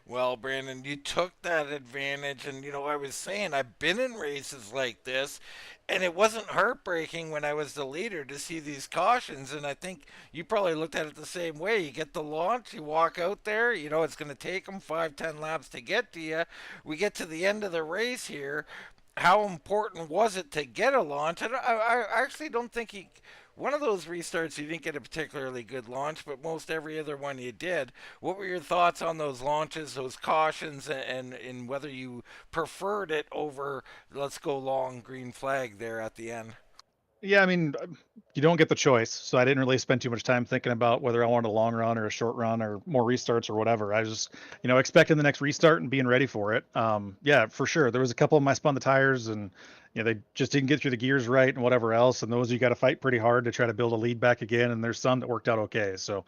S2: Well, Brandon, you took that advantage, and I was saying I've been in races like this, and it wasn't heartbreaking when I was the leader to see these cautions, and I think you probably looked at it the same way. You get the launch, you walk out there, it's going to take them 5-10 laps to get to you. We get to the end of the race here. How important was it to get a launch? I actually don't think one of those restarts you didn't get a particularly good launch, but most every other one you did. What were your thoughts on those launches, those cautions, and whether you preferred it over let's go long green flag there at the end?
S7: Yeah, I mean, you don't get the choice, so I didn't really spend too much time thinking about whether I wanted a long run or a short run or more restarts or whatever. I was just, expecting the next restart and being ready for it. Yeah, for sure. There was a couple of them I spun the tires, and they just didn't get through the gears right and whatever else. And those you got to fight pretty hard to try to build a lead back again. And there's some that worked out okay. So,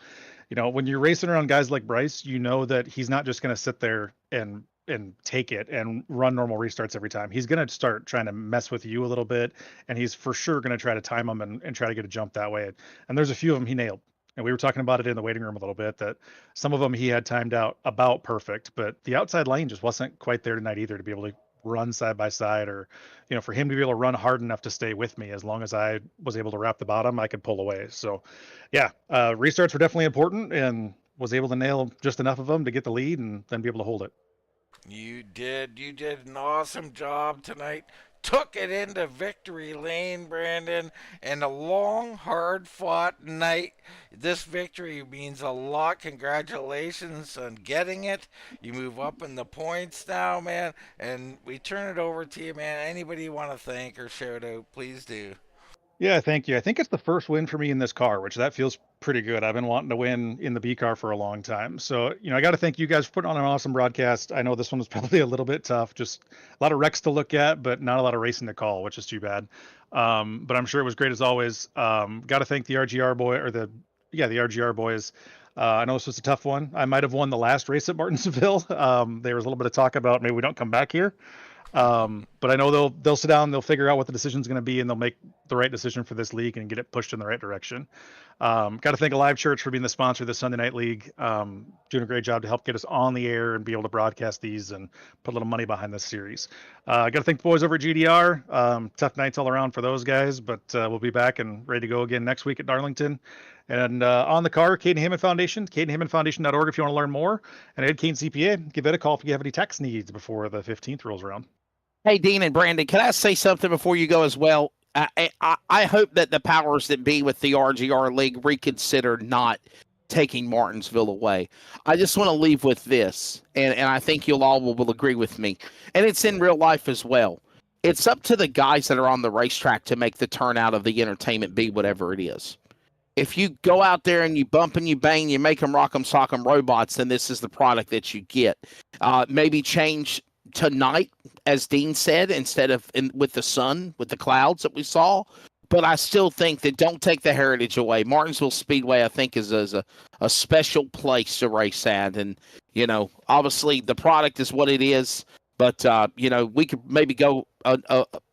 S7: when you're racing around guys like Bryce, that he's not just going to sit there and take it and run normal restarts every time. He's going to start trying to mess with you a little bit, and he's for sure going to try to time them and try to get a jump that way. And there's a few of them he nailed. And we were talking about it in the waiting room a little bit, that some of them he had timed out about perfect, but the outside lane just wasn't quite there tonight either to be able to run side by side, or for him to be able to run hard enough to stay with me. As long as I was able to wrap the bottom, I could pull away. So yeah, restarts were definitely important, and was able to nail just enough of them to get the lead and then be able to hold it.
S2: You did an awesome job tonight. Took it into victory lane, Brandon, and a long, hard-fought night. This victory means a lot. Congratulations on getting it. You move up in the points now, man, and we turn it over to you, man. Anybody you want to thank or shout out, please do.
S7: Yeah, thank you. I think it's the first win for me in this car, which that feels pretty good. I've been wanting to win in the B car for a long time. So, I got to thank you guys for putting on an awesome broadcast. I know this one was probably a little bit tough, just a lot of wrecks to look at, but not a lot of racing to call, which is too bad. But I'm sure it was great as always. Got to thank the RGR the RGR boys. I know this was a tough one. I might have won the last race at Martinsville. There was a little bit of talk about maybe we don't come back here. But I know they'll sit down, they'll figure out what the decision is going to be, and they'll make the right decision for this league and get it pushed in the right direction. Got to thank Alive Church for being the sponsor of the Sunday Night League. Doing a great job to help get us on the air and be able to broadcast these and put a little money behind this series. Got to thank the boys over at GDR. Tough nights all around for those guys, but we'll be back and ready to go again next week at Darlington. And on the car, Caden Hammond Foundation, CadenHammondFoundation.org if you want to learn more. And Ed Kane CPA, give Ed a call if you have any tax needs before the 15th rolls around.
S3: Hey, Dean and Brandon, can I say something before you go as well? I hope that the powers that be with the RGR League reconsider not taking Martinsville away. I just want to leave with this, and I think you'll all will agree with me. And it's in real life as well. It's up to the guys that are on the racetrack to make the turnout of the entertainment be whatever it is. If you go out there and you bump and you bang, you make them rock 'em, sock 'em robots, then this is the product that you get. Maybe change tonight, as Dean said, instead of with the sun, with the clouds that we saw. But I still think that don't take the heritage away. Martinsville Speedway, I think, is a special place to race at. And, obviously the product is what it is. But, we could maybe go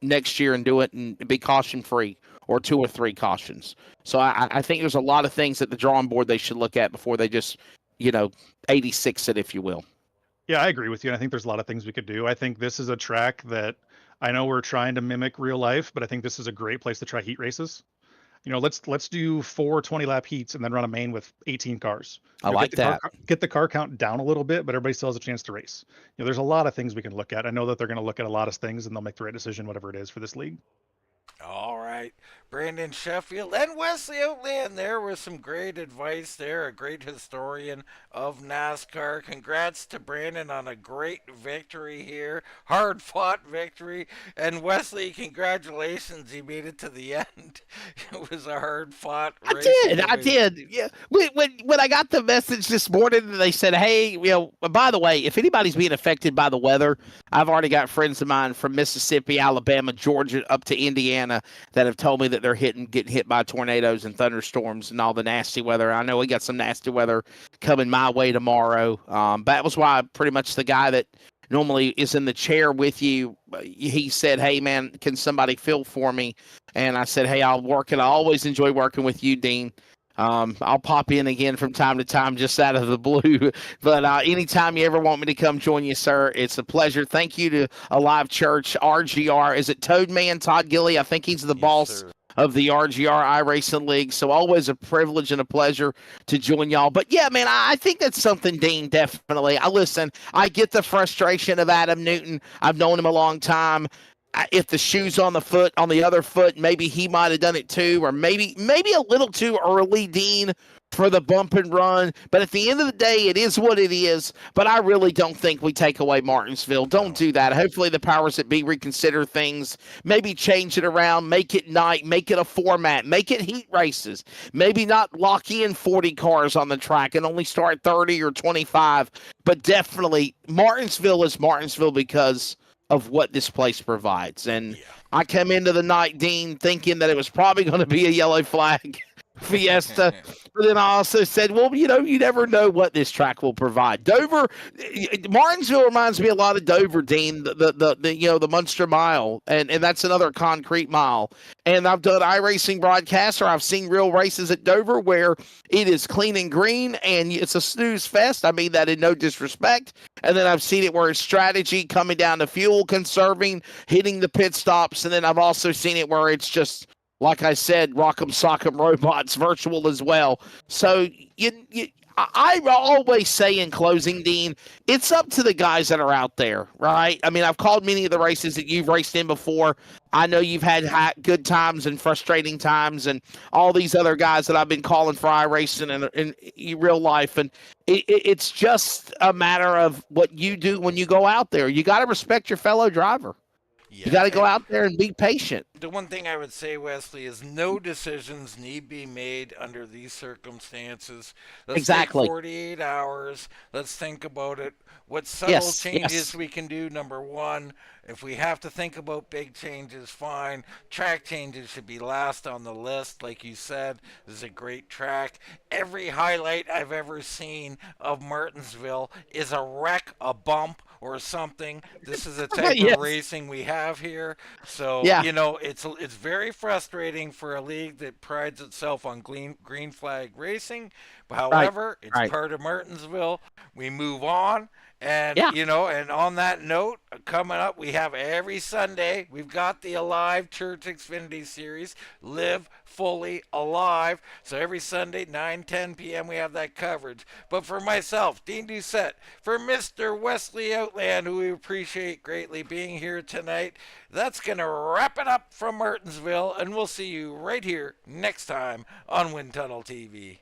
S3: next year and do it and be caution-free, or 2 or 3 cautions. So I think there's a lot of things at the drawing board they should look at before they just, 86 it, if you will.
S7: Yeah, I agree with you. And I think there's a lot of things we could do. I think this is a track that I know we're trying to mimic real life, but I think this is a great place to try heat races. Let's do 4 20-lap heats and then run a main with 18 cars.
S3: I like that.
S7: Get the car count down a little bit, but everybody still has a chance to race. There's a lot of things we can look at. I know that they're going to look at a lot of things, and they'll make the right decision, whatever it is, for this league.
S2: All right. tonight. Brandon Sheffield and Wesley Outland there with some great advice there, a great historian of NASCAR. Congrats to Brandon on a great victory here, hard-fought victory. And Wesley, congratulations, you made it to the end. It was a hard-fought race.
S3: I did. Yeah. When I got the message this morning, they said, "Hey, by the way, if anybody's being affected by the weather, I've already got friends of mine from Mississippi, Alabama, Georgia, up to Indiana that have told me that they're getting hit by tornadoes and thunderstorms and all the nasty weather. I know we got some nasty weather coming my way tomorrow. That was why pretty much the guy that normally is in the chair with you, he said, "Hey, man, can somebody fill for me?" And I said, "Hey, I'll work, and I always enjoy working with you, Dean. I'll pop in again from time to time just out of the blue. But anytime you ever want me to come join you, sir, it's a pleasure. Thank you to Alive Church, RGR. Is it Toadman, Todd Gilly? I think he's the boss
S2: sir.
S3: Of the RGR Racing League. So always a privilege and a pleasure to join y'all. But yeah, man, I think that's something, Dean, definitely. I get the frustration of Adam Newton. I've known him a long time. If the shoe's on the other foot, maybe he might have done it too, or maybe a little too early, Dean, for the bump and run. But at the end of the day, it is what it is. But I really don't think we take away Martinsville. Don't do that. Hopefully the powers that be reconsider things, maybe change it around, make it night, make it a format, make it heat races, maybe not lock in 40 cars on the track and only start 30 or 25. But definitely Martinsville is Martinsville because of what this place provides. And I came into the night, Dean, thinking that it was probably going to be a yellow flag fiesta. But then I also said, well, you never know what this track will provide. Dover, Martinsville reminds me a lot of Dover, Dean, the Munster Mile, and that's another concrete mile. And I've done iRacing broadcasts, or I've seen real races at Dover where it is clean and green, and it's a snooze fest. I mean that in no disrespect. And then I've seen it where it's strategy, coming down to fuel conserving, hitting the pit stops, and then I've also seen it where it's just, like I said, rock'em sock'em robots, virtual as well. So I always say in closing, Dean, it's up to the guys that are out there, right? I mean, I've called many of the races that you've raced in before. I know you've had good times and frustrating times, and all these other guys that I've been calling for iRacing in real life. And it's just a matter of what you do when you go out there. You got to respect your fellow driver.
S2: Yeah.
S3: You got to go out there and be patient.
S2: The one thing I would say, Wesley, is no decisions need be made under these circumstances. Let's take 48 hours. Let's think about it. What subtle changes we can do, number one. If we have to think about big changes, fine. Track changes should be last on the list. Like you said, this is a great track. Every highlight I've ever seen of Martinsville is a wreck, a bump, or something. This is the type of racing we have here. So, it's very frustrating for a league that prides itself on green flag racing. But however, it's part of Martinsville. We move on. And, and on that note, coming up, we have every Sunday, we've got the Alive Church Xfinity Series, Live Fully Alive. So every Sunday, 9-10 p.m., we have that coverage. But for myself, Dean Doucette, for Mr. Wesley Outland, who we appreciate greatly being here tonight, that's going to wrap it up from Martinsville, and we'll see you right here next time on Wind Tunnel TV.